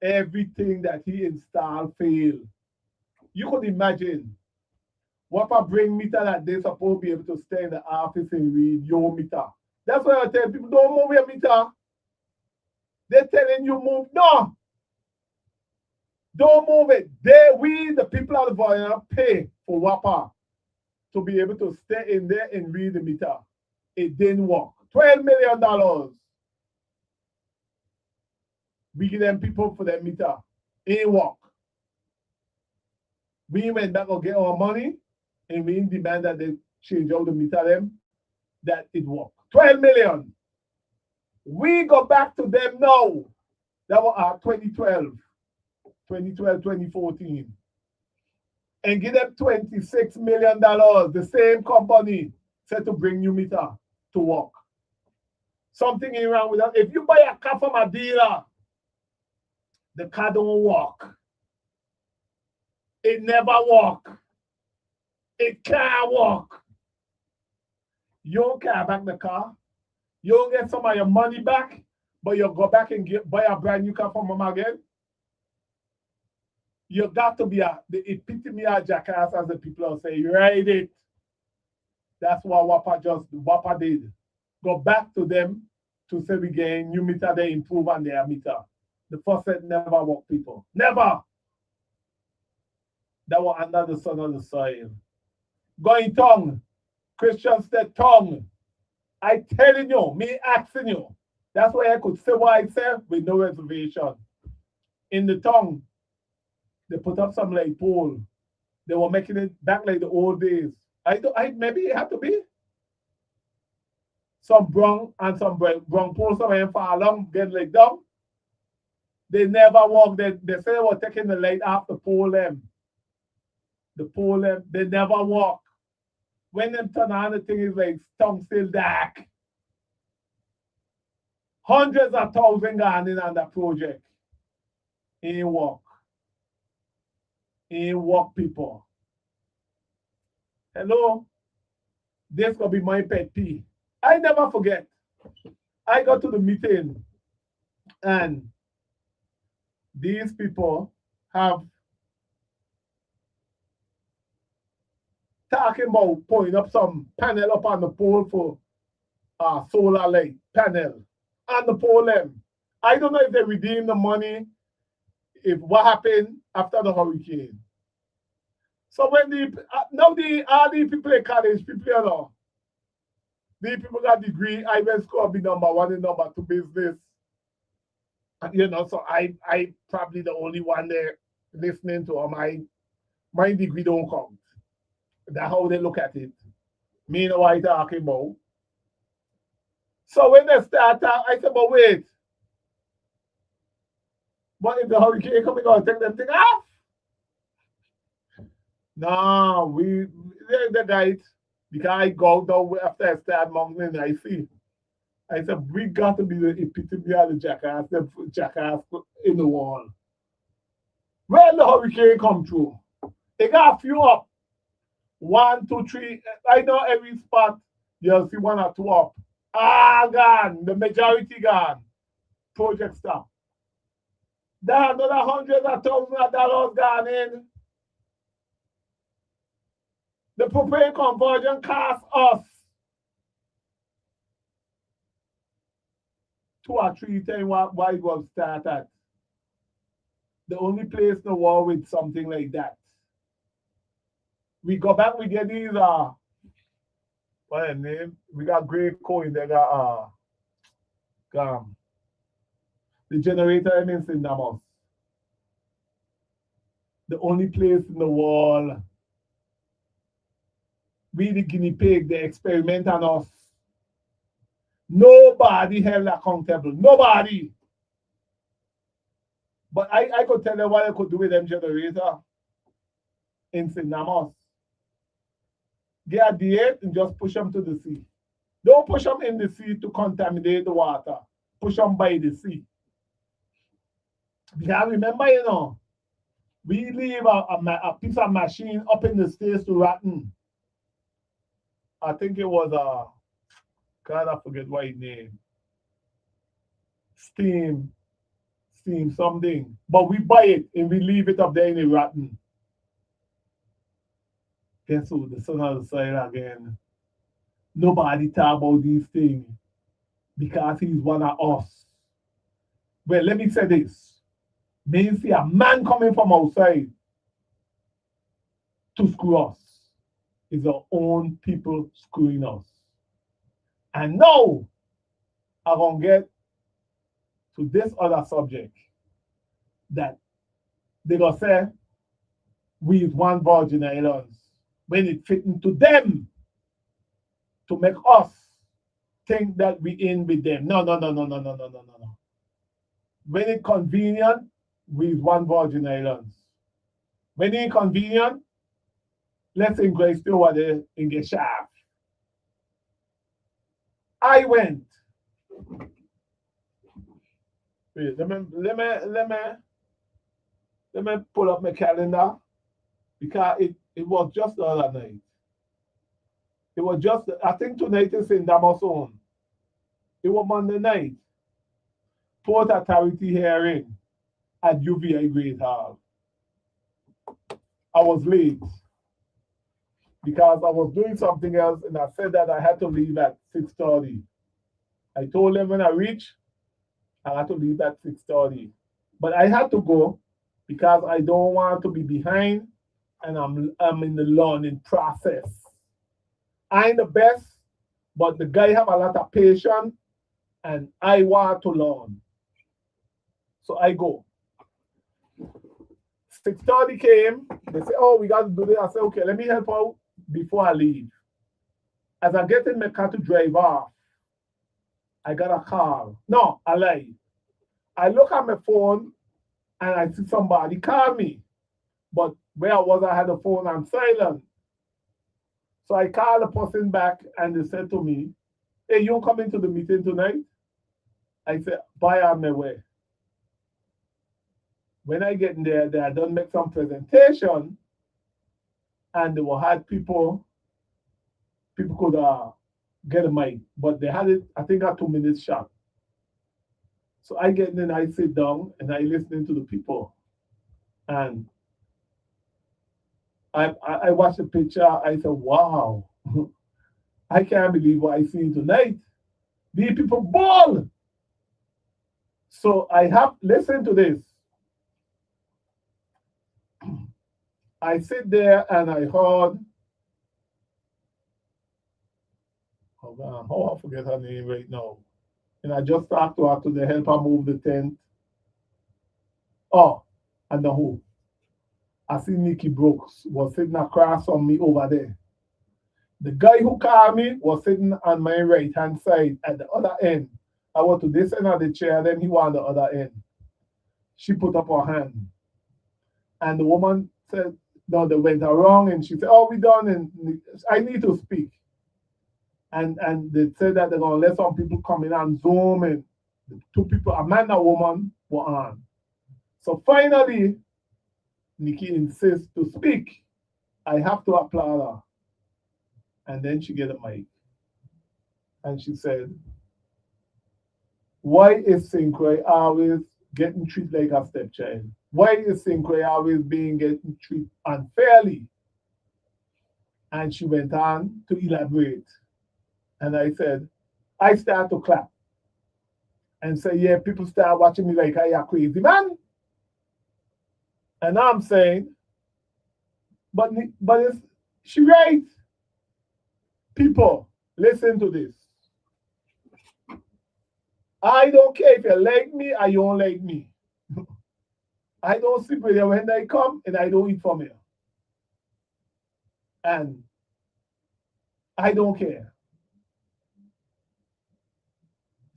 Everything that he installed fail. You could imagine Whopper bring meter that they supposed to be able to stay in the office and read your meter. That's why I tell people, don't move your meter. They're telling you move. No. Don't move it. We, the people of the Voyana, pay for Whopper to be able to stay in there and read the meter. It didn't work. $12 million. We give them people for their meter. It ain't work. We went back and get our money and we demand that they change out the meter them, that it work. 12 million. We go back to them now. That was 2012, 2014. And give them $26 million. The same company said to bring new meter to work. Something ain't wrong with that. If you buy a car from a dealer, the car don't work. It never work. It can't work. You don't care back the car. You don't get some of your money back, but you go back and buy a brand new car from them again. You got to be the epitome of jackass, as the people will say. Ride it. That's what Whopper did. Go back to them to say we get new meter, they improve on their meter. The first set never work, people. Never. That was under the sun of the soil. Going tongue. Christians said tongue. I telling you, me asking you. That's why I could say what I said with no reservation. In the tongue, they put up some like pole. They were making it back like the old days. Maybe it had to be. Some brown and some brown poles somewhere far along, get like down. They never walk. They say they were taking the light off the pole them. The pole them, they never walk. When them turn on, the thing is like tongue still dark. Hundreds of thousands gone in on that project. Ain't walk. Ain't walk, people. Hello? This gonna be my pet peeve. I never forget. I got to the meeting and these people have talking about putting up some panel up on the pole for solar light panel on the pole them. I don't know if they redeem the money, if what happened after the hurricane. So when all the people in college, people, you know, the people got degree, I went school be number one and number two business. And, you know, so I probably the only one there listening to them. My degree don't count. That's how they look at it. Me know what I'm talking about. So when they start, I said, but wait. But if the hurricane coming out, take them thing off. No, the guys, because I go down after I start mountain, I see. I said, we got to be the epitome of the jackass in the wall. When the hurricane come through, it got a few up. 1, 2, 3. I know every spot you'll see 1 or 2 up. Gone. The majority gone. Project stop. There's another hundreds of thousands of dollars gone in. The propane conversion cost us 2 or 3 times what it was started. The only place in the world with something like that. We go back, we get these what the name? We got great coin, they got the generator in Sindamos. The only place in the world. We the guinea pig, they experiment on us. Nobody held accountable. Nobody. But I could tell them what I could do with them generator. in St. Amos. Get a date and just push them to the sea. Don't push them in the sea to contaminate the water. Push them by the sea. Because remember, you know, we leave a piece of machine up in the States to rotten. I think it was God, I forget what his name. Steam something. But we buy it and we leave it up there in the rotten. Guess who? The son of the soil again. Nobody talk about these things because he's one of us. Well, let me say this. May see a man coming from outside to screw us. It's our own people screwing us. And now, I'm going to get to this other subject that they're going to say, we is one Virgin Islands, when it fit into them to make us think that we in with them. No. When it's convenient, we is one Virgin Islands. When it's inconvenient, let's embrace the water in the shaft. I went. Wait, let me pull up my calendar because it was just the other night. It was just, I think tonight is in Damason. It was Monday night. Port Authority hearing at UVI Great Hall. I was late because I was doing something else and I said that I had to leave at 6:30. I told them when I reached, I had to leave at 6:30. But I had to go because I don't want to be behind and I'm in the learning process. I ain't the best, but the guy have a lot of patience and I want to learn. So I go. 6:30 came, they say, oh, we got to do this. I said, okay, let me help out before I leave. As I get in my car to drive off, I got a call. No, I lie. I look at my phone and I see somebody call me. But where I was, I had the phone on silent. So I called the person back and they said to me, hey, you coming to the meeting tonight? I said, bye, on my way. When I get in there, they had done make some presentation and they were had people could get a mic, but they had it, I think, a 2 minutes shot. So I get in, I sit down and I listening to the people. And I watched the picture, I said, wow, I can't believe what I seen tonight. These people ball. So I have, listen to this. I sit there and I heard, hold on, oh, I forget her name right now. And I just talked to her to help her move the tent. Oh, and the who? I see Nikki Brooks was sitting across from me over there. The guy who called me was sitting on my right-hand side at the other end. I was to this end of the chair, then he was on the other end. She put up her hand. And the woman said, no, they went around and she said, oh, we done and I need to speak. And they said that they're going to let some people come in on Zoom and the two people, a man and a woman, were on. So finally, Nikki insists to speak. I have to applaud her. And then she get a mic. And she said, why is Synchro always getting treated like a stepchild? Why is Synchro always getting treated unfairly? And she went on to elaborate. And I said, I start to clap. And say, yeah, people start watching me like I am crazy man. And I'm saying, but it's, she right. People, listen to this. I don't care if you like me or you don't like me. I don't sleep with you when I come and I don't eat from you. And I don't care.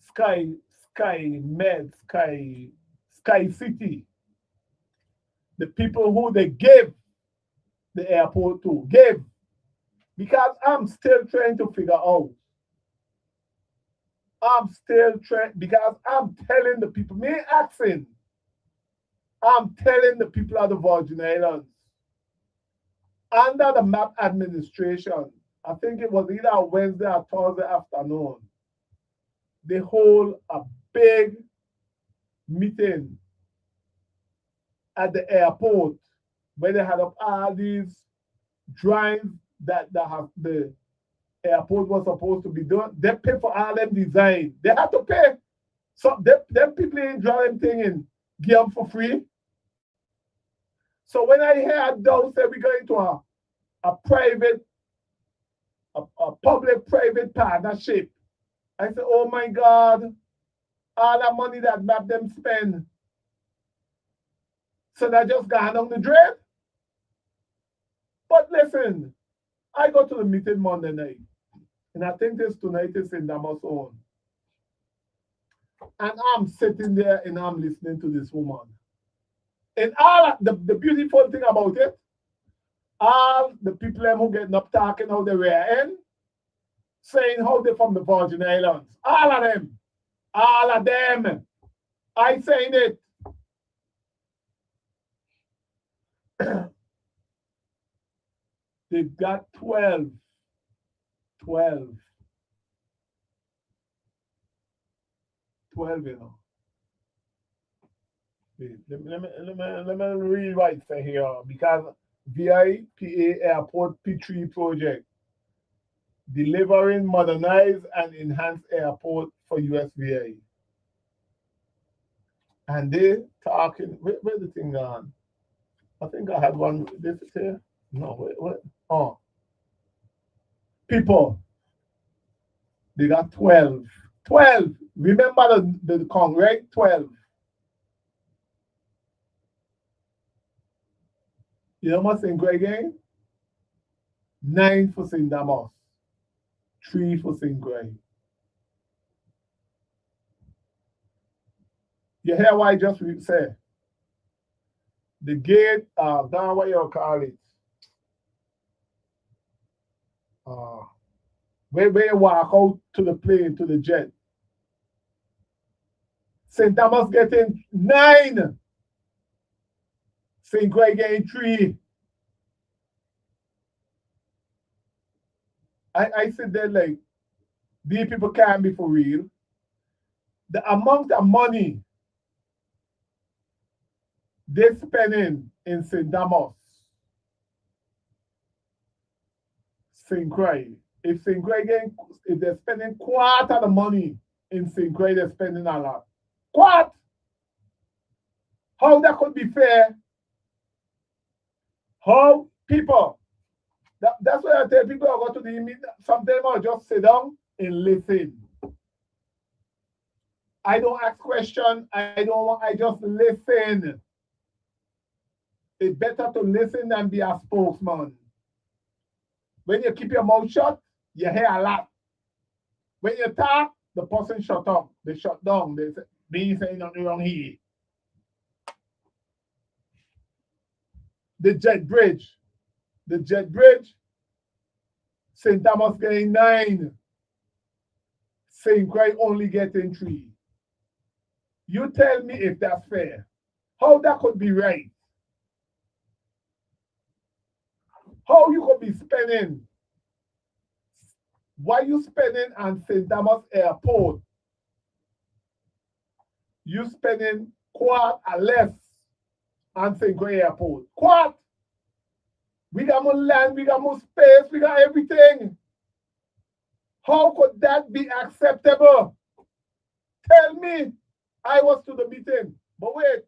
Sky City. The people who they give the airport too. Give. Because I'm still trying to figure out. I'm still trying, because I'm telling the people, me asking, I'm telling the people of the Virgin Islands, under the map administration, I think it was either Wednesday or Thursday afternoon, they hold a big meeting at the airport where they had up all these drawings that have the airport was supposed to be done. They pay for all them design. They have to pay. So them people ain't draw them thing and give them for free. So when I heard those say we're going to a private, a public-private partnership, I said, oh my God, all that money that map them spend. So that just gone down the drain. But listen, I go to the meeting Monday night, and I think this tonight is in Damos own. And I'm sitting there and I'm listening to this woman. And all the beautiful thing about it, all the people who getting up talking how they were in, saying how they're from the Virgin Islands. All of them. All of them. I saying it. They've got 12. 12, you know. Wait, let me read what it says here. Because VIPA Airport P3 project, delivering modernized and enhanced airport for USVA. And they talking, where's the thing gone? I think I had one, this is here. No, wait. Oh. People, they got 12. 12. Remember the con, right? 12. You know what St. Greg again? 9 for St. Damos. 3 for St. Greg. You hear what I just said? The gate, down what you call it. Where you walk out to the plane, to the jet. St. Thomas getting 9. St. Greg getting 3. I said that like, these people can't be for real. The amount of money they're spending in St. Thomas, St. Greg. If St. Greg, if they're spending quarter the money in St. Greg, they're spending a lot. What? How that could be fair? How people? That's why I tell people I go to the meeting. Sometimes I just sit down and listen. I don't ask questions. I just listen. It's better to listen than be a spokesman. When you keep your mouth shut, you hear a lot. When you talk, the person shut up. They shut down. They say, me saying nothing wrong here. The jet bridge. The jet bridge. St. Thomas getting 9. St. Greg only getting 3. You tell me if that's fair. How that could be right? How you could be spending? Why you spending on St. Thomas Airport? You spending quart or less on St. Greg Airport. Quart. We got more land, we got more space, we got everything. How could that be acceptable? Tell me. I was to the meeting. But wait.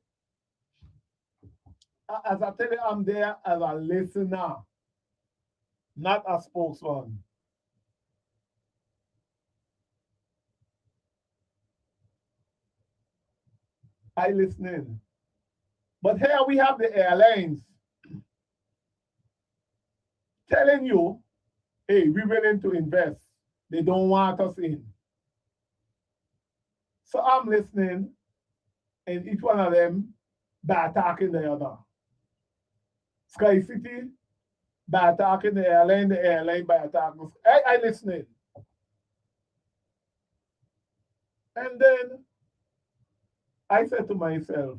As I tell you, I'm there as a listener, not a spokesman. I listening. But here we have the airlines telling you, hey, we're willing to invest. They don't want us in. So I'm listening, and each one of them bad talking the other. Sky City, by attacking the airline by attacking. I listening. And then I said to myself,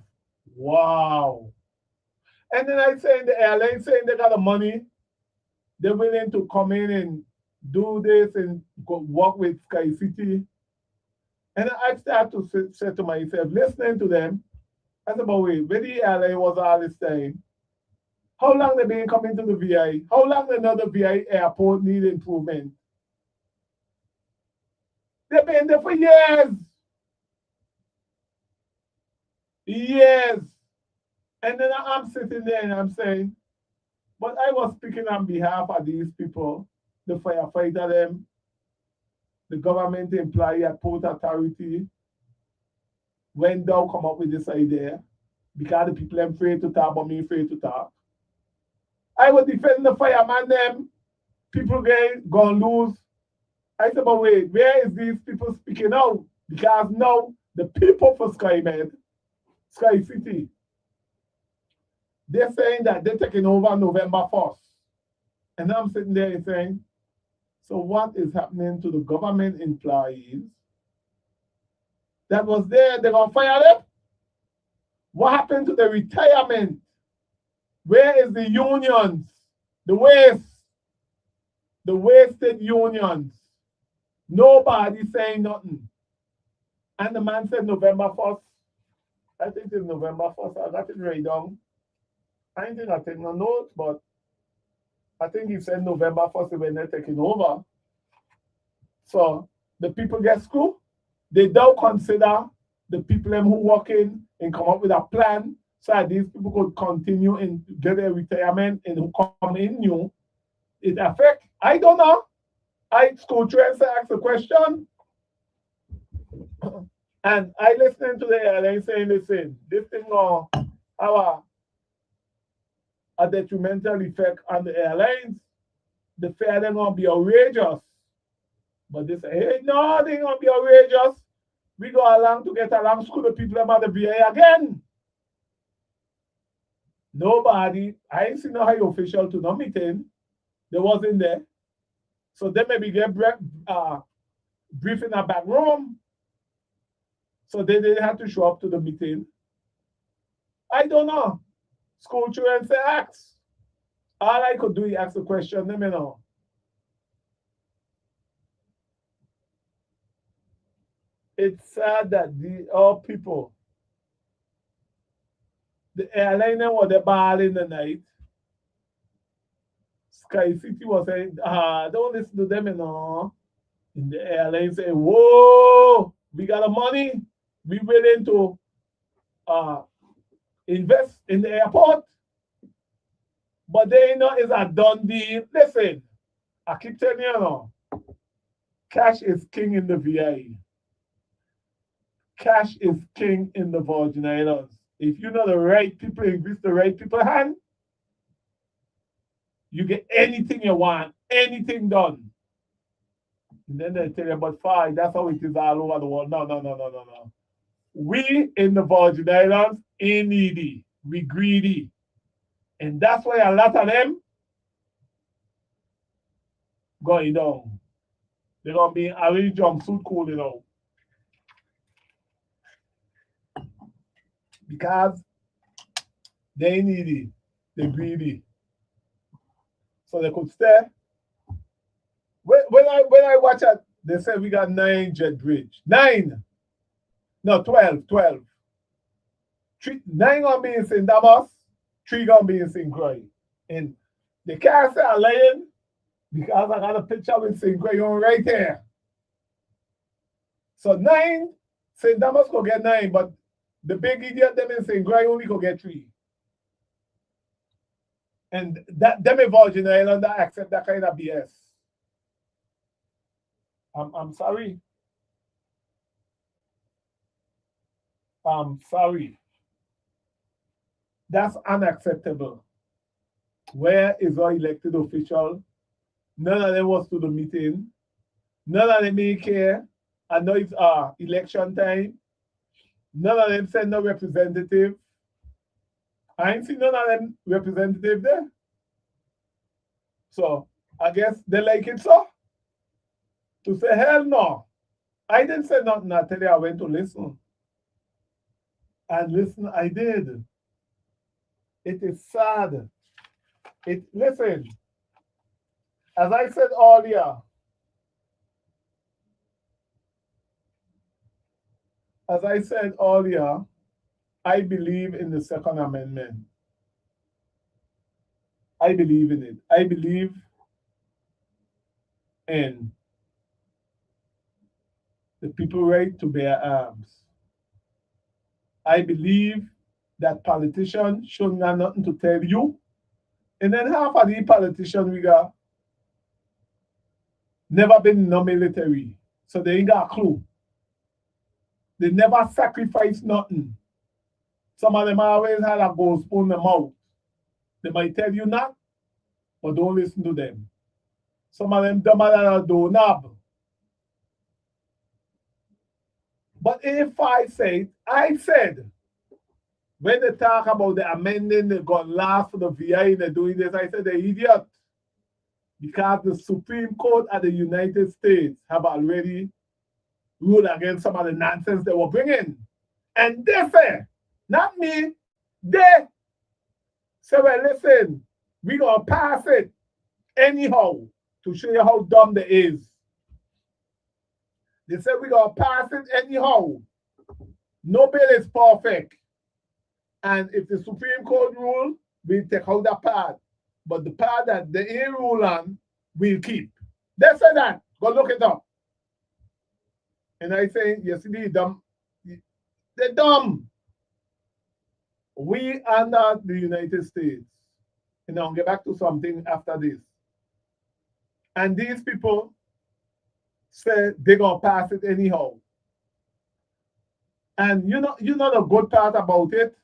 wow. And then I say in the airline saying they got the money, they're willing to come in and do this and go work with Sky City. And I start to say to myself, listening to them, I said, but wait, where the airline was all this time? How long they been coming to the VI? How long another VI airport need improvement? They've been there for years. Years. And then I'm sitting there and I'm saying, but I was speaking on behalf of these people, the firefighter them, the government employee at Port Authority, when thou come up with this idea, because the people are afraid to talk, but me afraid to talk. I was defending the fireman them, people gonna lose. I said, but wait, where is these people speaking out? Because now the people for SkyMed, Sky City, they're saying that they're taking over November 1st. And I'm sitting there and saying, so what is happening to the government employees that was there? They're going to fire them? What happened to the retirement? Where is the unions? The wasted unions. Nobody saying nothing. And the man said November 1st. I think it's November 1st. I got it right down. I think I take no notes, but I think he said November 1st when they're taking over. So the people get screwed. They don't consider the people who work in and come up with a plan so that these people could continue and get their retirement and who come in new. It affect. I don't know. I school trains ask a question. And I listening to the airline saying, listen, this thing will have a detrimental effect on the airlines. The fare they're gonna be outrageous. But they say, hey, no, they're gonna be outrageous. We go along to get along, school the people about the VA again. Nobody, I ain't seen no high official to no meeting. They wasn't there. So they maybe get brief in a back room. So they didn't have to show up to the meeting. I don't know. School children say ask. All I could do is ask the question, let me know. It's sad that all people, the airliner was the ball in the night. Sky City was saying, don't listen to them, you know. And the airline say, whoa, we got the money. We willing to invest in the airport. But they know it's a done deal. Listen, I keep telling you now, cash is king in the VA. Cash is king in the Virgin Islands. If you know the right people, invest the right people hand, you get anything you want, anything done. And then they tell you about Fahie, that's how it is all over the world. No. We in the Virgin Islands ain't needy. We greedy. And that's why a lot of them going down. They're going to be in orange jumpsuit cooling out. Because they needy. They're greedy. So they could stay. When I watch it, they say we got 9 jet bridge. 9. No, 12. 9 gonna be in St. Damas, 3 gonna be in St. Croix. And they can't say I'm lying because I got a picture with St. Croix on right there. So 9, St. Damas could get 9, but the big idiot them in St. Croix only could get 3. And that them in Virgin Island that accept that kind of BS. I'm sorry. I'm sorry. That's unacceptable. Where is our elected official? None of them was to the meeting. None of them may care. I know it's election time. None of them send no representative. I ain't seen none of them representative there. So I guess they like it so. To say hell no. I didn't say nothing. I tell you I went to listen. And listen, I did. It is sad. Listen, as I said earlier, I believe in the Second Amendment. I believe in it. I believe in the people's right to bear arms. I believe that politicians shouldn't have nothing to tell you. And then half of the politicians we got never been in no military. So they ain't got a clue. They never sacrifice nothing. Some of them always had a gold spoon in their mouth. They might tell you not, but don't listen to them. Some of them dumber than a doorknob. But if I said, when they talk about the amending, they got laugh for the VI and they're doing this, I said they're idiot. Because the Supreme Court of the United States have already ruled against some of the nonsense they were bringing. And they say, not me, they say, well, listen, we're going to pass it anyhow to show you how dumb they is. They say we're going to pass it anyhow. No bill is perfect. And if the Supreme Court rule, we take out that part. But the part that they ain't rule on, we'll keep. They say that. Go look it up. And I say, you see, they're dumb. They're dumb. We are not the United States. And I'll get back to something after this. And these people say they're going to pass it anyhow. And you know the good part about it?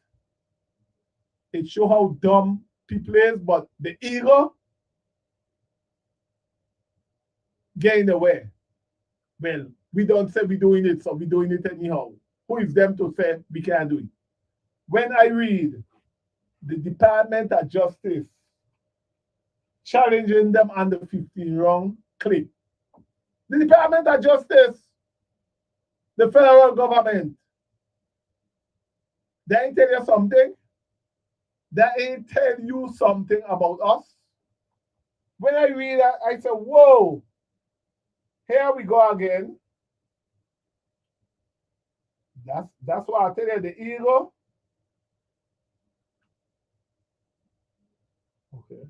It shows how dumb people is, but the ego get in the way. Well, we don't say we're doing it, so we're doing it anyhow. Who is them to say we can't do it? When I read the Department of Justice challenging them on the 15 wrong clip, the Department of Justice, the federal government, they ain't tell you something? They ain't tell you something about us? When I read that, I say, whoa, here we go again. That's why I tell you, the ego. Okay.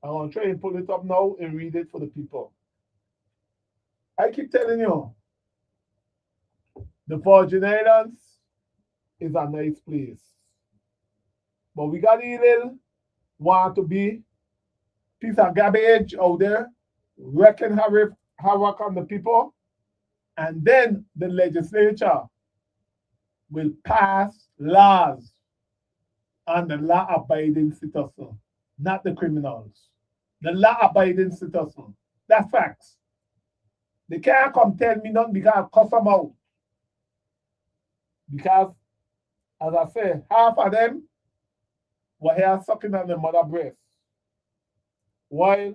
I'm going to try and pull it up now and read it for the people. I keep telling you, the Virgin Islands is a nice place. But we got little want to be piece of garbage out there, wrecking havoc on the people. And then the legislature will pass laws on the law-abiding citizen, not the criminals. The law-abiding citizen. That's facts. They can't come tell me nothing because I cuss them out. Because, as I say, half of them were here sucking on the mother breast. While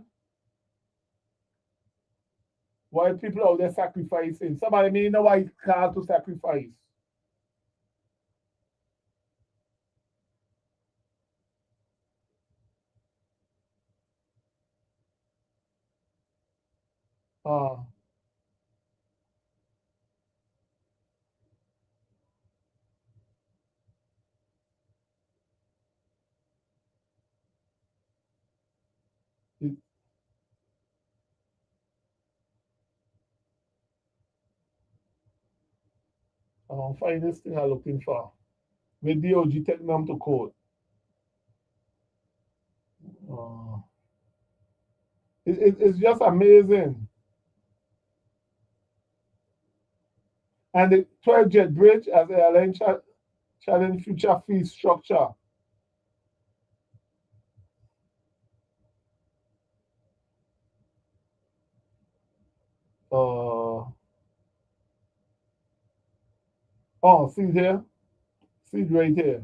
people out there sacrificing. Somebody may know why it's called to sacrifice. I'll find this thing I'm looking for. With DOG taking them to court. It's just amazing. And the 12 jet bridge as the airline challenge future fee structure. See here? See it right here.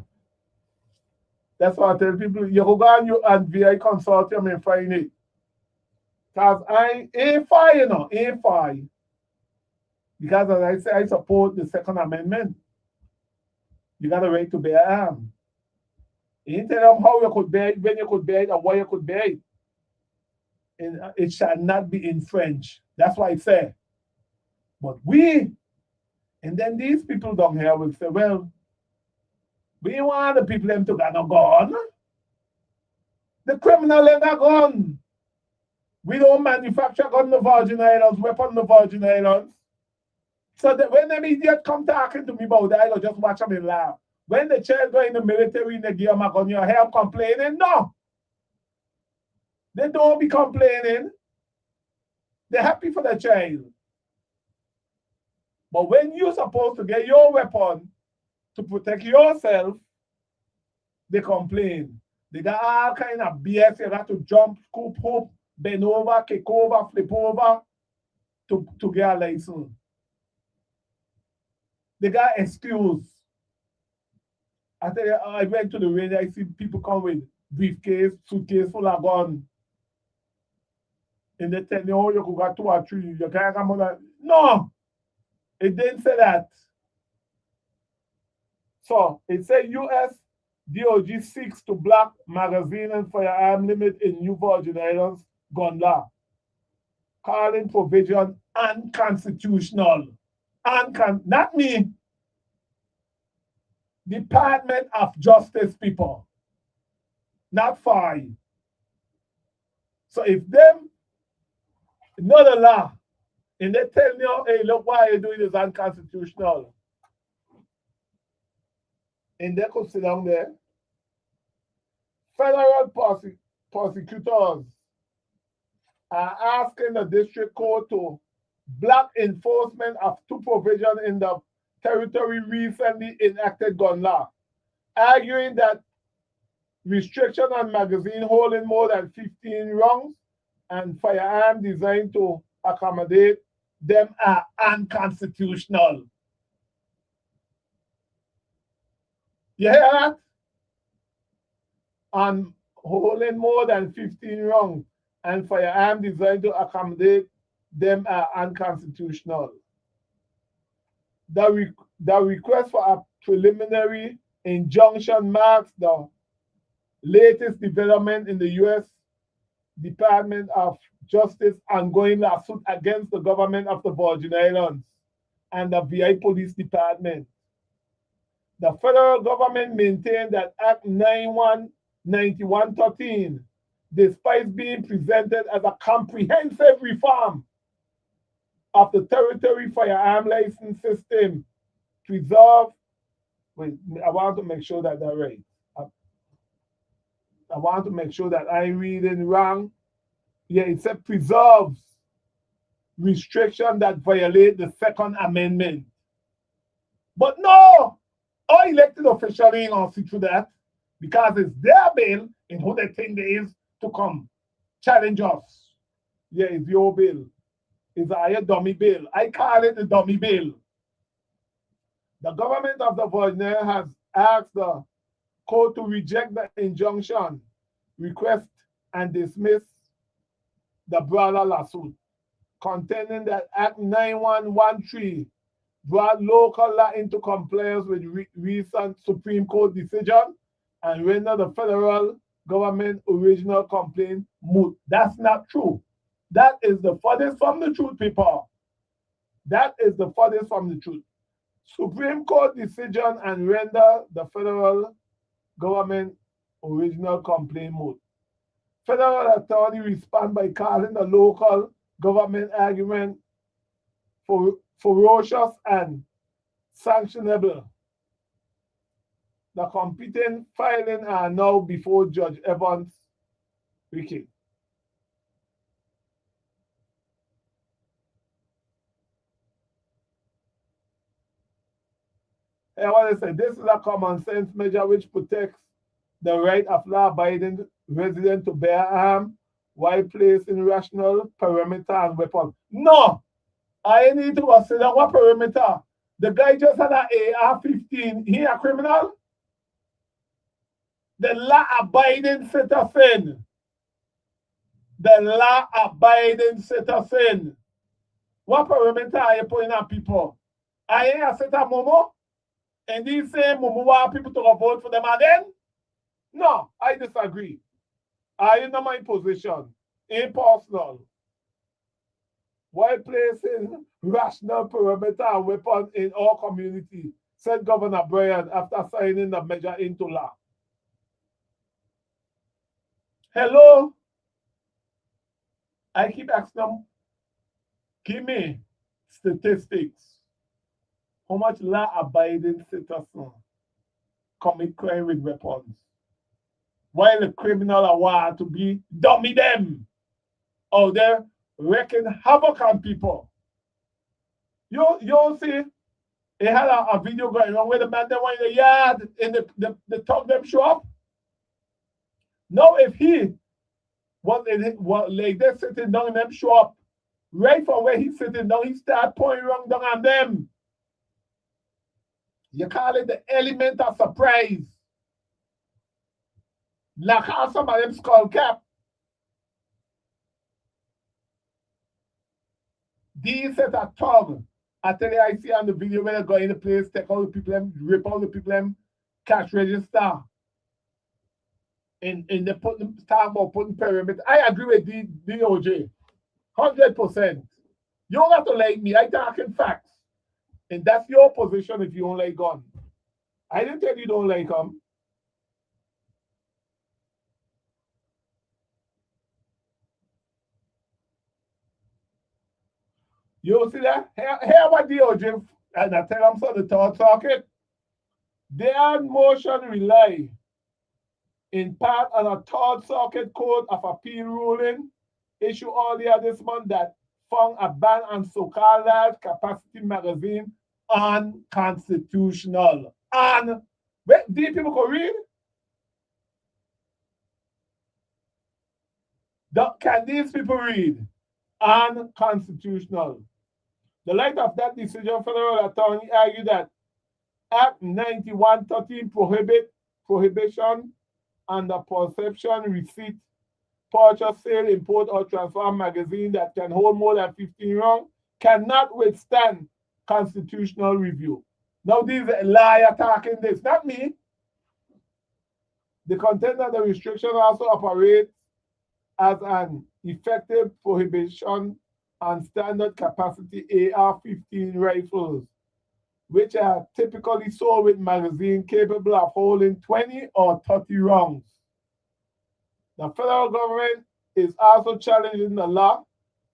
That's why I tell people, you go on and VI consortium and find it. Because I ain't fine, you know, ain't fine. Because as I say, I support the Second Amendment. You got a right to bear arms. You ain't tell them how you could bear it, when you could bear it, or why you could bear it. And it shall not be infringed. That's why I say. But we, and then these people down here will say, well, we want the people them to get a gun. The criminal them got gun. We don't manufacture gun in the Virgin Islands, weapon in the Virgin Islands. So that when them idiot come talking to me about that, I go just watch them and laugh. When the child go in the military and they give them a gun, you hear them complaining? No. They don't be complaining. They're happy for the child. But when you're supposed to get your weapon to protect yourself, they complain. They got all kind of BS. You got to jump, scoop, hoop, bend over, kick over, flip over to get a license. They got excuse. I tell you, I went to the range, I see people come with briefcase, suitcase full of guns. And they tell you, oh, you could get 2 or 3. You can't come on that. No, it didn't say that. So it said US DOJ seeks to block magazine and firearm limit in New Virgin Islands gun law, calling provision unconstitutional. Not me. Department of Justice people, not Fahie. So if them know the law and they tell you, hey, look, why you're doing is unconstitutional, and they could sit down there, federal prosecutors are asking the district court to block enforcement of 2 provisions in the territory recently enacted gun law, arguing that restriction on magazine holding more than 15 rounds and firearms designed to accommodate them are unconstitutional. You hear that? On holding more than 15 rounds and firearms designed to accommodate them are unconstitutional. The request for a preliminary injunction marks the latest development in the U.S. Department of Justice ongoing lawsuit against the government of the Virgin Islands and the VI Police Department. The federal government maintained that Act 9113, despite being presented as a comprehensive reform of the territory firearm license system, preserve. Wait, I want to make sure that that's right. I want to make sure that I'm reading wrong. Yeah, it said preserves restriction that violate the Second Amendment. But no, our elected officials ain't gonna see through that because it's their bill and who they think there is to come challenge us. Yeah, it's your bill. It's a dummy bill. I call it the dummy bill. The government of the Virgin Islands has asked the court to reject the injunction request and dismiss the broader lawsuit, contending that Act 9113 brought local law into compliance with recent Supreme Court decision and render the federal government original complaint moot. That's not true. That is the furthest from the truth, people. That is the furthest from the truth. Supreme Court decision and render the federal government original complaint moot. Federal authority respond by calling the local government argument for ferocious and sanctionable. The competent filing are now before Judge Evans Ricky. I want to say this is a common sense measure which protects the right of law-abiding resident to bear arms while placing rational perimeter and weapon. No, I need to consider what perimeter. The guy just had an AR-15. He a criminal? The law-abiding citizen the law-abiding citizen. What perimeter are you putting on people? I ain't a set of Momo, and these same Momo want people to vote for them again? No, I disagree. I am in my position. Impersonal. While placing rational perimeter and weapons in our community, said Governor Bryan after signing the measure into law. Hello? I keep asking them, give me statistics. How much law-abiding citizens commit crime with weapons? While the criminal are want to be dummy them out there wreaking havoc on people. You see, they had a video going on where the man that went in the yard in the top them shop. Now if he was like they're sitting down in them shop, right from where he's sitting down, he start pouring wrong down on them. You call it the element of surprise. Like how some of them skull cap. These set a tongue. I tell you, I see on the video when I go in the place, take all the people, rip all the people, cash register. And they put them, start about putting perimeter. I agree with DOJ. 100%. You don't have to like me. I talking facts. And that's your position if you don't like gun. I didn't tell you don't like them. You see that? Here what DOJ, and I tell them so the third circuit. Their motion rely in part on a third circuit court of appeal ruling issued earlier this month that found a ban on so-called large capacity magazine unconstitutional. And wait, these people can read? Can these people read? Unconstitutional. The light of that decision, federal attorney argued that Act 9113 prohibition on the perception, receipt, purchase, sale, import, or transfer magazine that can hold more than 15 rounds cannot withstand constitutional review. Now, these lie attacking this, not me. The content of the restriction also operates as an effective prohibition on standard capacity AR-15 rifles, which are typically sold with magazines capable of holding 20 or 30 rounds. The federal government is also challenging the law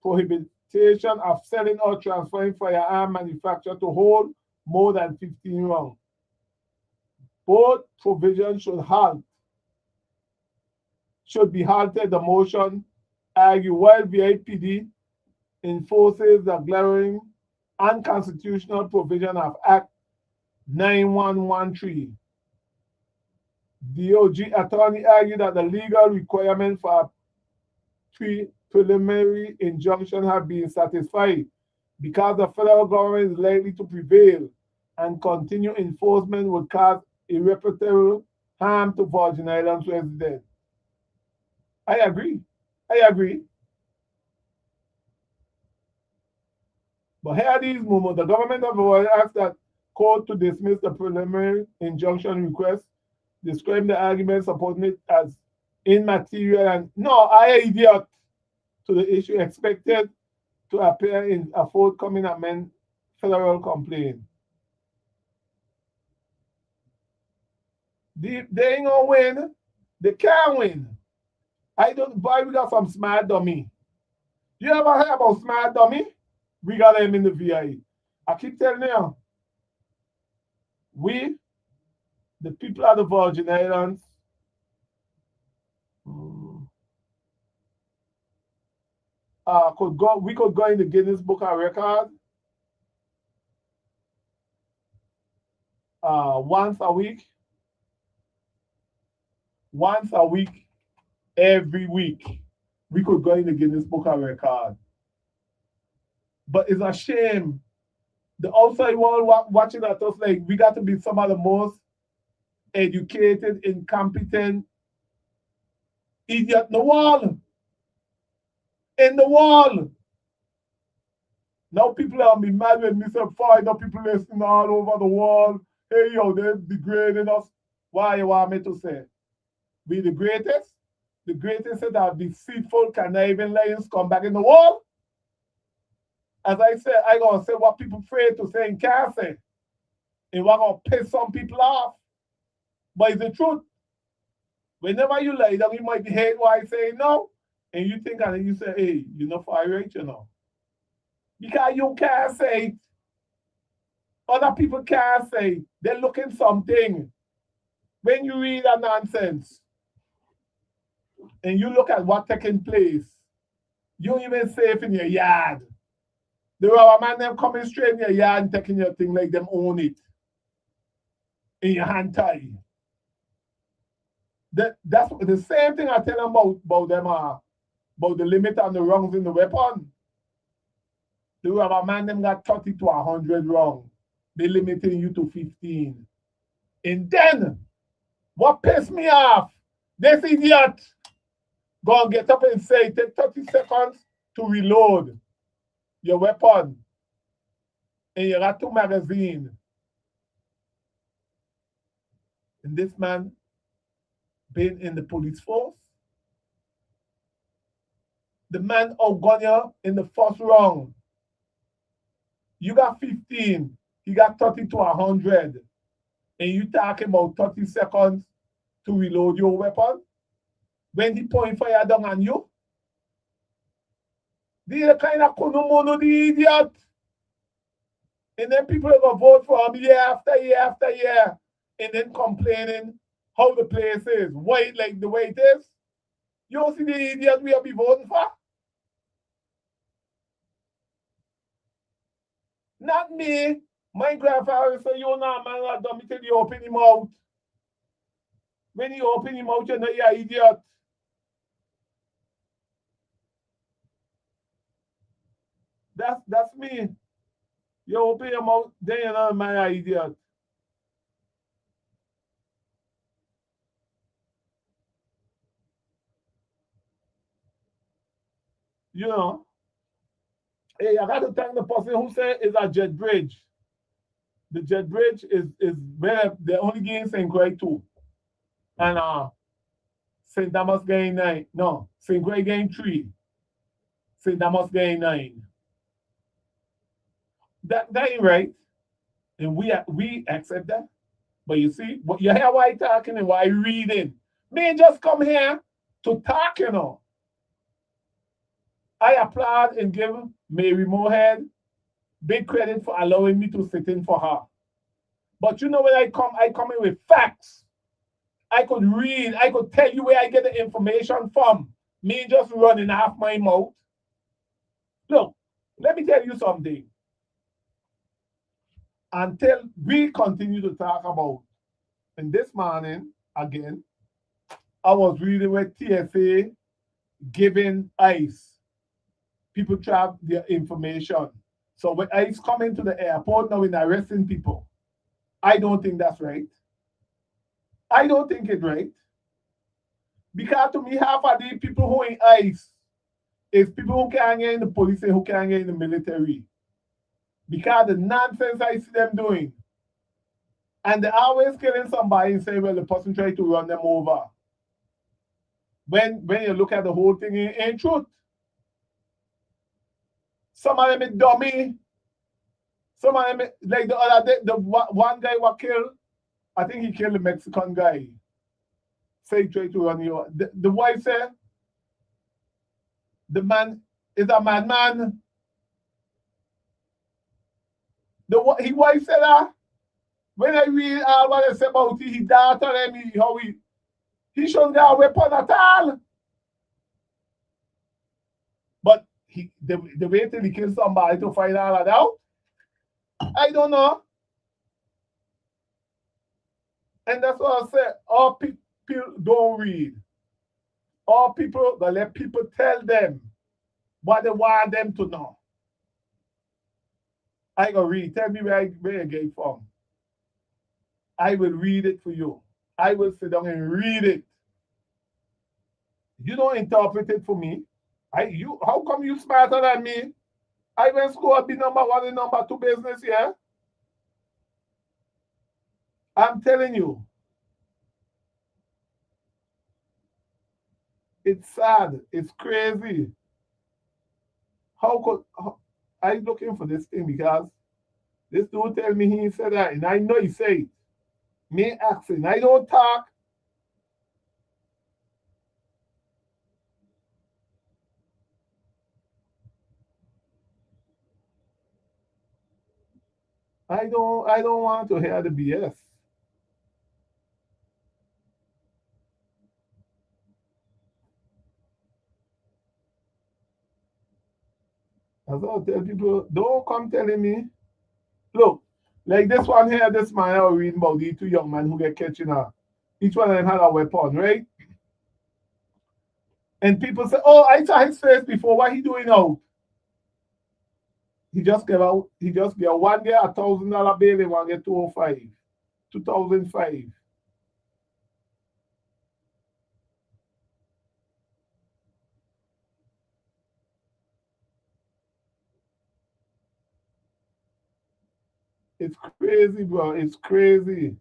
prohibition of selling or transferring firearm manufacture to hold more than 15 rounds. Both provisions should be halted. The motion argue while VIPD enforces the glaring unconstitutional provision of Act 9113. DOJ attorney argued that the legal requirement for a preliminary injunction have been satisfied because the federal government is likely to prevail and continue enforcement would cause irreparable harm to Virgin Islands residents. I agree. But here are these moments. The government of Hawaii asked that court to dismiss the preliminary injunction request, describing the argument supporting it as immaterial and no, idiot to the issue expected to appear in a forthcoming amended federal complaint. They ain't gonna win. They can't win. We got some smart dummy. You ever heard about smart dummy? We got them in the VIE. I keep telling you, we, the people of the Virgin Islands, we could go in the Guinness Book of Records once a week, every week. We could go in the Guinness Book of Records. But it's a shame. The outside world watching at us like we got to be some of the most educated, incompetent idiot in the world. in the wall. Now people are be mad with me, say, fine, now people listening all over the world. Hey, yo, they're degrading us. Why you want me to say? We the greatest? The greatest is that deceitful, conniving lions come back in the wall. As I said, I gonna say what people afraid to say and can't say. And what gonna piss some people off. But it's the truth. Whenever you lie down, you might hate what I say no. And you think, and then you say, hey, you're not far right, you know. Because you can't say it. Other people can't say it. They're looking something. When you read that nonsense, and you look at what's taking place, you don't even safe in your yard. The rubber man them coming straight in your yard and taking your thing like them own it. In your hand tie. That's the same thing I tell them about them about the limit and the rounds in the weapon. The rubber man them got 30 to 100 rounds. They limiting you to 15. And then what pissed me off? This idiot go and get up and say take 30 seconds to reload your weapon. And you got 2 magazines. And this man been in the police force. The man outgun you in the first round. You got 15. He got 30 to 100. And you talking about 30 seconds to reload your weapon? When he point fire down on you? This is the kind of kunumono, the idiot. And then people are going to vote for him year after year after year. And then complaining how the place is, white like the way it is. You don't see the idiot we are be voting for? Not me. My grandfather said, you know, man, don't me tell you open him out. When you open him out, you know you're an idiot. That's me. You open your mouth, then you know man, you're an idiot. You know. Hey, I got to thank the person who said it's a jet bridge. The jet bridge is where they only getting St. Croix 2. And St. Thomas getting 9. No, St. Croix getting 3. St. Thomas getting 9. That ain't right. And we accept that. But you see, you hear why I talking and why I reading. Me just come here to talk, you know. I applaud and give Mary Moorhead big credit for allowing me to sit in for her. But you know when I come in with facts. I could read, I could tell you where I get the information from. Me just running half my mouth. Look, let me tell you something. Until we continue to talk about, and this morning, again, I was reading with TSA giving ICE. People trap their information. So when ICE come into the airport now in arresting people, I don't think that's right. I don't think it's right. Because to me, half of the people who in ICE is people who can't get in the police and who can't get in the military. Because the nonsense I see them doing. And they're always killing somebody and say, well, the person tried to run them over. When you look at the whole thing in truth. Some of them is dummy. Some of them, like the other day, the one guy was killed. I think he killed the Mexican guy. Say he tried to run you over. The wife said, the man is a madman. His wife said that. When I read all what they say about his daughter and how he shouldn't have a weapon at all. But the way till he killed somebody to find all of that out, I don't know. And that's what I said. All people don't read. All people, but let people tell them what they want them to know. I go read. Tell me where you get it from. I will read it for you. I will sit down and read it. You don't interpret it for me. How come you smarter than me? I went to school, be number one and number two business here. I'm telling you. It's sad. It's crazy. I looking for this thing because this dude tell me he said that, and I know he said it. Me asking, I don't talk. I don't want to hear the BS. As I tell people, don't come telling me. Look, like this one here, this man I was reading about these two young men who get catching her. Each one of them had a weapon, right? And people say, "Oh, I saw his face before. What he doing now?" He just gave 1 year $1,000 bail and one get 205, 2005. It's crazy, bro. It's crazy.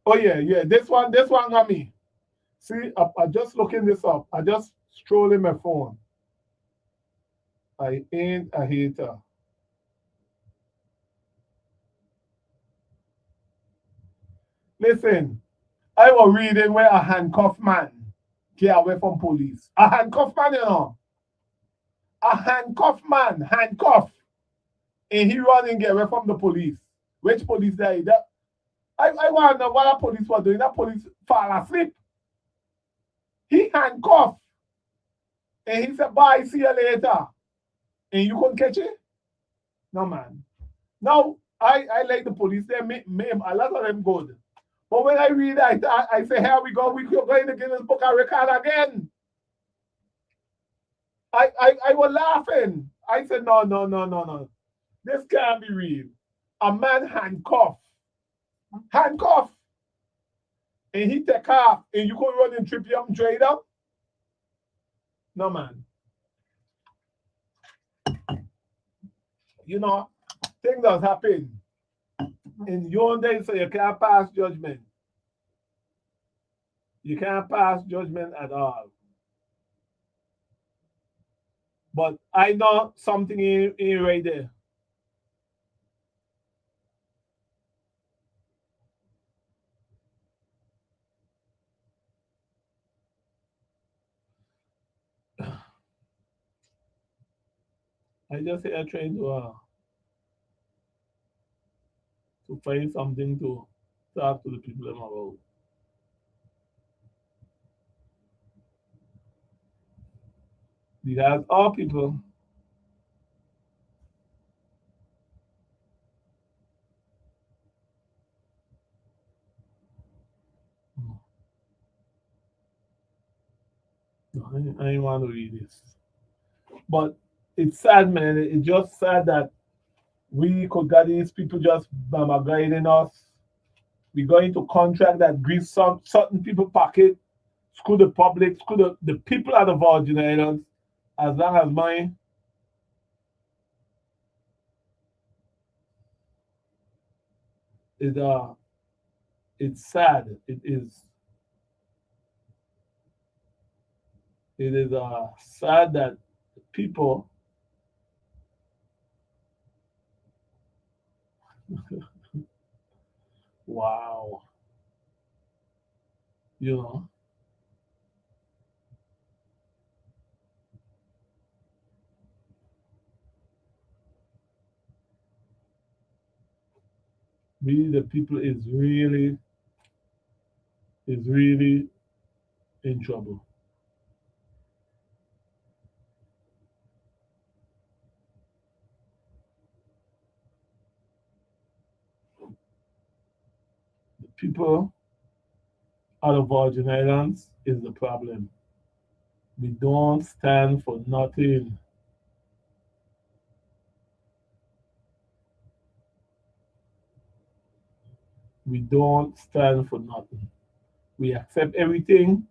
Oh yeah. This one got me. See, I just looking this up. I just strolling my phone. I ain't a hater. Listen, I was reading where a handcuffed man get away from police. A handcuffed man, you know. A handcuffed man, handcuffed. And he run and get away from the police. Which police there? I want to know what the police was doing. That police fall asleep. He handcuffed. And he said, bye, see you later. And you couldn't catch it? No, man. Now, I like the police. They make a lot of them good. But when I read that, I say, here we go. We're going to Guinness Book of Record again. I was laughing. I said, no. This can't be real. A man handcuffed. Handcuffed. And he take off. And you could run and trip you up and trade up? No, man. You know, things does happen. In your day, so you can't pass judgment. You can't pass judgment at all. But I know something in right there. I just here trying to find something to talk to the people about. Because all people I didn't want to read this. But it's sad, man. It's just sad that we could get these people just guiding us. We're going to contract that grease some certain people pocket, screw the public, screw the people at the Virgin Islands, as long as mine. It, it's sad. It is. It is sad that people wow. You know. We the people is really in trouble. The people out of Virgin Islands is the problem. We don't stand for nothing. We don't stand for nothing. We accept everything.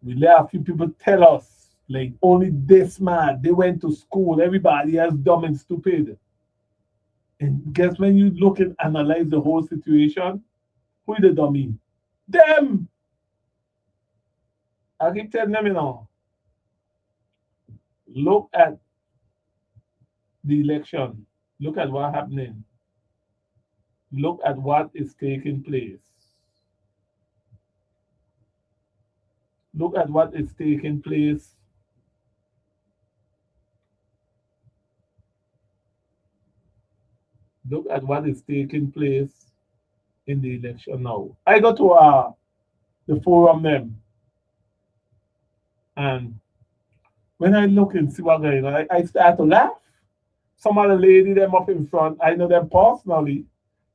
We let a few people tell us, like, only this man, they went to school, everybody else dumb and stupid. And guess when you look and analyze the whole situation, who is the dummy? Them! I keep telling them, look at the election. Look at what's happening. Look at what is taking place. Look at what is taking place. Look at what is taking place in the election now. I go to the forum them, and when I look and see what going on, I start to laugh. Some of the lady them up in front, I know them personally.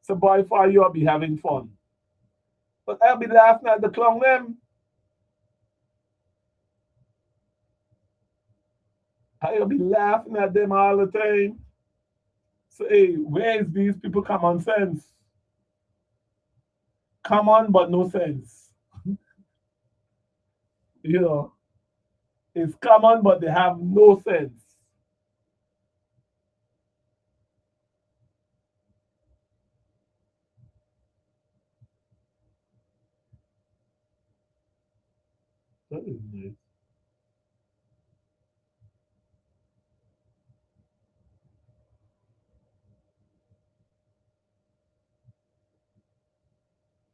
So boy, for you, I'll be having fun. But I'll be laughing at the clown them. I'll be laughing at them all the time. So hey, where is these people common sense? Common but no sense. You know, it's common but they have no sense. That is nice.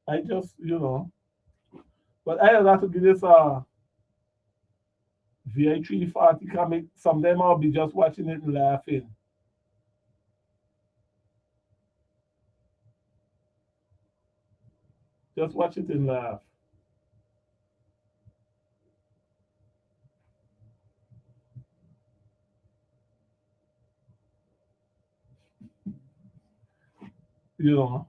I just, but I have to give this VI3 40 comic. Some of them I'll be just watching it and laughing. Just watch it and laugh. You know.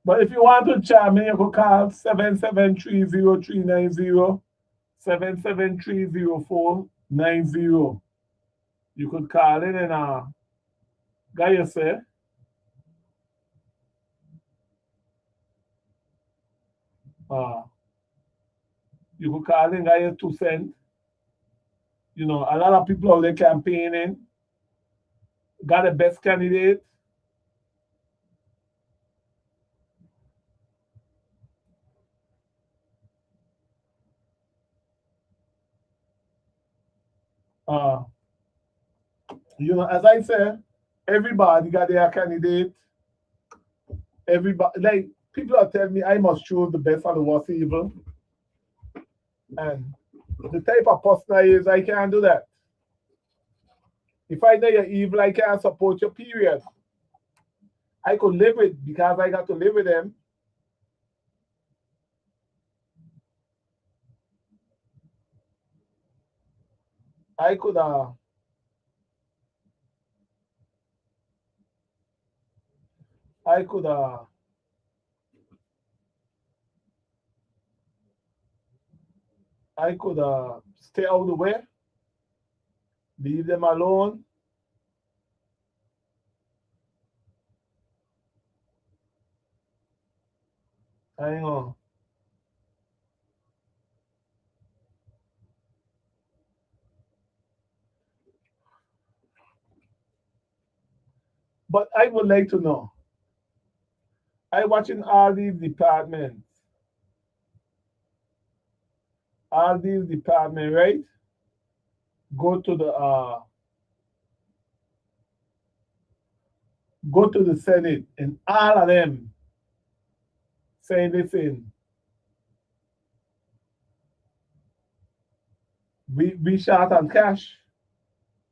But if you want to chat me, you could call 7730390, 7730490. You could call in and guy you say. You could call in guy your 2 cents. You know, a lot of people out there campaigning. Got the best candidate. As I said, everybody got their candidate. Everybody, like, people are telling me I must choose the best and the worst evil. And the type of person I is, I can't do that. If I know you're evil, I can't support your period. I could live with because I got to live with them. I could I could stay out of the way, leave them alone. I know. But I would like to know. I watching all these departments, right? Go to the Senate, and all of them saying, listen, we short on cash,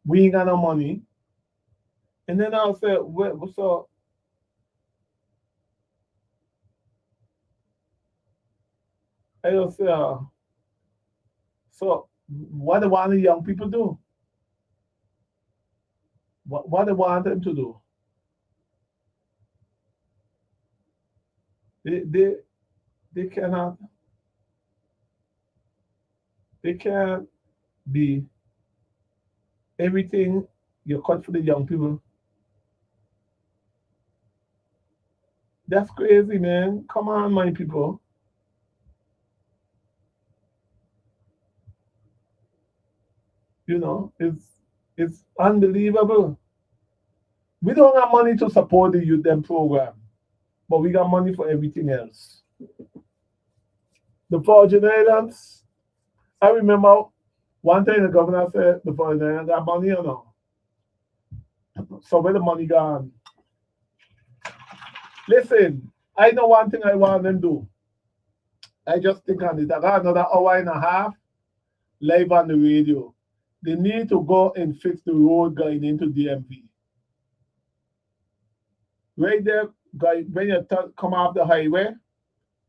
we ain't got no money. And then I'll say, well, so I'll say, so what do want the young people do? What do want them to do? They cannot, they can't be everything you cut for the young people. That's crazy, man. Come on, my people. You know, it's unbelievable. We don't have money to support the youth them program, but we got money for everything else. The Virgin Islands, I remember one time the governor said the Virgin Islands got money or no. So where the money gone? Listen, I know one thing I want them to do. I just think on it. I got another hour and a half live on the radio. They need to go and fix the road going into DMV. Right there, when you come off the highway,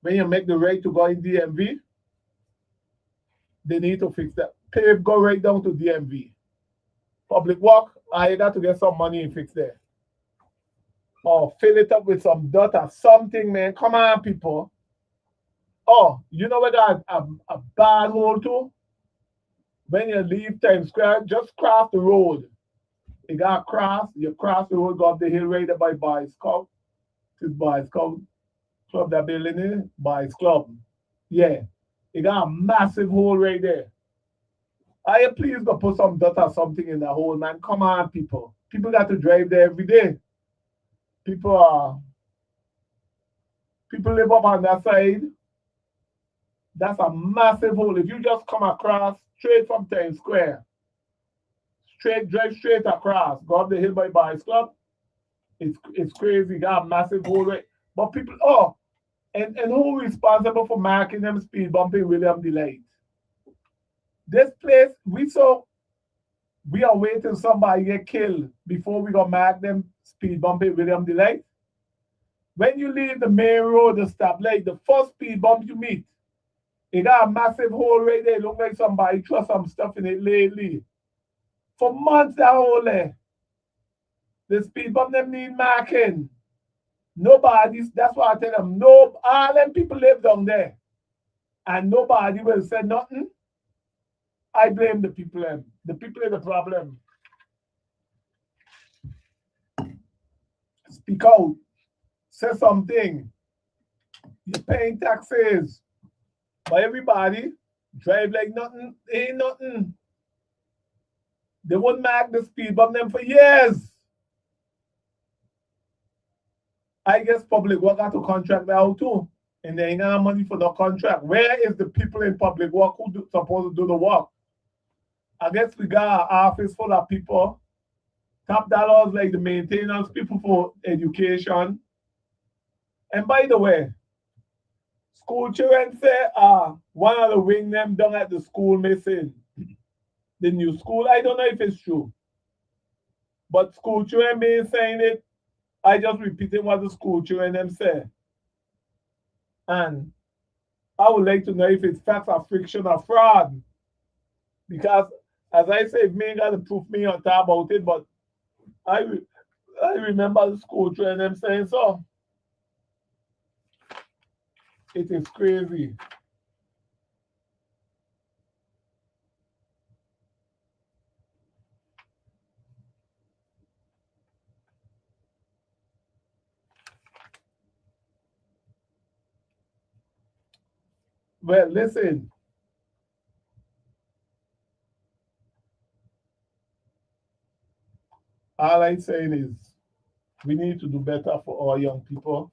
when you make the right to go in DMV, they need to fix that. Pave go right down to DMV. Public work, I got to get some money and fix there. Or fill it up with some dirt or something, man. Come on, people. Oh, you know what a bad hole too? When you leave Times Square, just cross the road. You got cross, you cross the road, go up the hill right there by Boys Club. This Boys Club that building is Boys Club. Yeah. You got a massive hole right there. I please go put some dirt or something in the hole, man. Come on, people. People got to drive there every day. People live up on that side. That's a massive hole. If you just come across straight from Times Square, drive straight across, go up the hill by Boys Club, it's crazy. Got a massive hole right. But people, and who responsible for marking them speed bumping William Delight? This place, we are waiting somebody get killed before we go mark them speed bumping William Delight. When you leave the main road, the stoplight, the first speed bump you meet, it got a massive hole right there. It look like somebody threw some stuff in it lately. For months, that hole there. The speed bump them need marking. That's why I tell them, no, all them people live down there. And nobody will say nothing. I blame the people. The people are the problem. Speak out. Say something. You're paying taxes. But everybody drive like nothing. Ain't nothing. They won't mark the speed bump them for years. I guess public work got to contract that out too. And they ain't got money for the contract. Where is the people in public work who supposed to do the work? I guess we got an office full of people. Top dollars like the maintenance, people for education. And by the way, school children say one of the wing them down at the school missing. The new school, I don't know if it's true. But school children been saying it. I just repeated what the school children them say. And I would like to know if it's facts or fiction or fraud. Because as I say, if me ain't got to prove me on top about it, but I remember the school children them saying so. It is crazy. Well, listen. All I'm saying is we need to do better for our young people.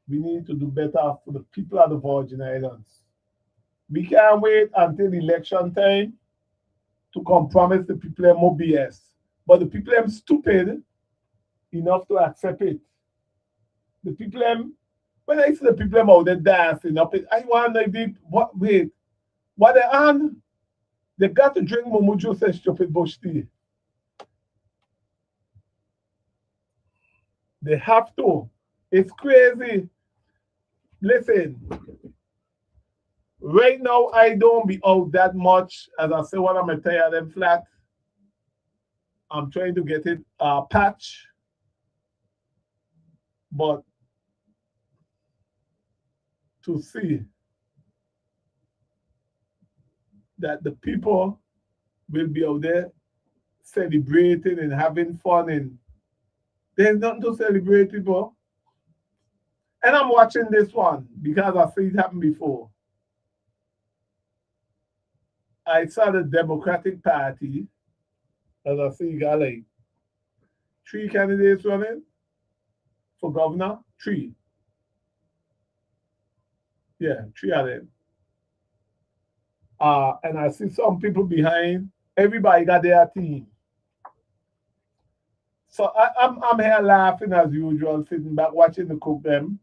We need to do better for the people of the Virgin Islands. We can't wait until election time to compromise the people more BS. But the people are stupid enough to accept it. The people when I see the people out there dancing up it, I wonder if what they on? They got to drink Momo juice and stupid bush tea. They have to. It's crazy. Listen, right now I don't be out that much. As I say, when I'm going to tire them flat, I'm trying to get it patch. But to see that the people will be out there celebrating and having fun, and there's nothing to celebrate, people. And I'm watching this one because I see it happen before. I saw the Democratic Party, as I see, you got like 3 candidates running for governor. 3. Yeah, 3 of them. And I see some people behind. Everybody got their team. So I'm here laughing as usual, sitting back watching the cook them.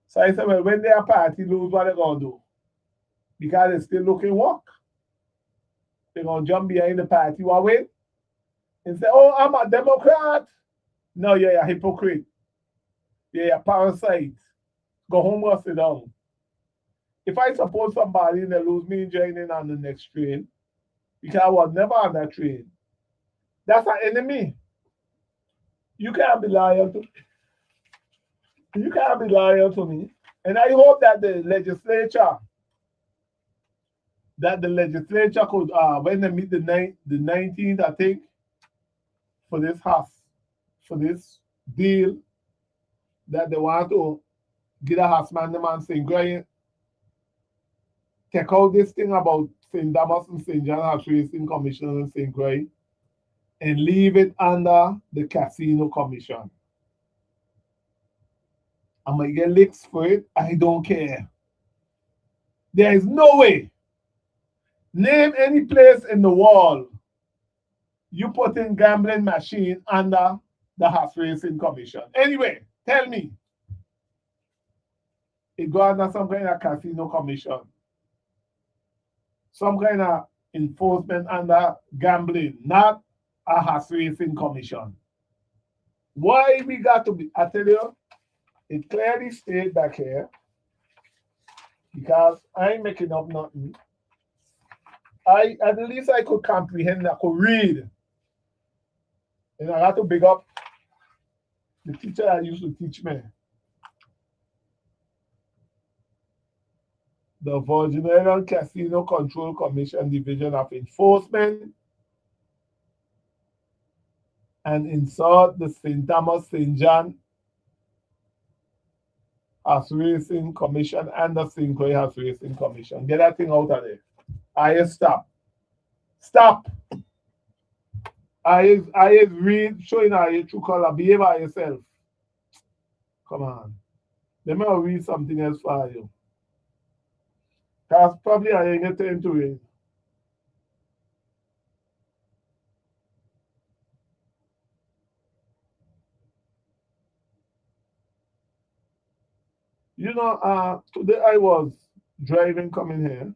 So I said, well, when their party lose, what they gonna do? Because they still looking work. They're gonna jump behind the party while win and say, oh, I'm a Democrat. No, you're a hypocrite. You're a parasite. Go home or sit down. If I support somebody and they lose me joining on the next train, because I was never on that train. That's an enemy. You can't be loyal to me. And I hope that the legislature could when they meet the 19th, I think, for this deal that they want to get a Hassman the man St. Brian, take out this thing about St. Thomas and St. John House Racing Commission and St. Brian and leave it under the Casino Commission. I'm going to get licks for it. I don't care. There is no way. Name any place in the world you put in gambling machine under the Horse Racing Commission. Anyway, tell me. It go under some kind of casino commission. Some kind of enforcement under gambling, not a Horse Racing Commission. Why we got to be, I tell you, it clearly states back here, because I ain't making up nothing. At least I could comprehend, I could read. And I got to big up the teacher that used to teach me. The Virgin Island Casino Control Commission Division of Enforcement and insert the St. Thomas St. John Horse Racing Commission and the St. Croix Horse Racing Commission. Get that thing out of there. I stop. Stop. I read showing I true color. Behave by yourself. Come on. Let me read something else for you. Because probably I ain't get time to read. You know, today I was driving coming here.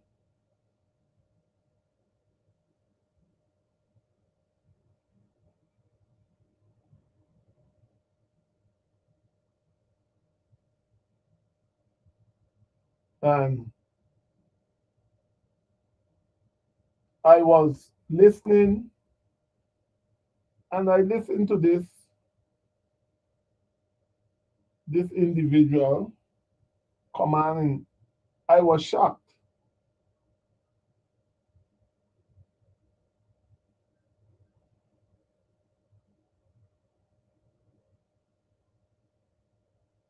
And I was listening, and I listened to this individual commanding. I was shocked.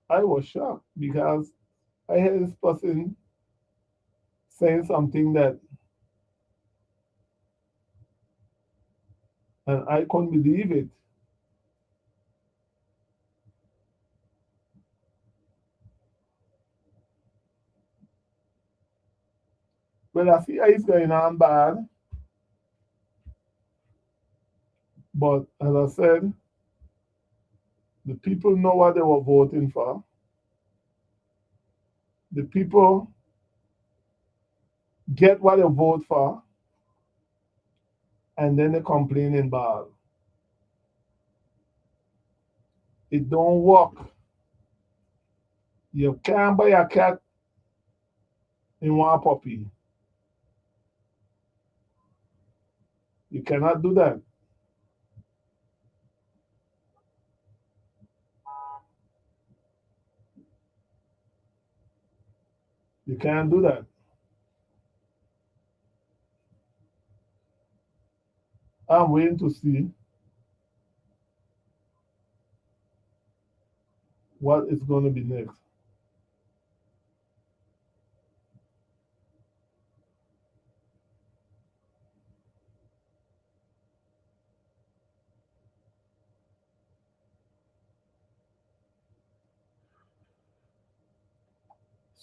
I was shocked because I heard this person saying something that, and I couldn't believe it. Well, I see it's going on bad. But as I said, the people know what they were voting for. The people get what they vote for, and then they complain in bad. It don't work. You can't buy a cat in one puppy. You cannot do that. You can't do that. I'm waiting to see what is going to be next.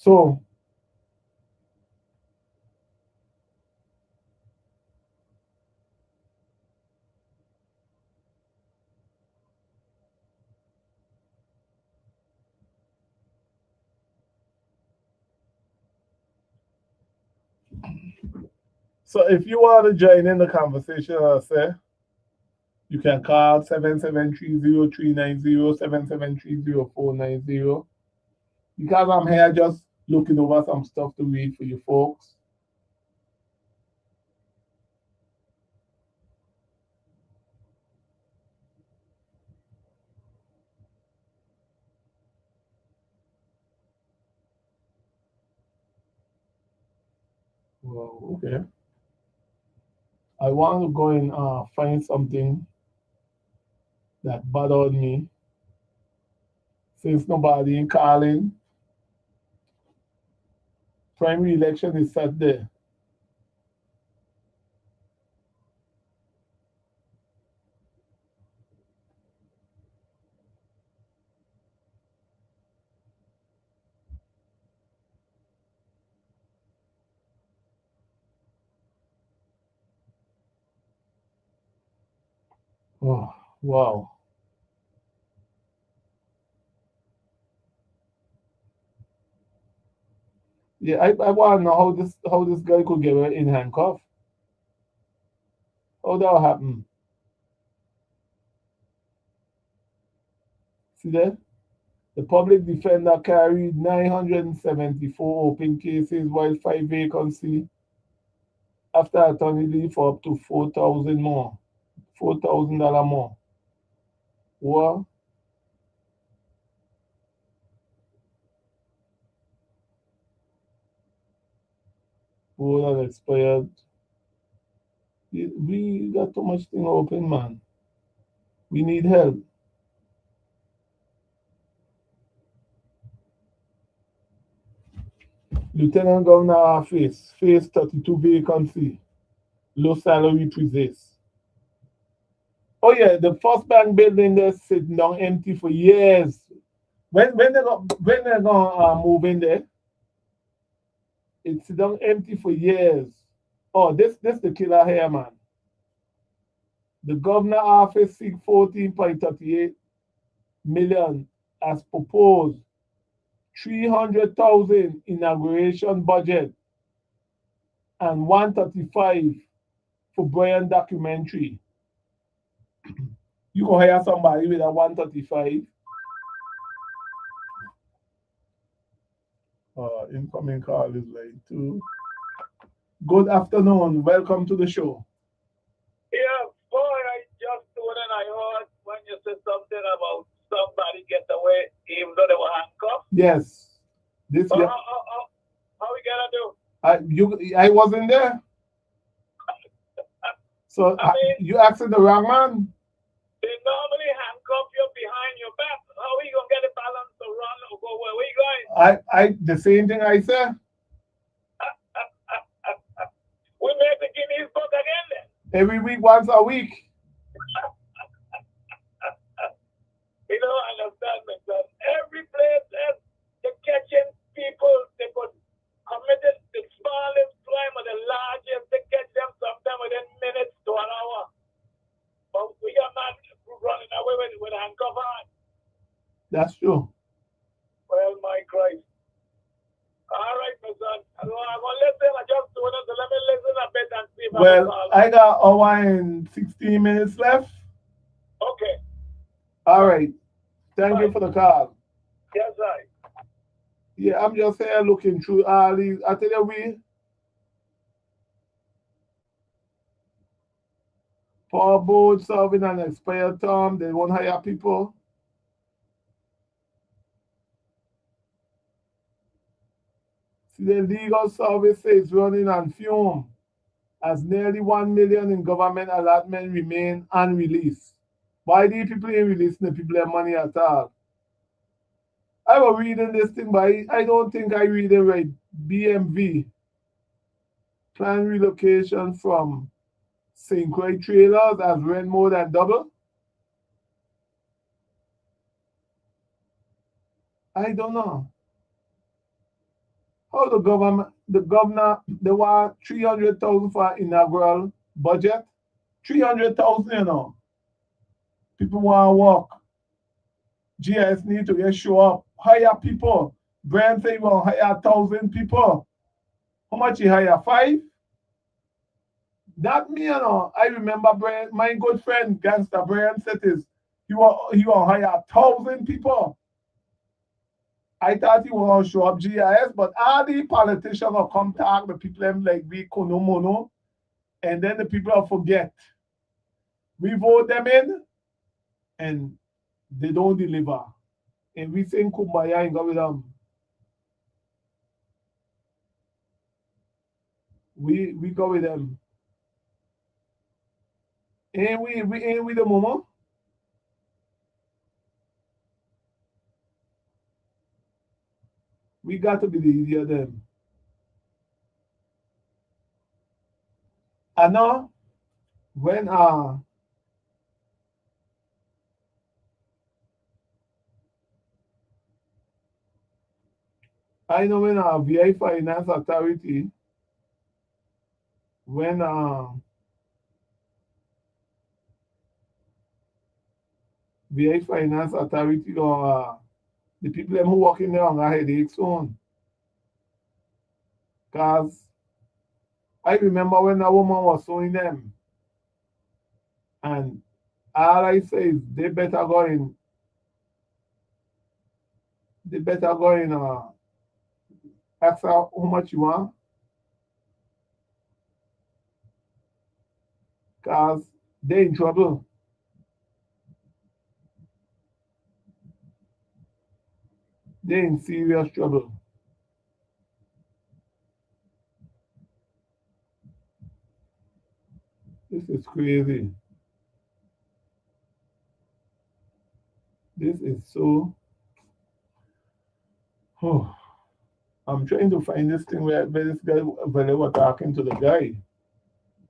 So if you want to join in the conversation, I say you can call 7730390 because I'm here just looking over some stuff to read for you folks. Well, okay. I want to go and find something that bothered me since nobody in calling. Primary election is set there. Oh, wow. Yeah, I want to know how this guy could get in handcuff. How that happen? See there? The public defender carried 974 open cases while 5 vacancy after attorney leave for up to $4,000 more. $4,000 more. What? All that expired. We got too much thing open, man. We need help. Lieutenant Governor Office, phase 32 vacancy. Low salary persists. Oh yeah, the first bank building there sitting down empty for years. When they gonna move in there? It's sit down empty for years. Oh, this the killer here, man. The governor office seek 14.38 million as proposed. 300,000 inauguration budget and 135 for Brian documentary. You can hire somebody with a 135. Incoming call is line 2. Good afternoon. Welcome to the show. Yeah, boy, I just when I heard when you said something about somebody get away even though they were handcuffed. Yes. How we gonna do? I wasn't there. So I mean, you asking the wrong man. They normally handcuff you behind your back. How are you gonna get the balance to run or go where you going? I the same thing I said. We make the Guinness book again then. Every week, once a week. You don't understand me, son. Every place they're catching people, they could commit the smallest crime or the largest, they catch them sometime within minutes to an hour. But we got man running away with a handcuff on. That's true. Well, my Christ. All right, my son. I'm going to listen. I just do it. So let me listen a bit and see if I got an hour and 16 minutes left. Okay. All right. Thank you for the call. Yes, I. Yeah, I'm just here looking through all these. I tell you, power board serving an expired term, they won't hire people. See, the legal service is running on fume as nearly 1 million in government allotment remain unreleased. Why do people ain't releasing the people their money at all? I was reading this thing, but I don't think I read it right. BMV. Plan relocation from St. Croix trailers as rent more than double. I don't know. How the governor, they want 300,000 for inaugural budget. 300,000, you know. People want to work. GS need to get show up. Hire people. Brian say he want to hire 1,000 people. How much he hire? 5? That me, you know. I remember Brian, my good friend, Gangster Brian said this. He want to hire 1,000 people. I thought he want to show up GIS, but all the politicians will come talk the people them like we kono mono, and then the people will forget. We vote them in, and they don't deliver. And we sing kumbaya and go with them. We go with them. Ain't we with the mama? We got to be the idiot them. I know when our VI Finance Authority, when VI Finance Authority or the people them who work in there on a headache soon. Because I remember when a woman was suing them, and all I say is they better go in ask her how much you want. Because they're in trouble. They're in serious trouble. This is crazy. This is so. Oh, I'm trying to find this thing where this guy was talking to the guy,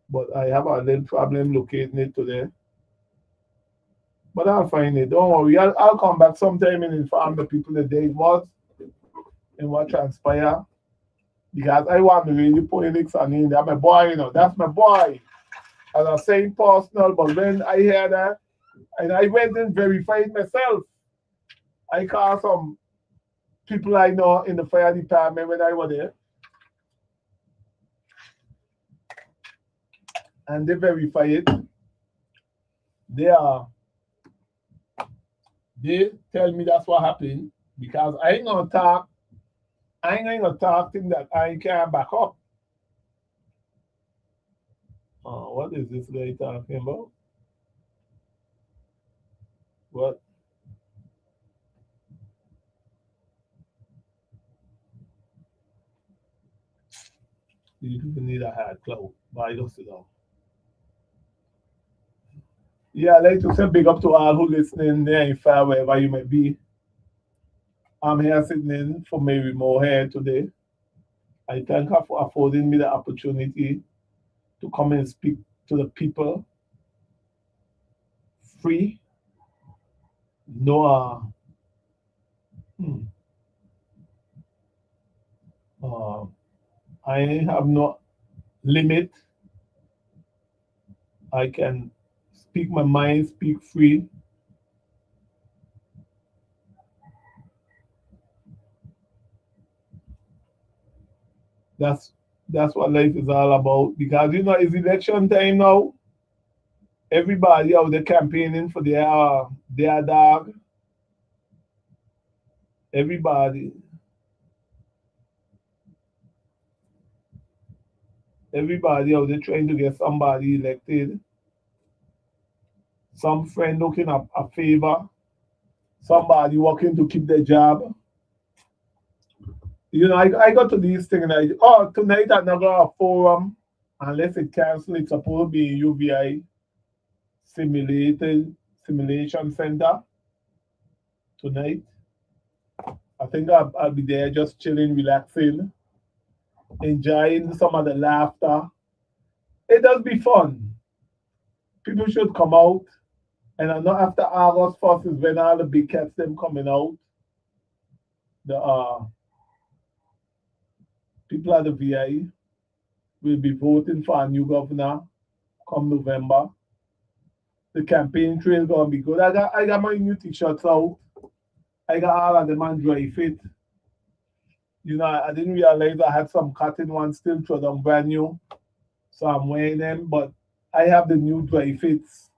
but I have a little problem locating it today. But I'll find it. Don't worry. I'll come back sometime and inform the people the day it was and what transpired. Because I want to really politics on in there. My boy, you know, that's my boy. As I'm saying personal, but when I hear that, and I went and verified myself, I called some people I know in the fire department when I was there. And they verify it. They tell me that's what happened because I ain't gonna talk things that I can't back up. What is this guy talking about? What? You people need a hard cloud. Why don't sit down? Yeah, I'd like to say big up to all who listening there in far wherever you may be. I'm here sitting in for Mary Moore today. I thank her for affording me the opportunity to come and speak to the people free. No, I have no limit. I can speak my mind, speak free. That's what life is all about. Because you know it's election time now. Everybody out there campaigning for their dog. Everybody out there trying to get somebody elected. Some friend looking up a favor. Somebody working to keep their job. You know, I got to these things and tonight I'm not going to forum unless it cancel. It's supposed to be UVI simulation center tonight. I think I'll be there just chilling, relaxing, enjoying some of the laughter. It does be fun. People should come out. And I know after August 1st is when all the big cats them coming out. People at the VI will be voting for a new governor come November. The campaign trail gonna be good. I got my new t-shirts out. I got all of them on dry fit. You know, I didn't realize I had some cotton ones still throw them brand new. So I'm wearing them, but I have the new dry fits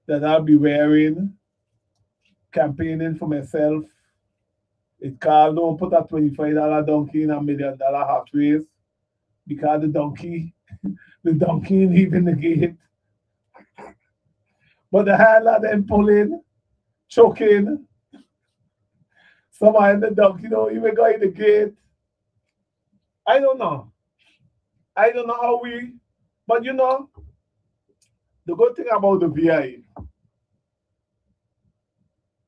that I'll be wearing, campaigning for myself. It called don't put a $25 donkey in $1 million hot race because the donkey ain't leaving the gate. But the hell of them pulling, choking. Somebody in the donkey don't even go in the gate. I don't know. I don't know how but you know, the good thing about the VI,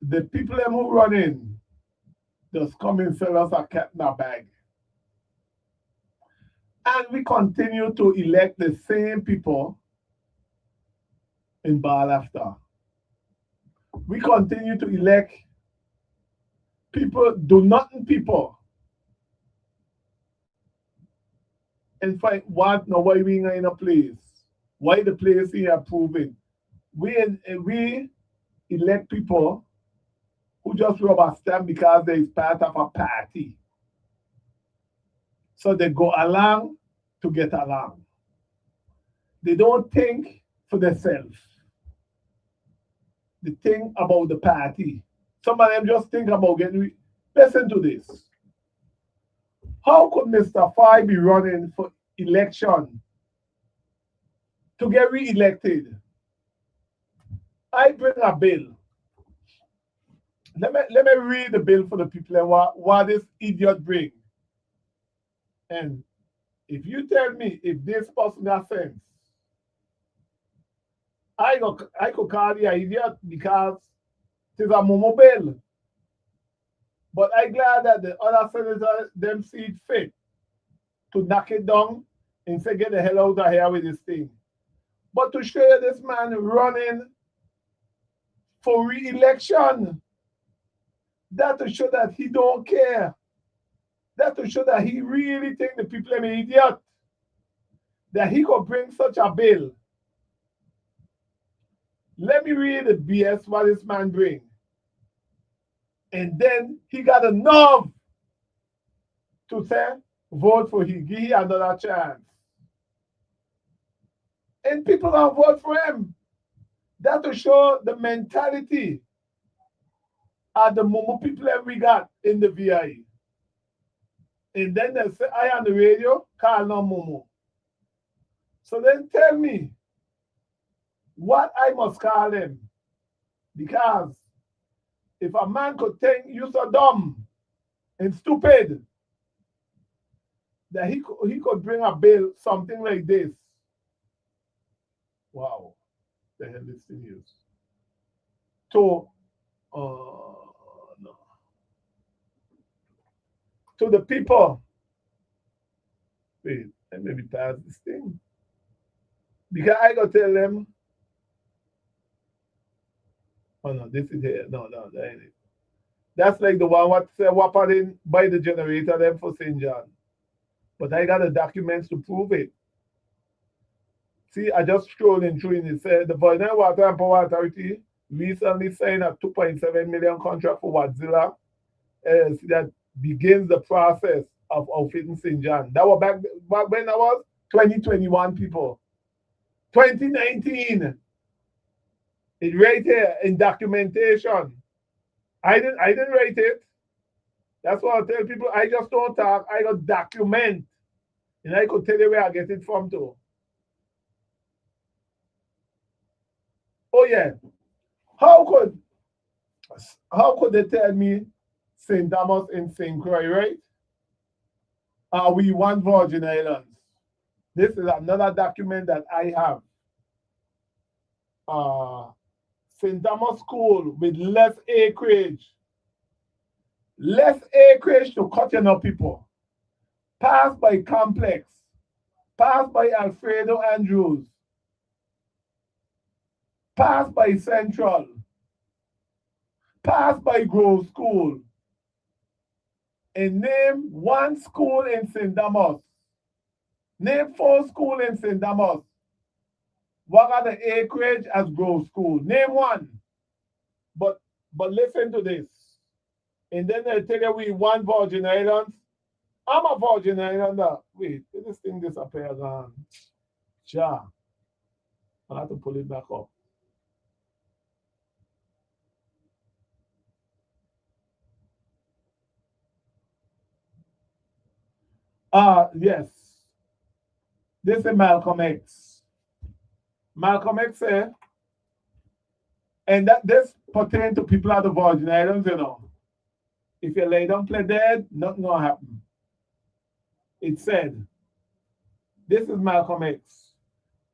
the people them who run in just come and sell us a cat in a bag. And we continue to elect the same people in Bar after. We continue to elect people, do nothing people. In fact, what now why we in a place? Why the place here approving? We elect people who just rubber stamp because they is part of a party. So they go along to get along. They don't think for themselves. They think about the party. Some of them just think about getting. Listen to this. How could Mr. Fahie be running for election to get re-elected? I bring a bill. Let me read the bill for the people and what this idiot bring. And if you tell me if this person has sense, I could call the idiot because it is a momo bill. But I'm glad that the other senators them see it fit to knock it down and say get the hell out of here with this thing. But to show you this man running for re-election, that to show that he don't care. That to show that he really think the people are an idiot. That he could bring such a bill. Let me read the BS what this man bring. And then he got a nerve to say, vote for him, give him another chance. And people don't vote for him. That to show the mentality of the Momo people that we got in the VI. And then they say, I on the radio, call no Momo. So then tell me what I must call him. Because if a man could think you so dumb and stupid that he could bring a bill, something like this. Wow, the hell this thing is. To to the people. Wait, let me pass this thing. Because I gotta tell them. Oh no, this is here. No, that ain't it. That's like the one what say whopper by the generator them for St. John. But I got the documents to prove it. See, I just scrolling through and it said the Virginia Water and Power Authority recently signed a $2.7 million contract for Wadzilla that begins the process of outfitting St. John. That was back when that was 2021 people. 2019. It's right here in documentation. I didn't write it. That's why I tell people I just don't talk. I got document. And I could tell you where I get it from too. Oh yeah. How could they tell me St. Thomas and St. Croix, right? Are we one Virgin Islands? This is another document that I have. St. Thomas School with less acreage. Less acreage to cut enough people. Passed by Complex. Passed by Alfredo Andrews. Passed by Central. Passed by Grove School. and name one school in St. Thomas. Name 4 schools in St. Thomas. What are the acreage as Grove School? Name one. But listen to this. And then they take away one Virgin Islands. I'm a Virgin Islander. Wait, did this thing disappear again? Ja. I have to pull it back up. Yes. This is Malcolm X. Malcolm X said, and that this pertains to people at the Virgin Islands, you know. If you lay down, play dead, nothing gonna happen. It said, this is Malcolm X.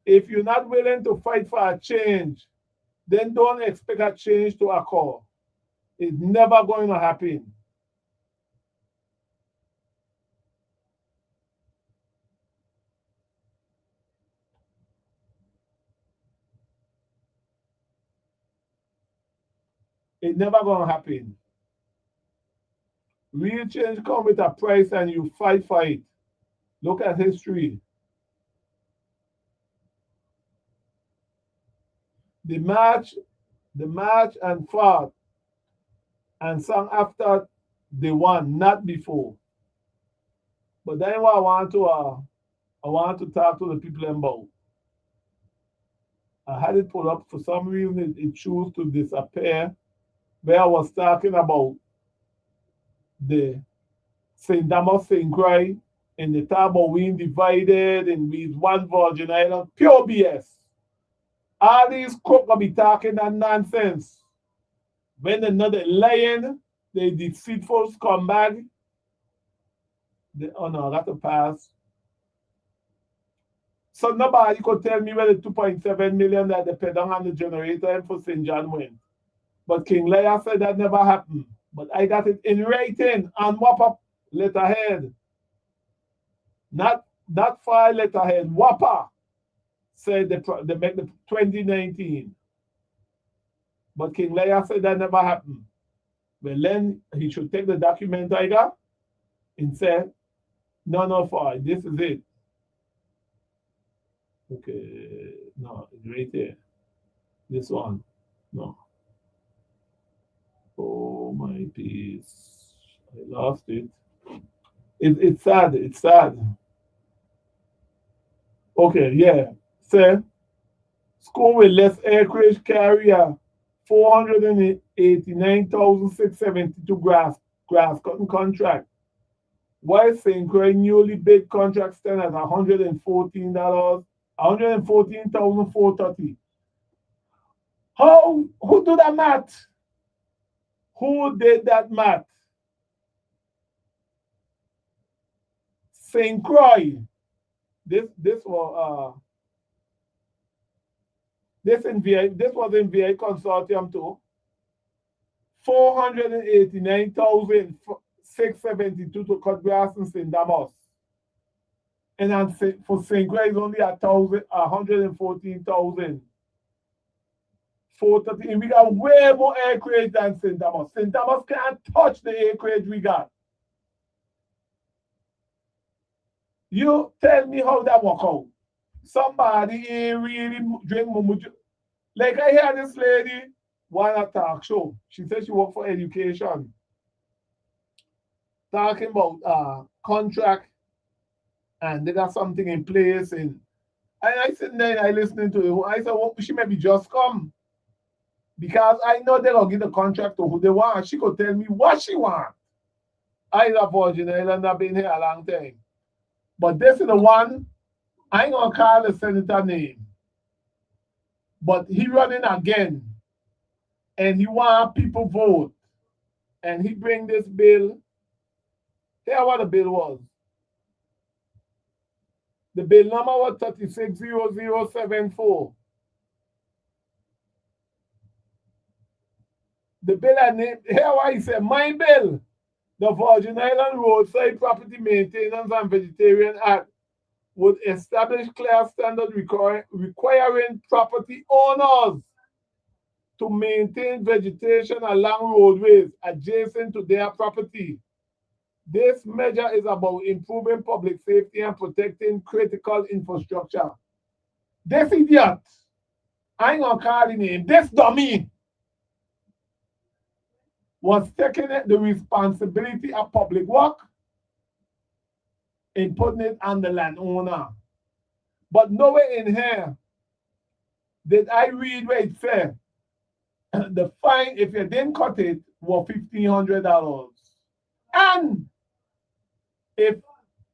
If you're not willing to fight for a change, then don't expect a change to occur. It's never going to happen. It's never going to happen. Real change comes with a price and you fight for it. Look at history. The march and fought and sang after they won, not before. But then what I want to talk to the people about. I had it put up for some reason it chose to disappear. Where I was talking about the St. Thomas St. Croix and the talk about we divided and we one Virgin Island. Pure BS. All these crooks gonna be talking that nonsense. When another lying, they deceitful scumbag. Oh no, that's a pass. So nobody could tell me where the 2.7 million that they paid on the generator and for St. John went. But King Leah said that never happened. But I got it in writing on WhatsApp letterhead. Not 5 letterhead. WAPA said they make the 2019. But King Leah said that never happened. Well, then he should take the document I got and say, no, 5, this is it. Okay, no, it's right there. This one, no. Oh, my piece. I lost it. It's sad. It's sad. Okay, yeah. Say, school with less acreage carrier 489,672 grass cutting contract. While St. Croix newly bid contract stand at $114,430. Who do that math? Who did that math? St. Croix. This was this was in VA consortium too. 489,672 to cut grass in St. Thomas. And then for St. Croix is only 114,000. 430. And we got way more acreage than St. Thomas. St. Thomas can't touch the acreage we got. You tell me how that work out. Somebody ain't really drink mumuju. Like I hear this lady on a talk show. She said she work for education. Talking about contract and they got something in place. And I sit there and I listening to it. I said, well, she maybe just come. Because I know they're going to give the contract to who they want. She could tell me what she want. I'm a Virgin Island. I've been here a long time. But this is the one, I ain't going to call the senator name. But he running again. And he want people vote. And he bring this bill. Here what the bill was. The bill number was 360074. The bill I named, here what he said, my bill, the Virgin Island Roadside Property Maintenance and Vegetarian Act would establish clear standards requiring property owners to maintain vegetation along roadways adjacent to their property. This measure is about improving public safety and protecting critical infrastructure. This idiot, I ain't gonna call his name, this dummy was taking the responsibility of public work and putting it on the landowner. But nowhere in here did I read where it said the fine, if you didn't cut it, was $1,500. And if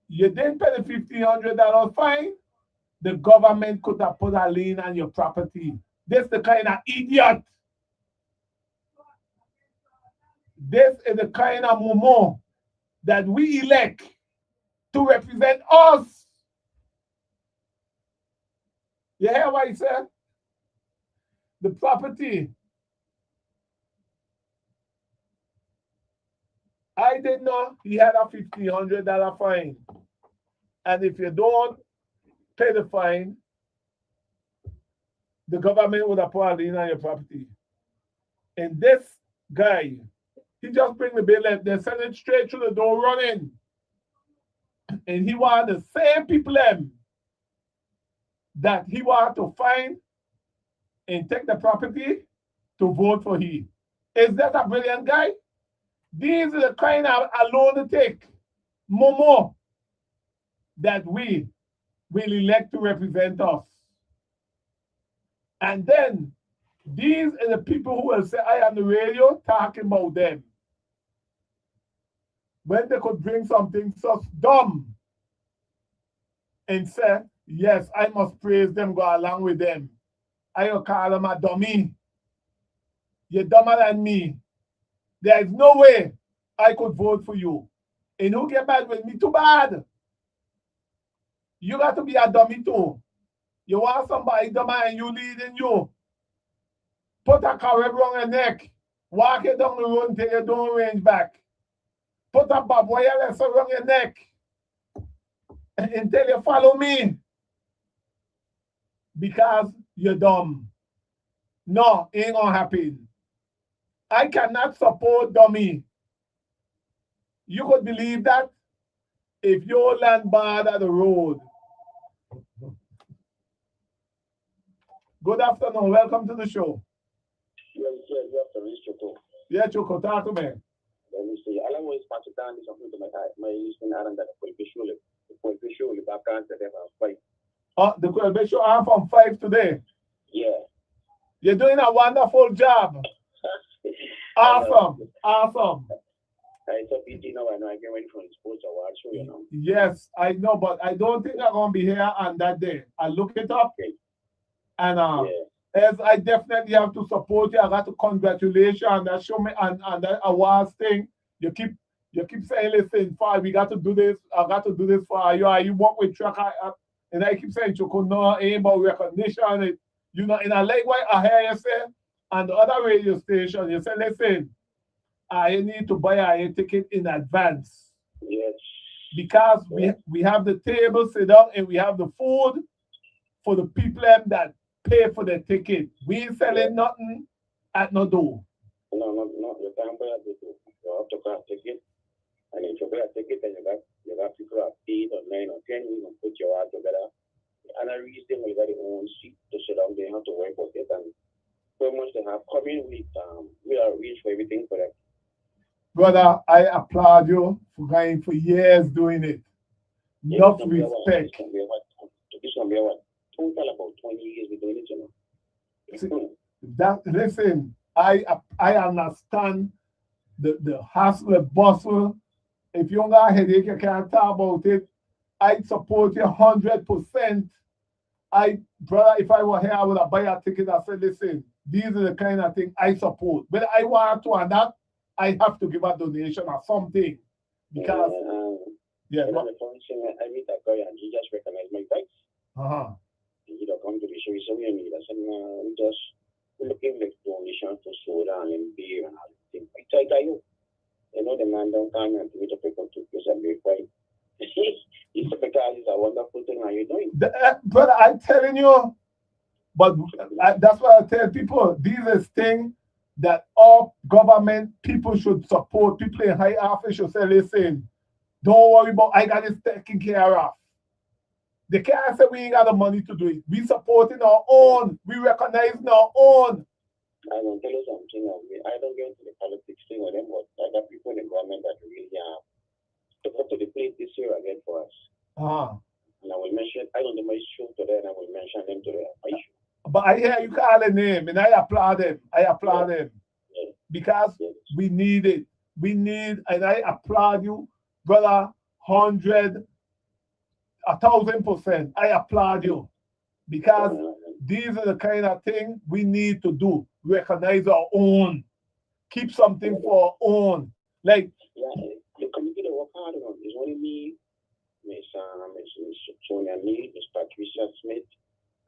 you didn't pay the $1,500 fine, the government could have put a lien on your property. This is the kind of idiot. This is the kind of mumu that we elect to represent us. You hear what I said? The property. I didn't know he had a $1,500 fine. And if you don't pay the fine, the government would have put a lien on your property. And this guy, he just bring the bill and they send it straight through the door running. And he want the same people that he want to find and take the property to vote for him. Is that a brilliant guy? These are the kind of alone to take momo that we will elect to represent us. And then these are the people who will say, I am the radio talking about them. When they could bring something so dumb and say, yes, I must praise them, go along with them. I will call them a dummy. You're dumber than me. There is no way I could vote for you. And who get mad with me? Too bad. You got to be a dummy too. You want somebody dumber and you leading you. Put a carrot around your neck. Walk it down the road until you don't range back. Put a barbed wire around your neck until you follow me. Because you're dumb. No, ain't gonna happen. I cannot support dummy. You could believe that if your land barred at the road. Good afternoon. Welcome to the show. Yeah, Choco, talk to me. Let me see. I always pass it down to something to my listening around that the show back on to them at 5. Oh, the Quilbe show on from 5 today. Yeah. You're doing a wonderful job. Awesome. Awesome. It's a pity now. I know I get ready for the sports award show, you know. Yes, I know, but I don't think I'm gonna be here on that day. I look it up. Okay. And as I definitely have to support you, I got to congratulate you on that show me on that awards thing. You keep saying, listen, Fahie, we got to do this. I got to do this for you. You work with track, and I keep saying, Choco, no, ain't about recognition. You know, and I like what I hear you say on the other radio station. You say, listen, I need to buy a ticket in advance. Yes. Because we have the table sit down and we have the food for the people that pay for the ticket. We ain't selling nothing at no door. No. You can't buy a ticket. You have to buy a ticket. And if you buy a ticket, then you got people at 8 or 9 or 10, you can put your heart together. And I reach them with their own seat to sit down. They have to worry about it. And pretty much they have come in with we are reach for everything for them. Brother, I applaud you for going for years doing it. Enough respect. This one be what? Total about 20 years we're doing it, you know. Listen, I understand the hustle, the bustle. If you don't got a headache, you can't talk about it. I support you 100%. Brother, if I were here, I would have buy a ticket and said, listen, these are the kind of thing I support. But I want to, and that I have to give a donation or something. Because the function, I meet that guy and he just recognized my bikes. He don't come to the show, so we need us, and we just looking like donation for soda and beer and all things. I tell you, the man don't come and meet the people to place and be quiet. It's because it's a wonderful thing. How you doing? Brother, I'm telling you, but that's what I tell people. These are things that all government people should support. People in high office should say, listen, Don't worry about I got this taken care of. They can't say we ain't got the money to do it. We supporting our own. We recognizing our own. I don't tell you something. I don't get into the politics thing with them, but I got people in the government that really to go to the plate this year again for us. And I will mention, I don't know my show today, and I will mention them today. But I hear you call a name, and I applaud them. I applaud them. Yeah. Because we need it. We need, and I applaud you, brother, 100, 1,000%. I applaud you. Because these are the kind of thing we need to do. Recognize our own. Keep something for our own. Like, the committee that work hard on is only me, Miss Sonia Neal, Miss Patricia Smith,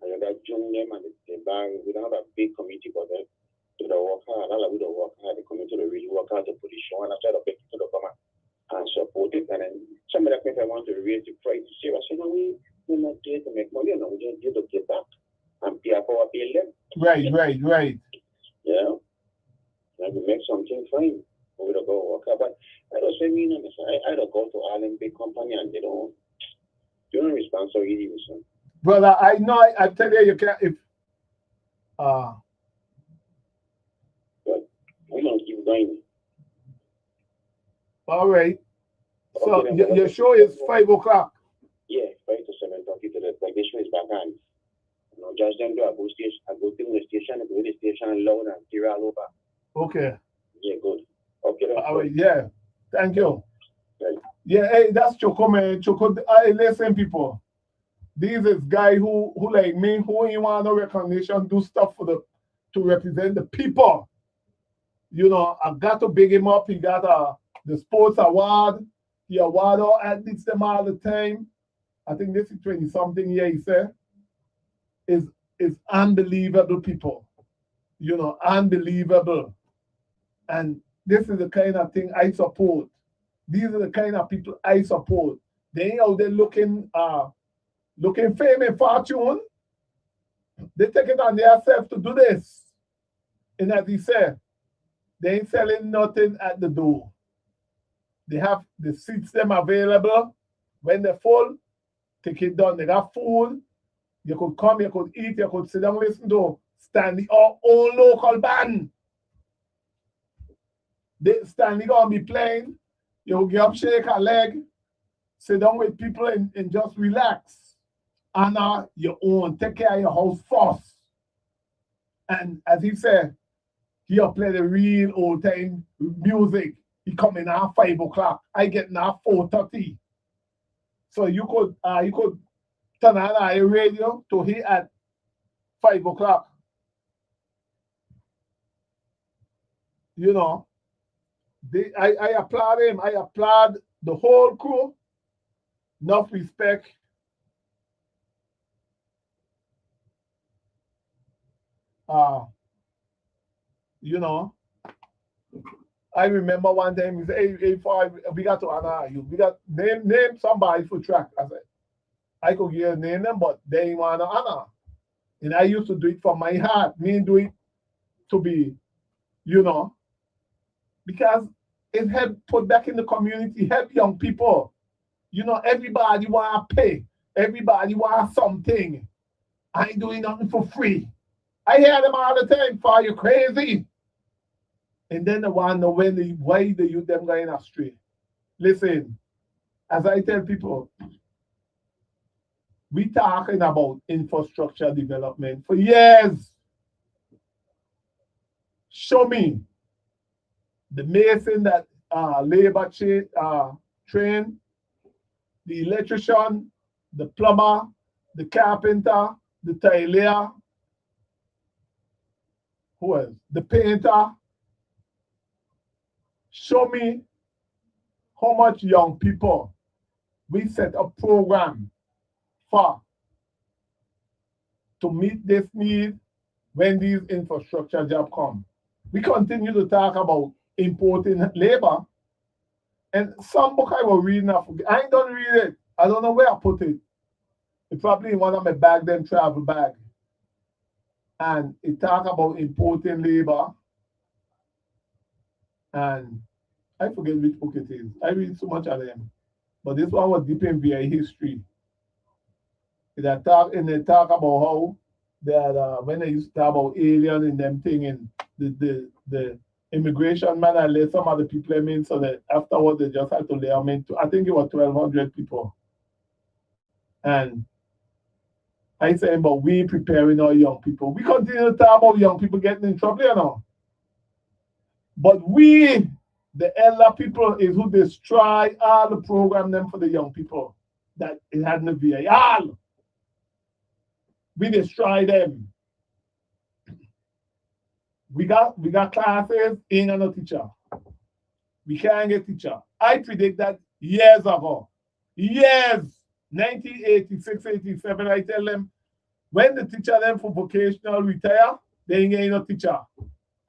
and that join them and the bar. We don't have a big committee, but they work hard. All of we don't work hard. The committee will really work hard to put the show and after the people to come and support it. And then some of the people want to raise the price to say, I said, no, we're not there to make money, no, we're just there to give back and pay for our them. Right. Yeah. And we make something fine. We don't go work hard. But I don't say me, I don't go to all them big company and they don't respond so easy. So. Brother, I know, I tell you, you can't, if, but we don't keep going. All right. So your show is 5 o'clock. Yeah, 5 to 7:30 today. Like the show is back on. You know, just them do I go station, I go to the station, I go to the station loud and tear all over. Okay. Yeah, good. Okay. All right, yeah. Thank you. Right. Yeah, hey, that's Choco, man. Choco, listen, people. This is guy who like me, who ain't want no recognition, do stuff to represent the people. You know, I got to big him up. He got the sports award. He award all athletes them all the time. I think this is 20-something year, he said. Is unbelievable, people. You know, unbelievable. And this is the kind of thing I support. These are the kind of people I support. They ain't out there looking fame and fortune. They take it on themselves to do this. And as he said, they ain't selling nothing at the door. They have the seats them available. When they're full, take it down. They got food. You could come, you could eat, you could sit down, listen to Stanley, our own local band. Stanley gonna be playing. You will get up, shake a leg, sit down with people and just relax. Honor your own. Take care of your house first. And as he said, he'll play the real old time music. He coming at 5 o'clock. I get now 4:30. So you could turn on your radio to hear at 5 o'clock. You know, I applaud him. I applaud the whole crew. Enough respect. You know, I remember one time he said, hey, we got to honor you. We got name somebody for track. I said, I could give name them, but they ain't want to honor. And I used to do it from my heart. Me do it to be, you know, because it help put back in the community, help young people. You know, everybody want to pay. Everybody want something. I ain't doing nothing for free. I hear them all the time, for you crazy. And then the one know why the youth them going astray. Listen, as I tell people, we talking about infrastructure development for years. Show me the mason that labor train, the electrician, the plumber, the carpenter, the tailor, who else? The painter. Show me how much young people we set a program for to meet this need when these infrastructure jobs come. We continue to talk about importing labor. And some book I was reading, I ain't done read it. I don't know where I put it. It's probably in one of my bag, them travel bag. And it talk about importing labor. And I forget which book it is. I read so much of them. But this one was deep in VA history. They talk about how that when they used to talk about alien and them thing and the immigration man and let some other people in, so that afterwards they just had to lay them into, I think it was 1,200 people. And I say, but we preparing our young people. We continue to talk about young people getting in trouble, you know. But we, the elder people, is who destroy all the program them for the young people that it had in the VA. All. We destroy them. We got classes, ain't got no teacher. We can't get teacher. I predict that years ago. Years. 1986, 87, I tell them, when the teacher them for vocational retire, they ain't getting no teacher.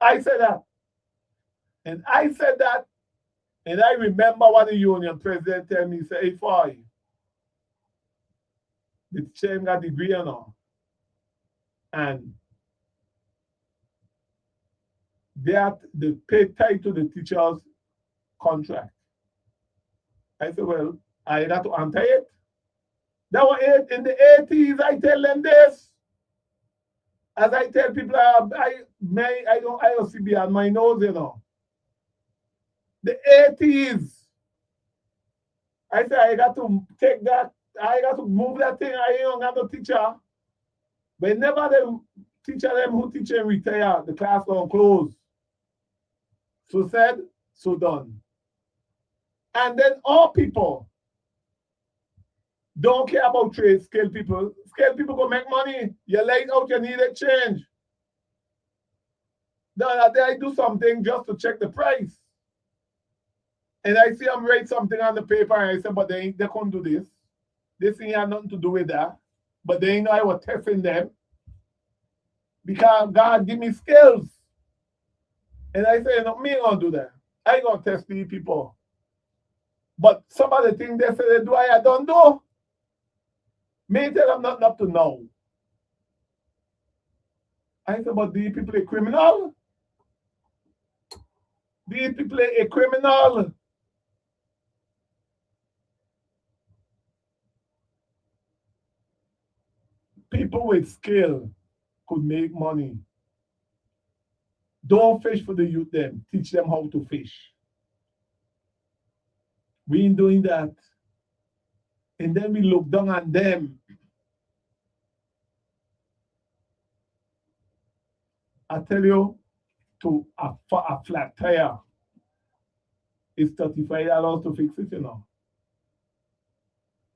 I said that. And I said that, and I remember what the union president tell me, say, hey, Fahie, the teacher got degree now. And they pay tied to the teacher's contract. I said, well, I got to answer it. That was it in the 80s. I tell them this. As I tell people, I don't see behind my nose, you know. The 80s. I said, I got to take that, I got to move that thing. I ain't got no teacher. But never them teacher them who teach and retire, the class gonna close. So said, so done. And then all people don't care about trade, skilled people. Skilled people go make money. You laid out, you need exchange. The other day I do something just to check the price. And I see them write something on the paper and I say, but they couldn't do this. This thing had nothing to do with that. But they know I was testing them. Because God give me skills. And I say, no, me ain't gonna do that. I ain't gonna test these people. But some of the things they say they do, I don't do. Me tell them nothing up to now. I say, but these people are criminal. These people are criminal. People with skill could make money. Don't fish for the youth them. Teach them how to fish. We ain't doing that. And then we look down on them. I tell you, to a flat tire is $35 to fix it, you know.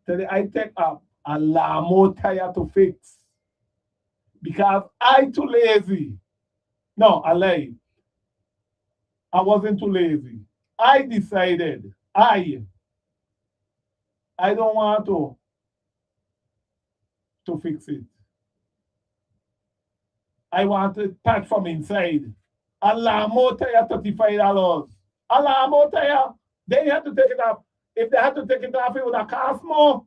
Tell you, I take a lawnmower tire to fix. Because I too lazy. No, I lie. I wasn't too lazy. I decided I don't want to fix it. I want it packed from inside. A lawnmower tire, $35. A lawnmower tire, they had to take it off. If they had to take it off, it would have cost more.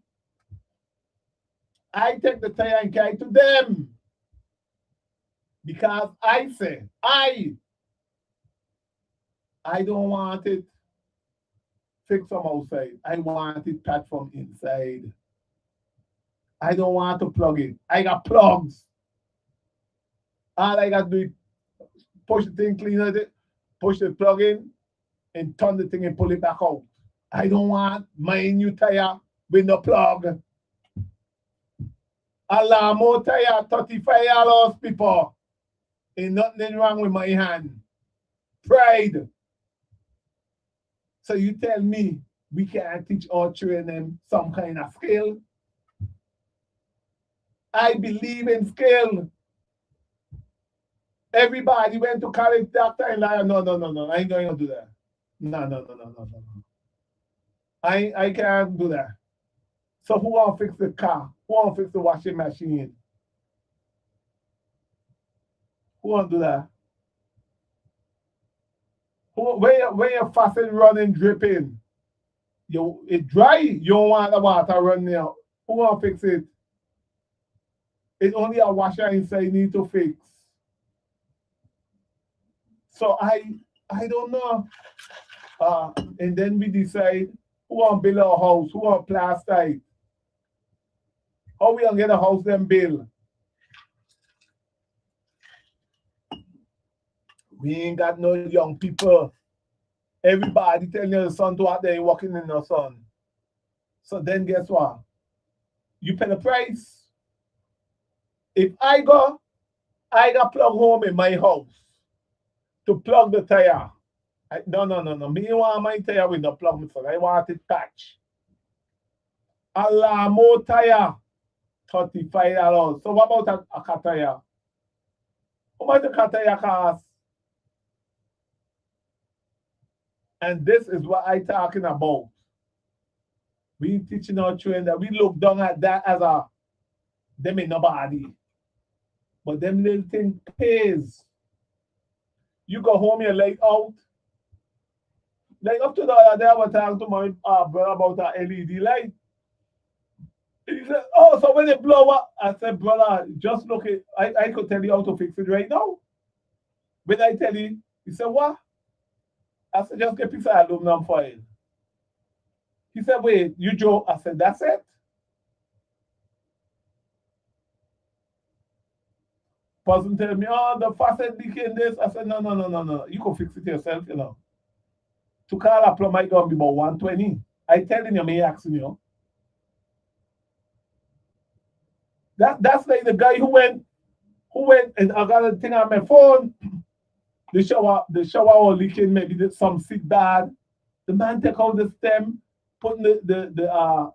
I take the tire and carry it to them. Because I say, I don't want it fixed from outside. I want it packed from inside. I don't want to plug it. I got plugs. All I got to do is push the thing, clean it, push the plug in, and turn the thing and pull it back out. I don't want my new tire with no plug. A lawnmower tire, $35, people. Ain't nothing wrong with my hand. Pride. So you tell me we can't teach our children some kind of skill? I believe in skill. Everybody went to college, doctor, and like, no. I ain't going to do that. No. I can't do that. So who want to fix the car? Who want to fix the washing machine? Who want to do that? When your faucet running, dripping, it dry, you don't want the water running there. Who want to fix it? It's only a washer inside you need to fix. So I don't know. And then we decide, Who want build a house? Who want plaster it? How we gonna get a house them build? We ain't got no young people. Everybody telling your son to out there walking in the sun. So then guess what? You pay the price. If I got plug home in my house to plug the tire. No. Me want my tire with the plug, son. I want it touch. A Lamo tire, $35. So what about a car tire? How much the car tire cost? And this is what I talking about. We teaching our children that we look down at that as them ain't nobody. But them little thing pays. You go home, you're late out. Like up to the other day, I was talking to my brother about an LED light. He said, oh, so when it blow up, I said, brother, just look it. I could tell you how to fix it right now. When I tell you, he said, what? I said, just get a piece of aluminum foil. He said, wait, you joke? I said, that's it? Person tell me, oh, the faucet leaking this. I said, no. You can fix it yourself, you know. To call a plumber, it's going to be about 120. I telling you, me asking you. That's like the guy who went, and I got a thing on my phone. The shower was leaking, maybe some seat bad. The man take out the stem, put the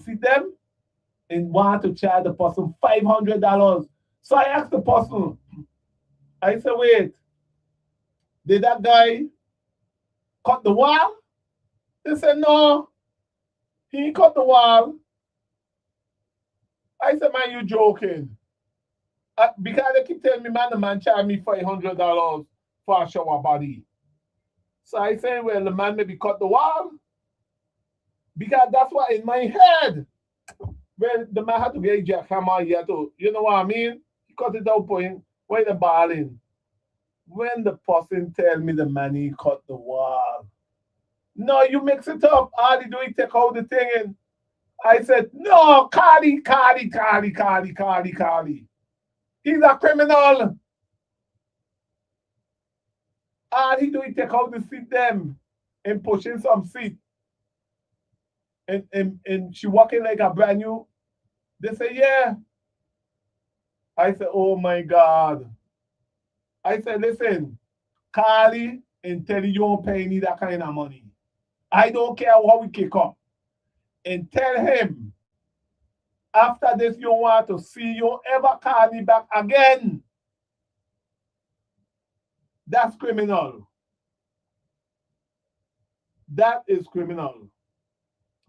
seat them, and want to charge the person $500. So I asked the person, I said, wait, did that guy cut the wall? They said, no, he cut the wall. I said, man, you joking. Because they keep telling me, man, the man charged me $500 for a shower body. So I said, well, the man maybe cut the wall. Because that's what in my head. Well, the man had to get a jackhammer here too. You know what I mean? He cut it out point where the ball in. When the person tell me the man he cut the wall. No, you mix it up. All he do is take out the thing and I said, no, Cardi. He's a criminal. All he do is take out the seat them and push in some seat. And she walking like a brand new. They say, yeah. I said, oh my God. I said, listen, Carly and tell you don't pay me that kind of money. I don't care what we kick up. And tell him, after this, you want to see you ever call me back again. That's criminal. That is criminal.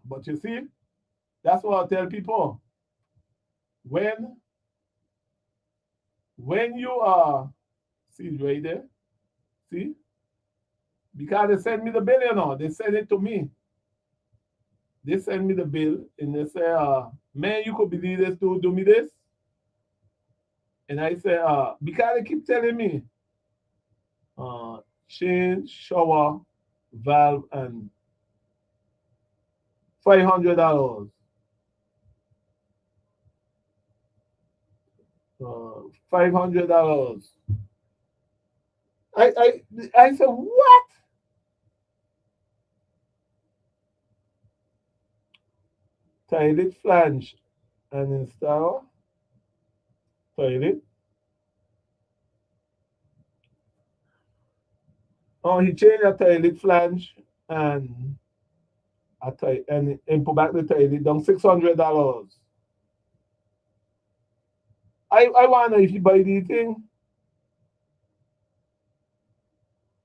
But you see, that's what I tell people. When you are, see right there, see? Because they send me the bill, you know, they send it to me. They send me the bill and they say, man, you could believe this to do me this? And I say, because they keep telling me, change, shower, valve, and $500. $500. I said, what? Toilet flange and installer. Toilet. Oh, he changed the toilet flange and put back the toilet down $600. I wonder if you buy the thing.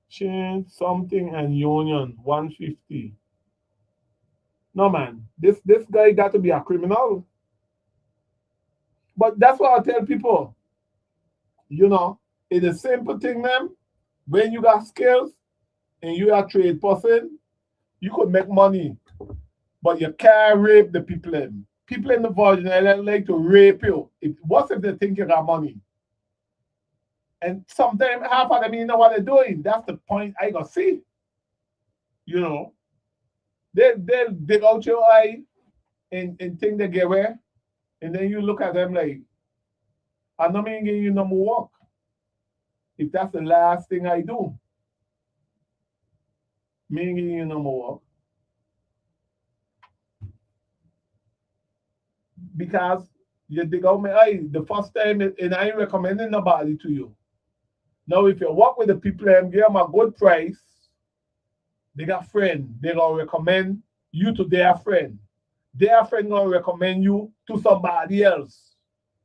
Change something and union $150. No man, this guy got to be a criminal. But that's what I tell people. You know, it's a simple thing, man. When you got skills and you are a trade person, you could make money. But you can't rape the people in. People in the Virgin they like to rape you. What if they think you got money? And sometimes half of them, you know what they're doing. That's the point I got to see. You know, They'll dig out your eye and think they get away. And then you look at them like, I'm not giving you no more work. If that's the last thing I do, me ain't giving you no more work. Because you dig out my eye the first time, and I ain't recommending nobody to you. Now, if you work with the people and give them a good price, they got friend. They're gonna recommend you to their friend. Their friend gonna recommend you to somebody else.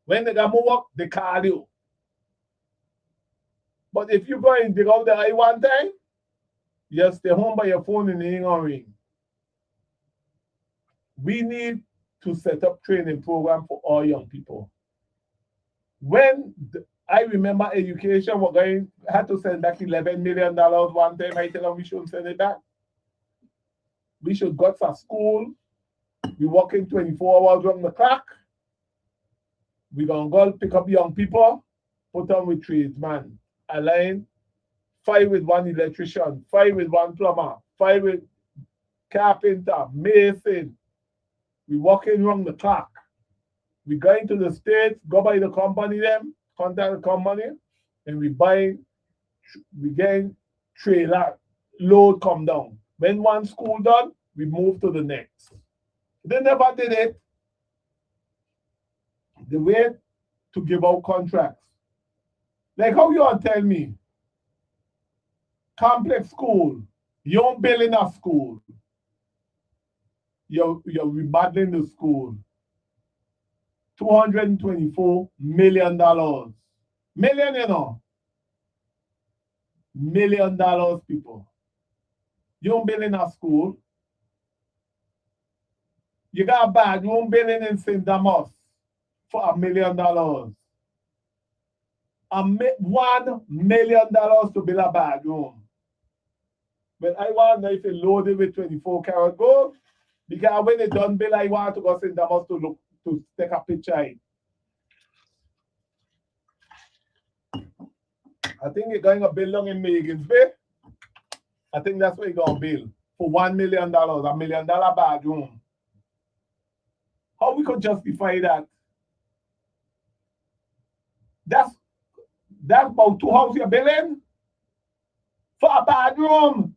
When they got more work, they call you. But if you go and dig out the eye one time, you stay home by your phone and it ain't gonna ring. We need to set up training program for all young people. I remember education, had to send back $11 million one time. I tell them we shouldn't send it back. We should go to school. We working 24 hours around the clock. We're going to go pick up young people, put them with tradesmen. Align 5 with 1 electrician, 5 with 1 plumber, 5 with carpenter, mason. We working around the clock. We going to the States, go by the company them, contact the company, and we getting trailer, load come down. When one school done, we move to the next. They never did it. They wait to give out contracts. Like how you want to tell me, complex school, you don't build enough school. You're remodeling the school. $224 million. Million, you know. $1 million, people. You don't build enough school. You got a bathroom building in St. Thomas for $1 million. $1 million to build a bathroom. But I want to know if it's loaded with 24 karat gold. Because when it's done build, I want to go St. Thomas to take a picture. I think you're going to build down in Megan's Bay. I think that's where you're going to build for $1 million, $1 million bathroom. How we could justify that? That's about 2 houses you're building for a bathroom.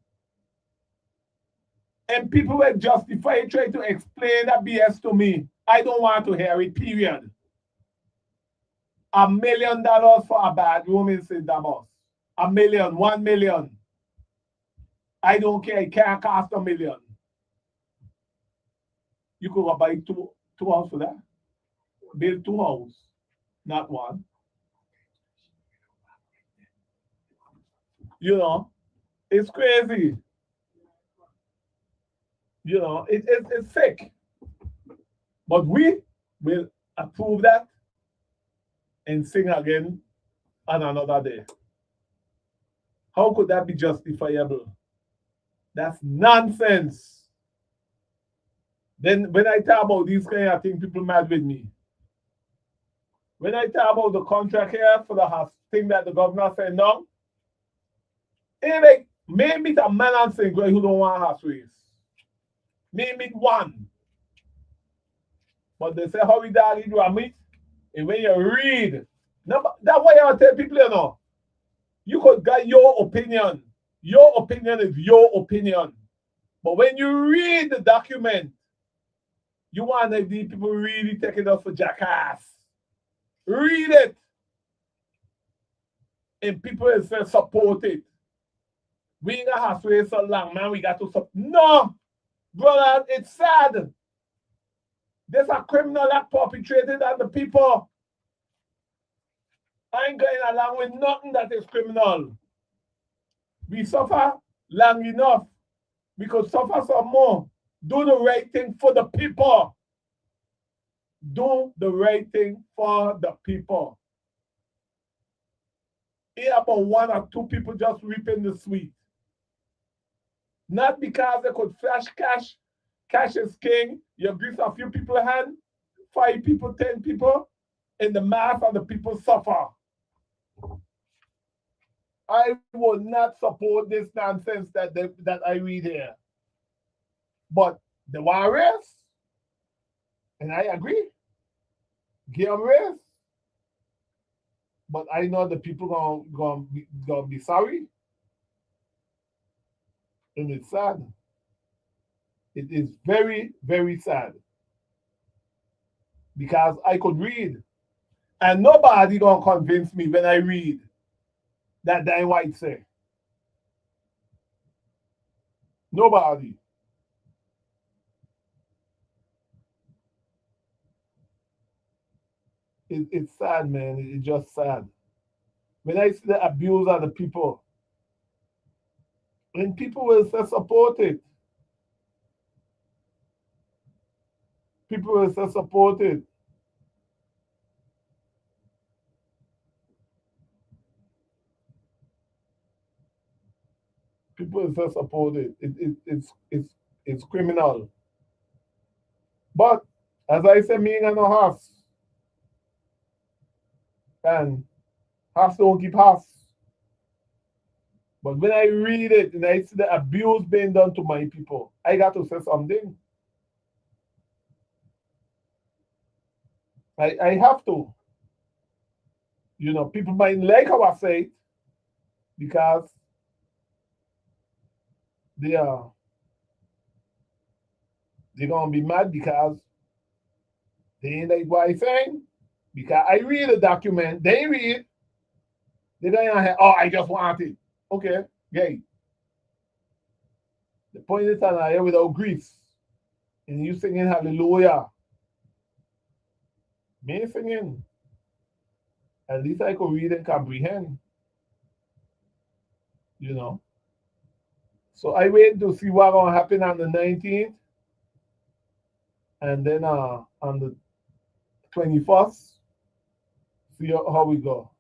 And people will justify it, try to explain that BS to me. I don't want to hear it, period. $1 million for a bathroom in St. Thomas. $1 million, $1 million. I don't care, it can't cost $1 million. You could go buy two houses for that. Build 2 houses, not 1. You know, it's crazy. You know, it's sick. But we will approve that and sing again on another day. How could that be justifiable? That's nonsense. Then when I talk about these kind of things, people mad with me. When I talk about the contract here for the thing that the governor sent down, it's like, maybe a man and St. Croix who don't want house race. Maybe one. But they say, how we did you meet? And when you read, that's why I tell people, you know, you could get your opinion. Your opinion is your opinion. But when you read the document, you want to see people really take it up for jackass. Read it. And people will say support it. We ain't gonna have to wait so long, man. We got to support. No, brother, it's sad. There's a criminal act perpetrated on the people. I ain't going along with nothing that is criminal. We suffer long enough. We could suffer some more. Do the right thing for the people. Do the right thing for the people. Here about 1 or 2 people just reaping the sweet. Not because they could flash cash. Cash is king. You grease a few people hand, 5 people, 10 people, and the mass of the people suffer. I will not support this nonsense that I read here. But the one race, and I agree, give them race. But I know the people gonna be sorry, and it's sad. It is very, very sad because I could read, and nobody gonna convince me when I read that Dan White say. Nobody. It's sad, man. It's just sad. When I see the abuse of the people, and people will say support it. People will say support it. People will say support it. It's criminal. But as I say, me and a horse, and horse don't keep horse. But when I read it and I see the abuse being done to my people, I got to say something. I have to. You know, people might like how I say it because they're gonna be mad because they ain't like what I saying. Because I read the document, they read, they're gonna say, oh, I just want it. Okay, yay. The point is that I hear without grief. And you singing hallelujah. Me singing. At least I could read and comprehend. You know. So I wait to see what's gonna happen on the 19th. And then on the 21st, see how we go.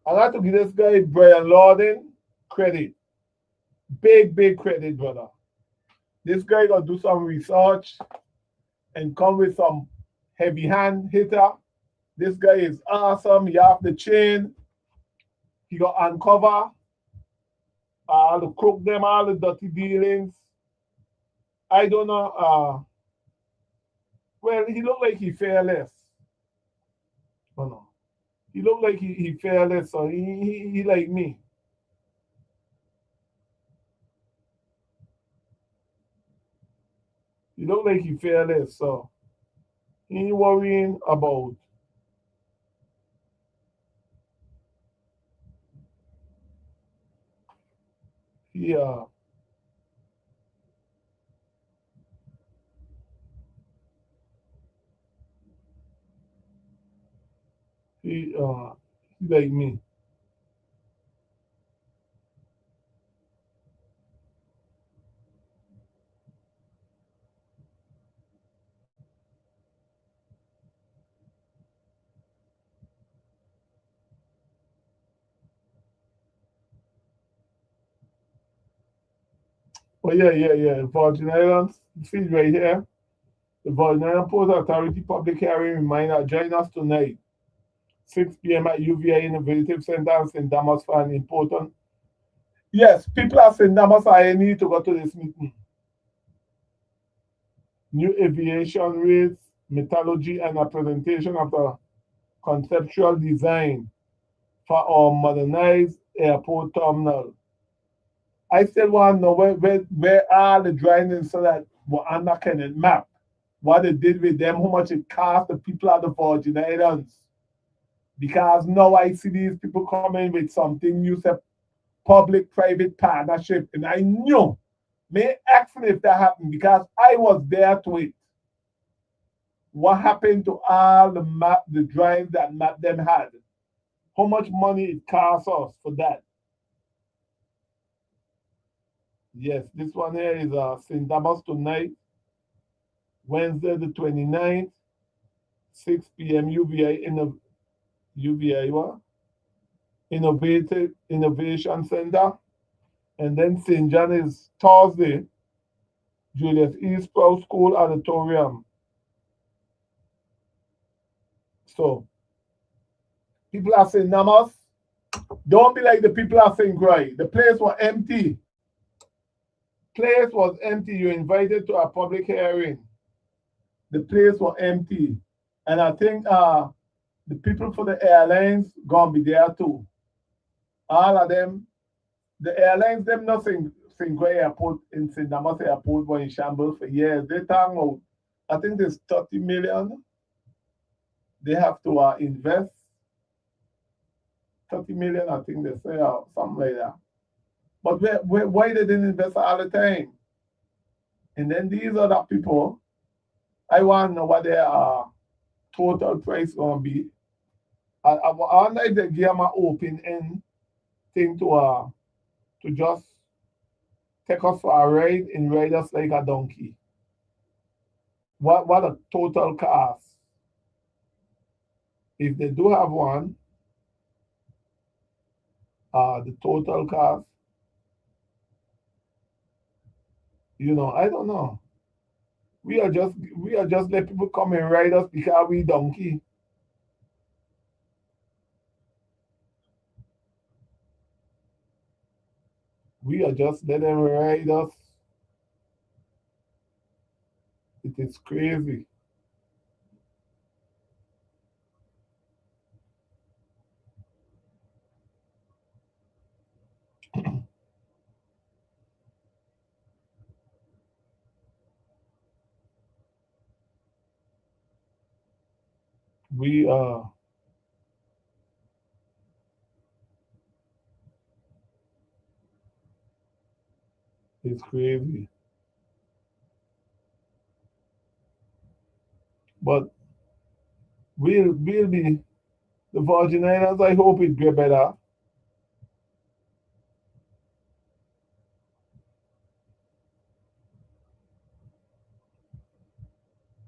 I got to give this guy, Brian Lorden, credit. Big, big credit, brother. This guy gonna do some research and come with some heavy hand hitter. This guy is awesome. He off the chain. He got uncover all the crook them, all the dirty dealings. I don't know. Well, he looked like he fearless. Oh no. He looked like he fearless, so he like me. He looked like he fearless, so he ain't worrying about he like me. Oh yeah. Virgin Islands, see right here. The Virgin Islands Port Authority public hearing reminder, join us tonight, 6 p.m. at UVA Innovative Center in St. Thomas for an important. Yes, people at St. Thomas I need to go to this meeting. New aviation rates, metallurgy, and a presentation of the conceptual design for our modernized airport terminal. I still want to know where are the drawings so that we're on that kind of map. What they did with them, how much it cost the people at the Virgin Islands. Because now I see these people coming with something new, say public-private partnership, and I knew, may ask if that happened because I was there to it. What happened to all the drawings that map them had? How much money it cost us for that? Yes, this one here is St. Thomas tonight, Wednesday the 29th, 6 p.m. UVA in the UVA what? Innovation Center. And then St. John is Thursday, Julius E. Sprouse School Auditorium. So, people are saying Namas, don't be like the people are saying Gray. The place was empty. place was empty. You invited to a public hearing. The place was empty. And I think the people for the airlines gonna be there too. All of them, the airlines, them nothing Single Airport in St. Thomas Airport was in shambles for years. They talking about, I think there's 30 million they have to invest. 30 million, I think they say, or something like that. But why they didn't invest all the time? And then these other people, I want to know what their total price going to be. I wonder if they give them an open end thing to just take us for a ride and ride us like a donkey. What a total cost. If they do have one, the total cost, I don't know. We are just let people come and ride us because we donkey. We are just let them ride us. It is crazy. We it's crazy. But we'll be the Virgin Islands. I hope it get better.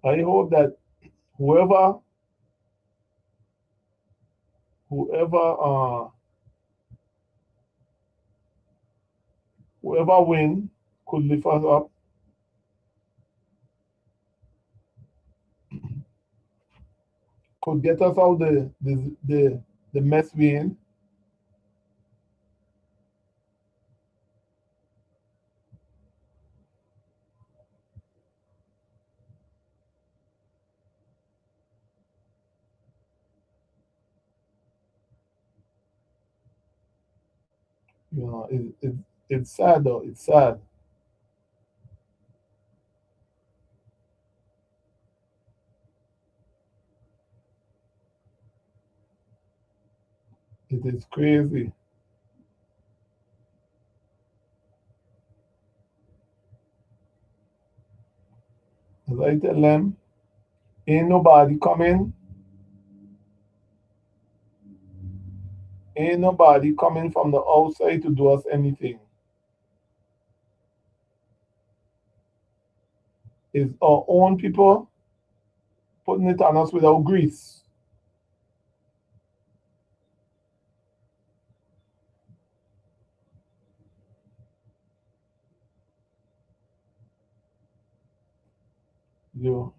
I hope that whoever win could lift us up. Could get us out the mess we in. It's sad though. It's sad. It is crazy. As I tell them, ain't nobody coming. Ain't nobody coming from the outside to do us anything. It's our own people putting it on us without grease. You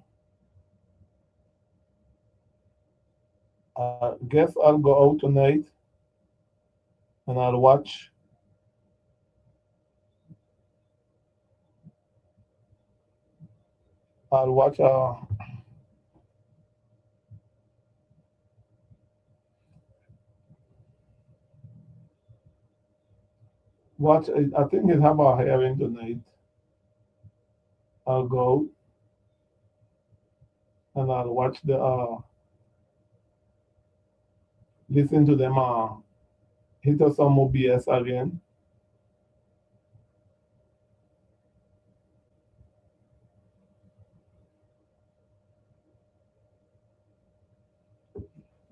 I guess I'll go out tonight and I'll watch. I'll watch. Watch. I think it have a hearing tonight. I'll go and I'll watch listen to them hit us some more BS again.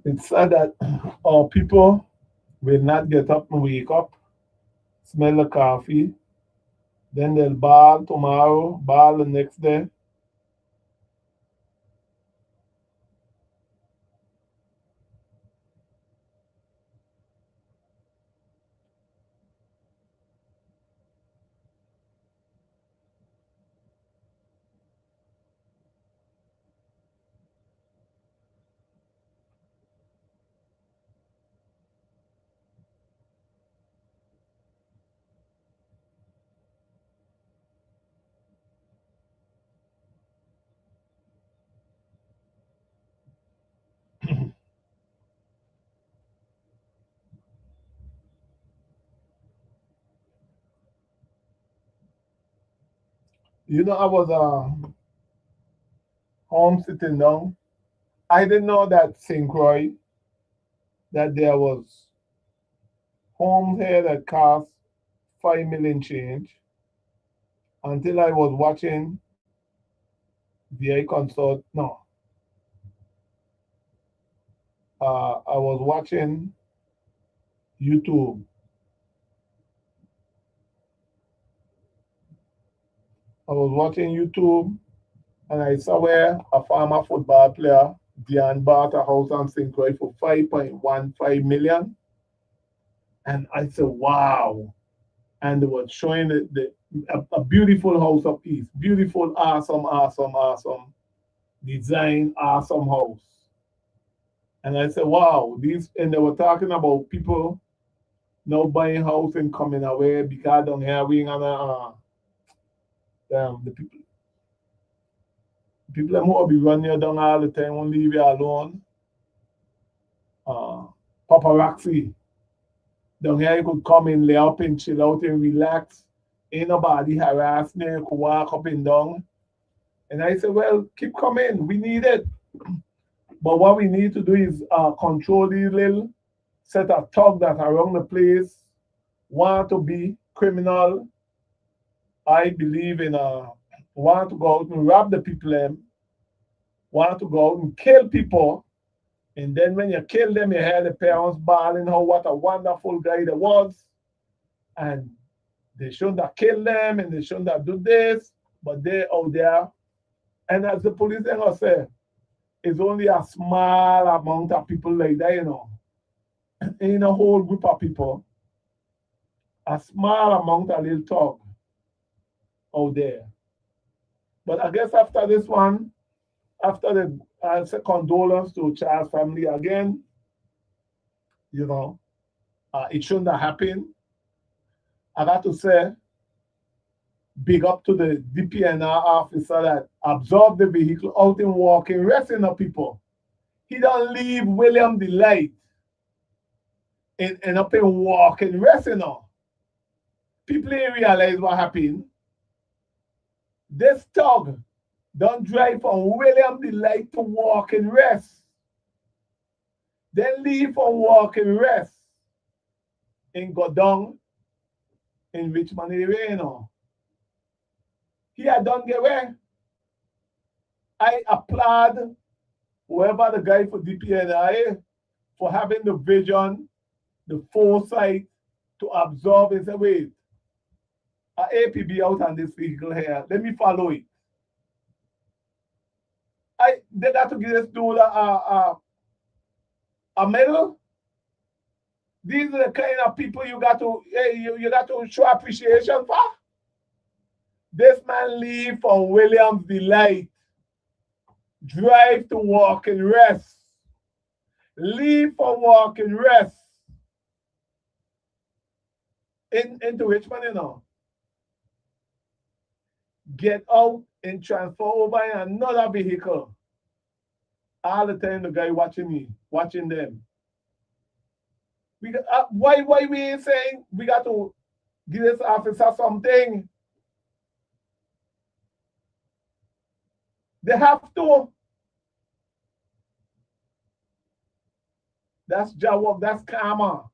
It's sad that our people will not get up and wake up, smell the coffee, then they'll ball tomorrow, ball the next day. You know, I was home sitting down. I didn't know that St. Croix, that there was homes here that cost 5 million change until I was watching VI Consort. No, I was watching YouTube. I was watching YouTube and I saw where a former football player, Diane, bought a house on St. Croix for 5.15 million. And I said, wow. And they were showing a beautiful house of peace. Beautiful, awesome design, awesome house. And I said, wow, and they were talking about people now buying house and coming away because down here we gonna the people that will be running you down all the time won't leave you alone. Paparazzi. Down here you could come and lay up and chill out and relax. Ain't nobody harassing you. You could walk up and down. And I said, well, keep coming. We need it. But what we need to do is control these little set of thugs that are around the place, want to be criminal. I believe in want to go out and rob the people them, want to go out and kill people. And then when you kill them, you hear the parents bawling how what a wonderful guy they was. And they shouldn't have killed them and they shouldn't have do this, but they out there. And as the police are say, it's only a small amount of people like that, you know. In a whole group of people, a small amount of little talk out there. But I guess after this one, after the I say condolence to Charles' family again, you know, it shouldn't have happened. I got to say, big up to the DPNR officer that absorbed the vehicle out and walking, resting of people. He don't leave William Delight and up and walking, resting on. People didn't realize what happened. This dog don't drive from William Delight to walk and rest. Then leave from walk and rest and go down in Richmond area, you know. He had done get away. I applaud whoever the guy for DPNI for having the vision, the foresight to absorb and say, wait, a APB out on this vehicle here, let me follow it. They got to give this dude a medal. These are the kind of people you got to show appreciation for. This man leave from Williams Delight, drive to walk and rest. Leave for walk and rest into Richmond, you know. Get out and transfer over in another vehicle. All the time the guy watching me, watching them. We got, why we ain't saying we got to give this officer something? They have to. That's job, that's karma.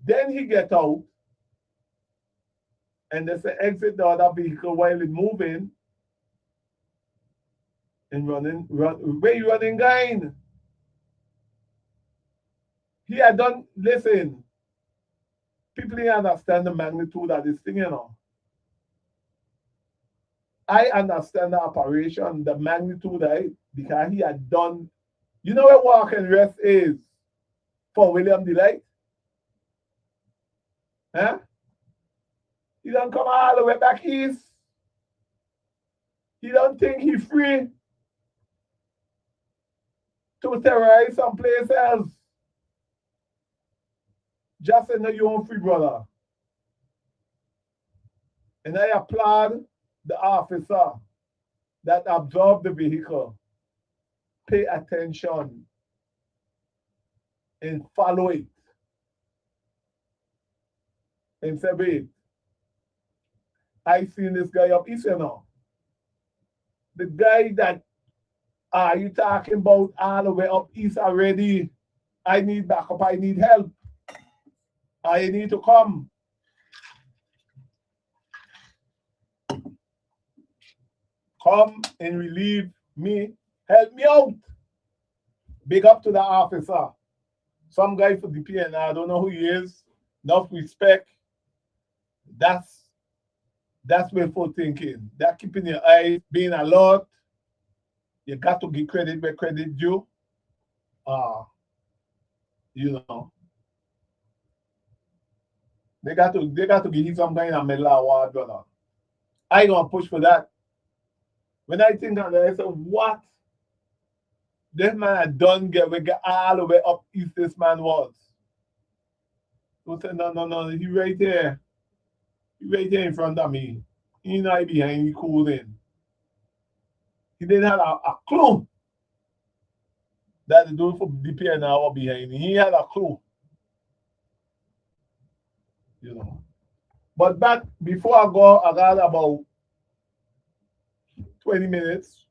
Then he get out and they say exit the other vehicle while it's moving and where you running, guy? He had done, listen, people didn't understand the magnitude of this thing, you know. I understand the operation, the magnitude of it, because he had done, you know where walk and rest is for William Delight? Huh? He don't come all the way back east. He don't think he's free to terrorize someplace else. Just in the own free, brother. And I applaud the officer that absorbed the vehicle. Pay attention and follow it. And say, wait, I seen this guy up east, you know. the guy that are you talking about all the way up east already? I need backup, I need help. I need to come. Come and relieve me. Help me out. Big up to the officer. Some guy for the PN, I don't know who he is. Enough respect. That's wishful thinking. That keeping your eyes being alert. You got to give credit where credit due. You know. They got to give you some kind of medal award, brother. I gonna push for that. When I think of that, I say, what? This man had done we get all the way up east this man was. So say, no, he right there. He right there in front of me. He not behind me cooling. He didn't have a clue that the dude for DP and hour behind me. He had a clue. You know. But back before I go, I got about 20 minutes.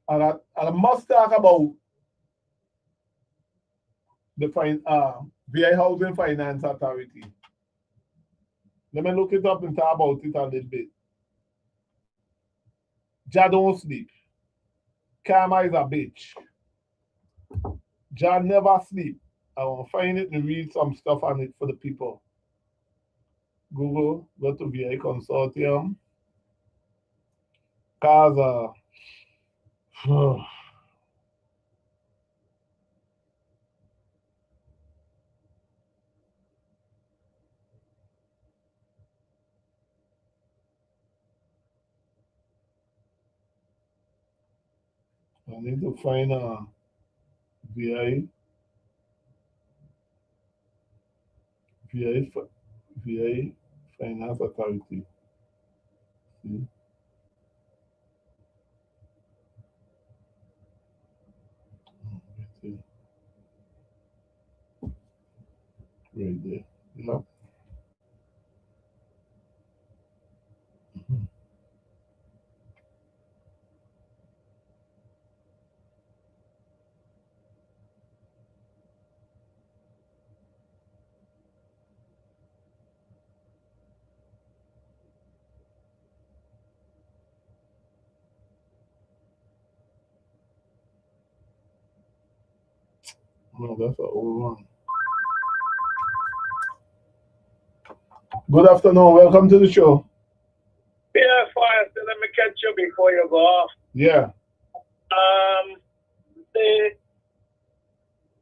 I must talk about the VI Housing Finance Authority. Let me look it up and talk about it a little bit. Ja don't sleep. Karma is a bitch. Ja never sleep. I will find it and read some stuff on it for the people. Google, go to VI Consortium. Cause I need to find a VI Finance Authority. See? Right there. Yeah. No, that's an old one. Good afternoon. Welcome to the show. Yeah, fine. So let me catch you before you go off. Yeah.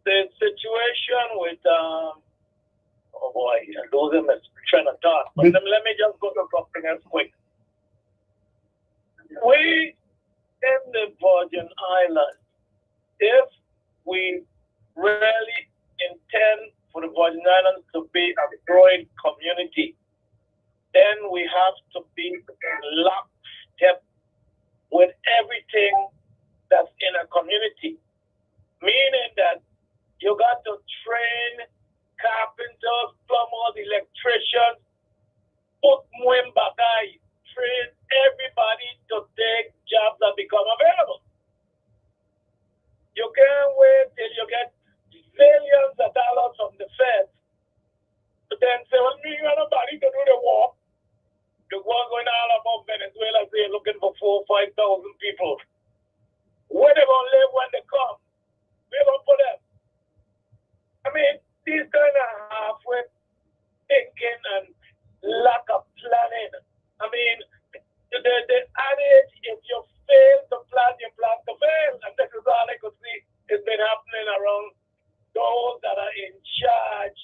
The situation with oh boy, I lose him trying to talk. But let me just go to something else quick. We in the Virgin Islands, if we really intend for the Virgin Islands to be a growing community, then we have to be in lockstep with everything that's in a community. Meaning that you got to train carpenters, plumbers, electricians, put bagay, train everybody to take jobs that become available. You can't wait till you get billions of dollars from the Fed to then say, well, me and nobody to do the work. The war going all about Venezuela, they're looking for 4,000 or 5,000 people. Where they going to live when they come? We're going to put them. I mean, these kind of halfway thinking and lack of planning. I mean, the adage, if you fail to plan, you plan to fail. And this is all I could see. It's been happening around those that are in charge,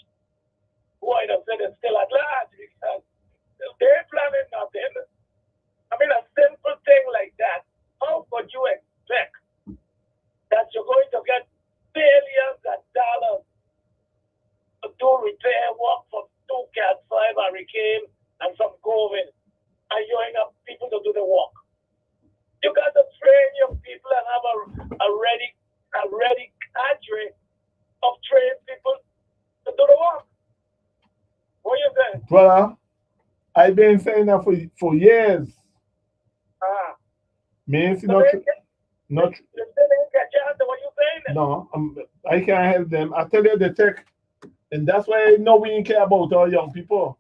who I'd have said is still at large, because they're planning nothing. I mean, a simple thing like that, how could you expect that you're going to get billions of dollars to do repair work from 2 Cat 5 hurricane and some COVID, and you ain't got people to do the work? You got to train your people and have a ready cadre of trained people to do the work. What do you think? Brother, I've been saying that for years. Means So not, they not, didn't catch on to what you saying. no, I can't help them. I tell you, they take, and that's why I know we didn't care about our young people.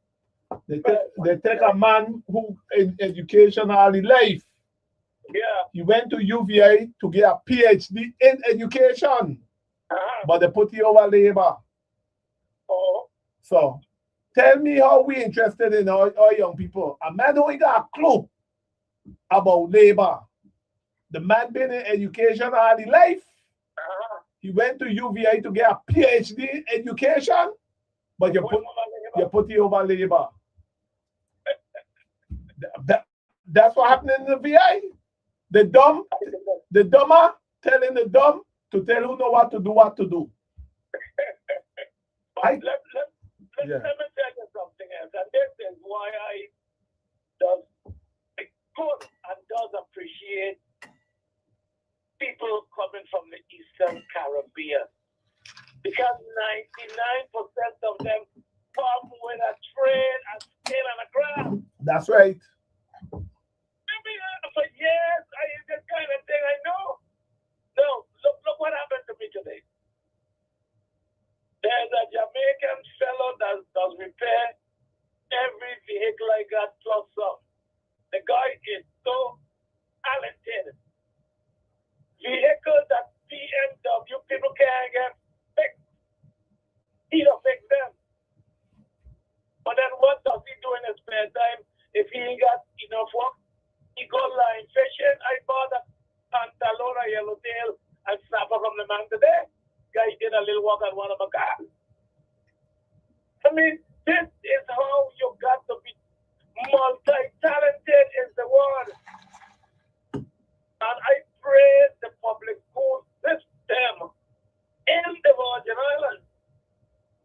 They take a man who in education all his life. Yeah. He went to UVA to get a PhD in education, but they put you over labor. Oh. So tell me how we interested in our young people. A man who ain't got a clue about labor. The man been in education all his life. He went to UVA to get a PhD in education, but you put you over labor. That's what happened in the VA. The dumber telling the dumb to tell who know what to do. Let me tell you something else, and this is why I could and does appreciate people coming from the Eastern Caribbean, because 99% of them come with a trade and skill and a craft. That's right. I mean, for years, this kind of thing I know. No, look what happened to me today. There's a Jamaican fellow that does repair every vehicle I got plus some. The guy is so talented. Vehicles that BMW people can't get fixed. He don't fix them. But then what does he do in his spare time if he ain't got enough work? He go line fishing. I bought a pantalon, a yellowtail, and snapper from the man today. Guy did a little work on one of my cars. I mean, this is how you got to be multi-talented is the word. And I praise the public school system in the Virgin Islands.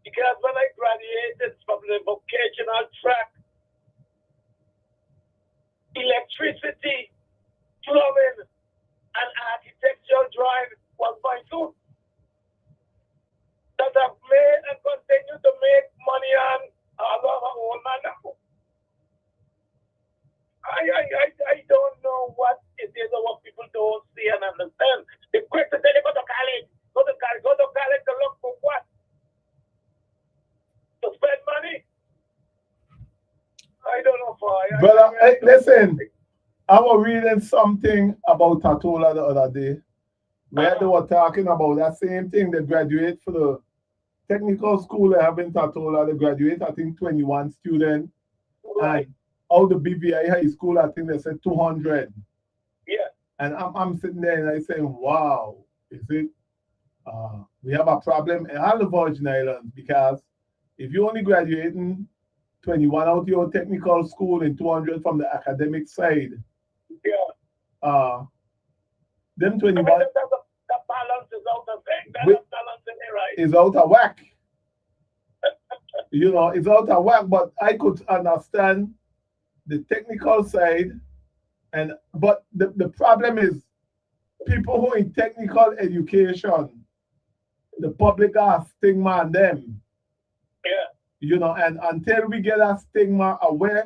Because when I graduated from the vocational track, electricity, plumbing, and architectural drawing was my suit. That I've made and continue to make money on all over old man now. I don't know what it is or what people don't see and understand. The quick to say they go to college. Go to college to look for what? To spend money? I don't know, Fahie. Brother, hey, listen, I was reading something about Tatola the other day, where they were talking about that same thing. They graduate for the technical school they have in Tatola. They graduate, I think, 21 students. Right. And out the BVI high school, I think they said 200. Yeah. And I'm sitting there and I say, wow, is it? We have a problem in all the Virgin Islands, because if you're only graduating 21 out of your technical school and 200 from the academic side, yeah. Them 21 the balance is out of thing. That's balance in it, right? is out of whack. You know, it's out of whack, but I could understand the technical side, but the problem is people who in technical education, the public has stigma on them. Yeah. You know, and until we get that stigma away,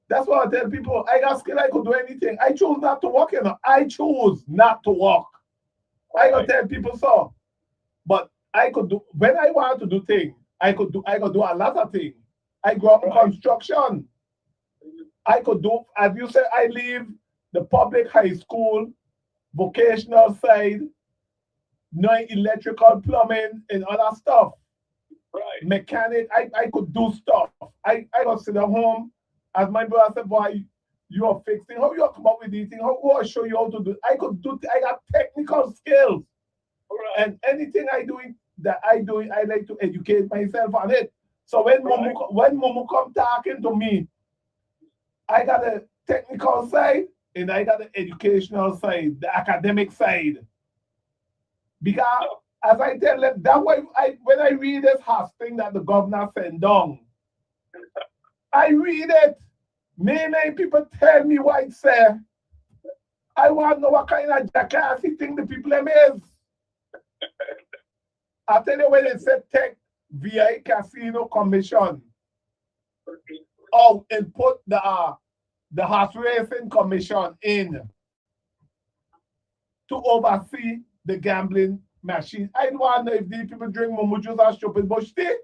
that's why I tell people, I got skill, I could do anything. I choose not to work, you know. I choose not to work. I gotta tell people so. But I could do, when I want to do things, I could do a lot of things. I grew up in construction. I could do, as you said, I leave the public high school, vocational side, knowing electrical, plumbing, and other stuff. Right. Mechanic, I could do stuff. I got sit at home, as my brother said, boy, you are fixing, how you come up with these things, how I show you how to do, I got technical skills. Right. And anything I like to educate myself on it. So when Momo come talking to me, I got a technical side and I got the educational side, the academic side. Because as I tell them, that way when I read this house thing that the governor sent down, I read it. Many people tell me what it say. I want to know what kind of jackassy thing the people them is. I tell you, when they said Tech VI Casino Commission, and put the horse racing commission in, to oversee the gambling machine. I don't want to know if these people drink mumujus or stupid bush tea.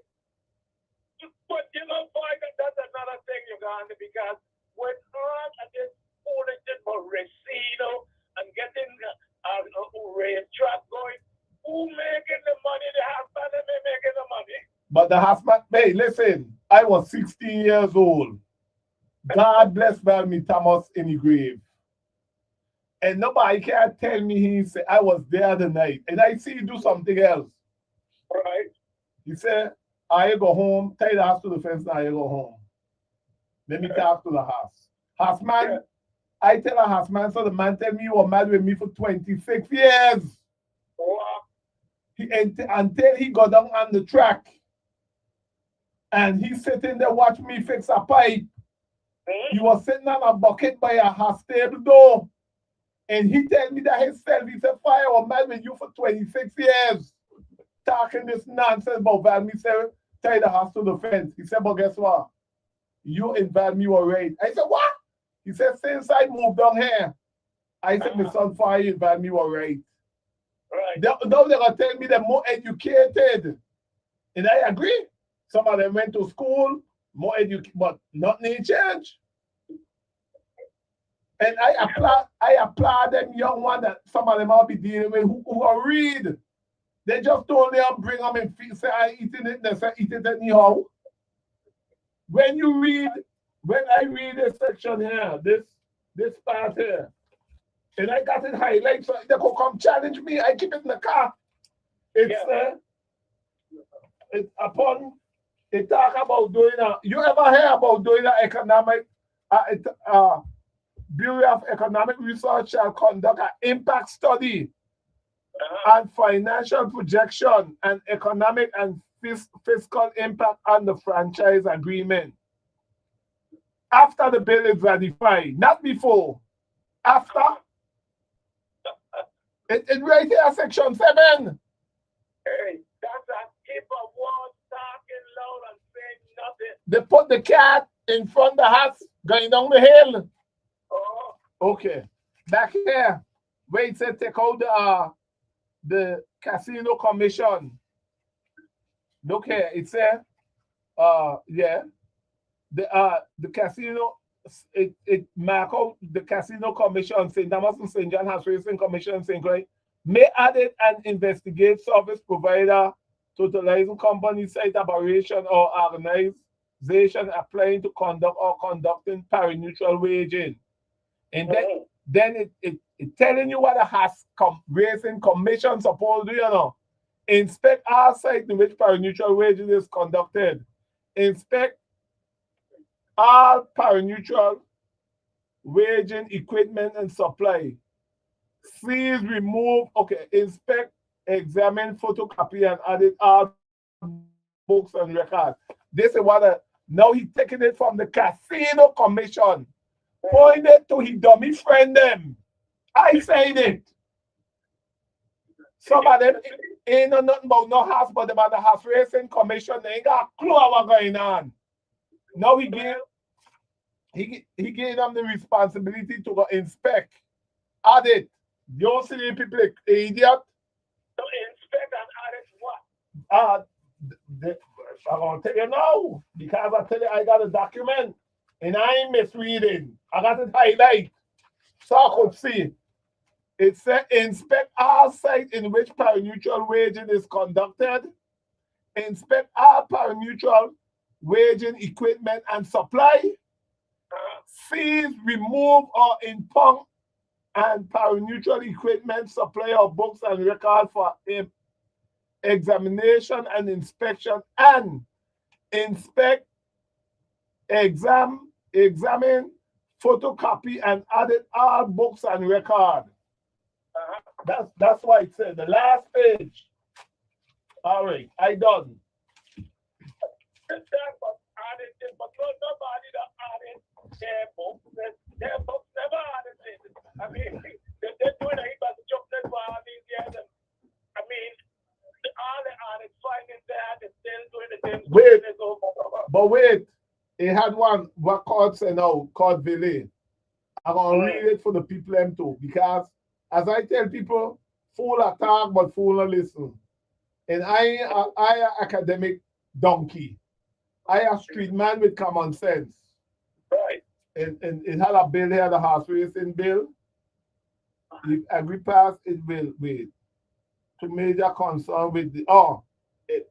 But you know, boy, that's another thing you're going to, because when all of this foolishness for Resino and getting racetrack going, who making the money? The husband making the money. But the husband, hey, listen, I was 16 years old. God bless Valmy Thomas in the grave. And nobody can tell me he said I was there the night. And I see you do something else. Right. He said, I go home, tie the house to the fence, now I go home. Let me talk to the house. Houseman, yeah. I tell a houseman, so the man tell me you were mad with me for 26 years. Wow. Until he got down on the track. And he sitting there watch me fix a pipe. He was sitting on a bucket by a house stable door. And he tell me that himself, he said, Fahie, I was mad with you for 26 years. Talking this nonsense about Valmy said, tie the house to the fence. He said, but guess what? You and Valmy were right. I said, what? He said, since I moved down here, I said, my son Fahie and Valmy were right. Now they're going to tell me they're more educated. And I agree. Some of them went to school, more educated, but nothing changed. And I applaud them young ones that some of them I'll be dealing with who are read. They just don't bring them and say I eating it, they say eat it anyhow. When I read this section here, this part here, and I got it highlighted so they could come challenge me. I keep it in the car. It's it talk about doing you ever hear about doing an economic Bureau of Economic Research shall conduct an impact study and financial projection and economic and fiscal impact on the franchise agreement. After the bill is ratified, not before. After. It's right here, section 7. Hey, that's a keep a wall talking loud and saying nothing. They put the cat in front of the house going down the hill. Oh. Okay. Back here, where it said take out the casino commission. Look here, it said yeah. The casino it mark out the casino commission St. Thomas and St. John House Racing Commission St. Croix may add it and investigate service provider, totalizing company site operation or organization applying to conduct or conducting pari-neutral waging. And then it telling you what a racing commission supposed to do, you know. Inspect our site in which pari-neutral waging is conducted. Inspect all pari-neutral waging equipment and supply. Seize, remove, inspect, examine, photocopy, and edit all books and records. This is what now he's taking it from the casino commission. Point it to his dummy friend them. I said it. Some of them ain't know nothing about no house, but about the house racing commission, they ain't got a clue what's going on. Now he gave them the responsibility to go inspect, audit. You don't see the people like idiot. So inspect and audit what? I'm gonna tell you now, because I tell you I got a document and I ain't misreading. I got it highlight so I could see. It said inspect all sites in which pari-neutral waging is conducted. Inspect all pari-neutral waging equipment and supply. Seize, remove, or impound and pari-neutral equipment, supply of books and records for examination and inspection, and inspect, examine, photocopy, and edit all books and records. That's why it said the last page. All right, I done. But nobody that added their books. Their books never added it. I mean, they're doing a heap of jobs for all these years. I mean, all the added findings there, they're still doing the same. But wait, it had one what called say now called Ville. I'm gonna read it for the people them too, because as I tell people, fool attack, but fool a listen. And I a academic donkey. I a street man with common sense. Right. And it had a bill here, the horse racing bill. If agree pass, it will wait. Two major concern with the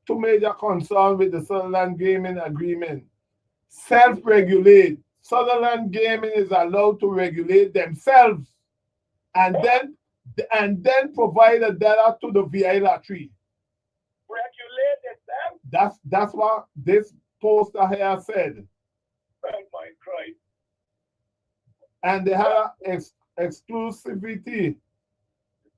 two major concern with the Sutherland Gaming Agreement. Self-regulate. Sutherland Gaming is allowed to regulate themselves and then provide a data to the VI lottery. Regulate itself? That's what this poster here said. Oh my Christ. And they have exclusivity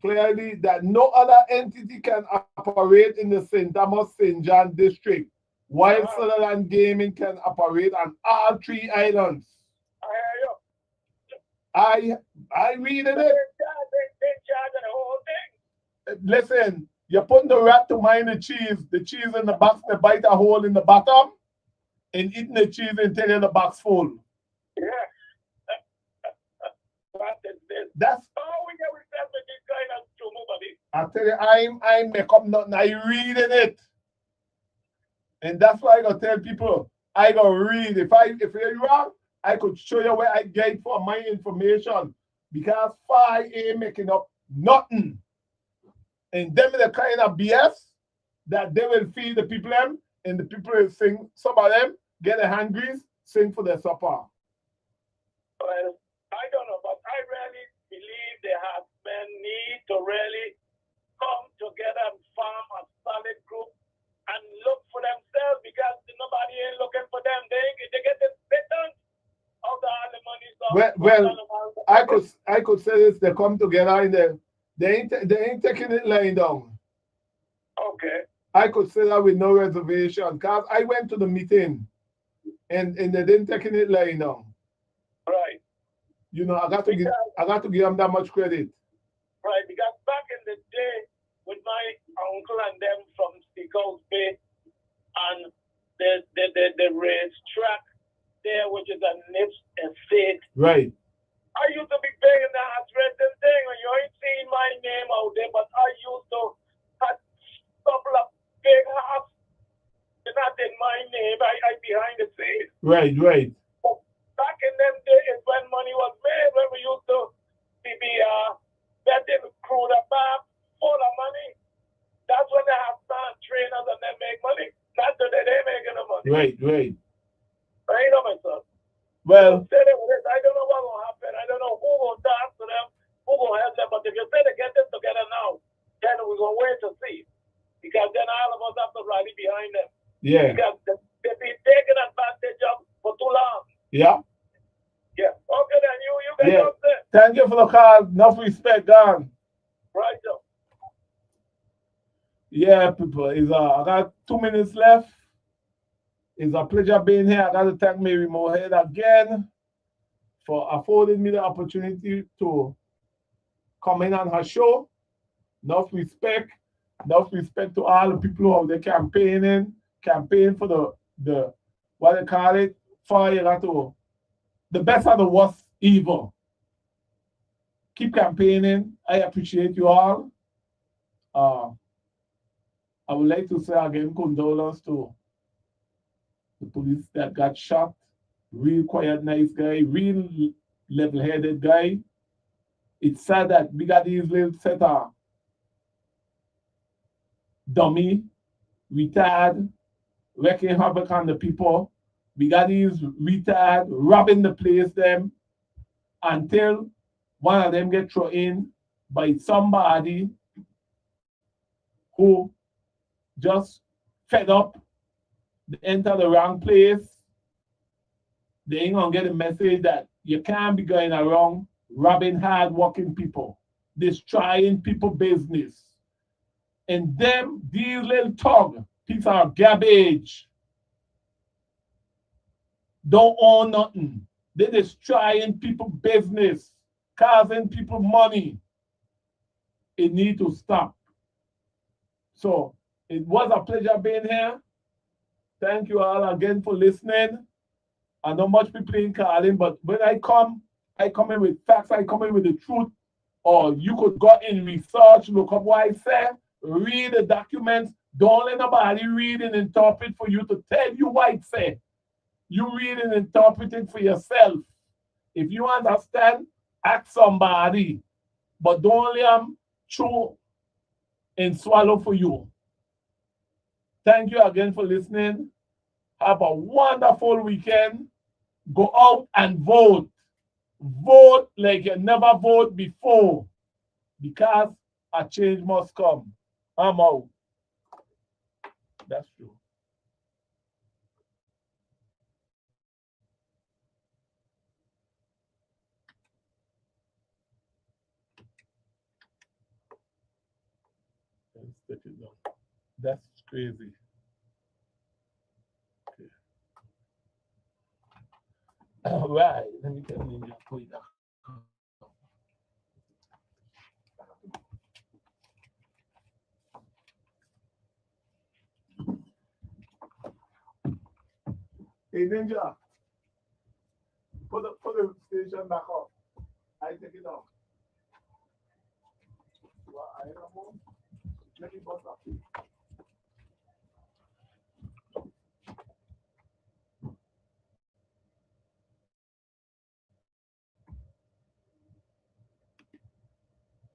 clearly that no other entity can operate in the St. Thomas St. John district, while Sutherland Gaming can operate on all 3 islands. I read it. Listen, you put the rat to mind the cheese in the box, they bite a hole in the bottom, and eating the cheese until the box full. Yeah. That's how we get with this kind of trouble, buddy. I tell you, I make up nothing. I reading it, and that's why I gotta tell people I gotta read. If you're wrong, I could show you where I get for my information because Fahie ain't making up nothing, and them the kind of BS that they will feed the people them, and the people will sing. Some of them get their hungry, sing for their supper. Well, I don't know, but I really believe the men need to really come together and form a solid group and look for themselves because nobody ain't looking for them. They get the pittance of all the money. Well, I could say this: they come together and they ain't taking it lying down. Okay. I could say that with no reservation because I went to the meeting and they didn't taking it lying down. Right. You know, I got to give them that much credit. Right, because back in the day with my uncle and them from Seacoast Bay and the racetrack there, which is a Nips estate. Right. I used to be begging the house renting thing, and you ain't seen my name out there, but I used to have a couple of big houses, not in my name, I behind the scenes. Right. Back in them days when money was made, when we used to be betting crew the back full of money, that's when they have start trainers and they make money. Not today, they making the money. Right. I know myself. Well, I don't know what will happen. I don't know who will talk to them, who will help them. But if you say they get this together now, then we're going to wait to see. Because then all of us have to rally behind them. Yeah. Because they've been taking advantage of for too long. Yeah. Yeah. Okay, then you guys up there. Thank you for the call. Enough respect, gone. Right, so. Yeah, people. I got 2 minutes left. It's a pleasure being here. I got to thank Mary Moorhead again for affording me the opportunity to come in on her show. Enough respect to all the people who are there campaign for the what they call it, for the best of the worst evil. Keep campaigning. I appreciate you all. I would like to say again condolence to the police that got shot. Real quiet, nice guy, real level-headed guy. It's sad that we got these little set of dummy, retard, wrecking havoc on the people. We got these retard robbing the place them until one of them get thrown in by somebody who just fed up, they enter the wrong place. They ain't gonna get a message that you can't be going around robbing hard-working people, destroying people business. And them, these little thugs, these are garbage. Don't own nothing. They destroying people business, causing people money. It need to stop. So it was a pleasure being here. Thank you all again for listening. I know much people ain't calling, but when I come in with facts, I come in with the truth. or you could go in research, look up what I say, read the documents. Don't let nobody read and interpret for you to tell you what it say. You read and interpret it for yourself. If you understand, ask somebody. But don't let them chew and swallow for you. Thank you again for listening. Have a wonderful weekend. Go out and vote. Vote like you never voted before, because a change must come. I'm out. That's true. Let's take it down. That's crazy. Okay. All right. Let me tell you your point now. Hey, Ninja, put the station back up. I take it off. Well, I don't know. Let me bust up.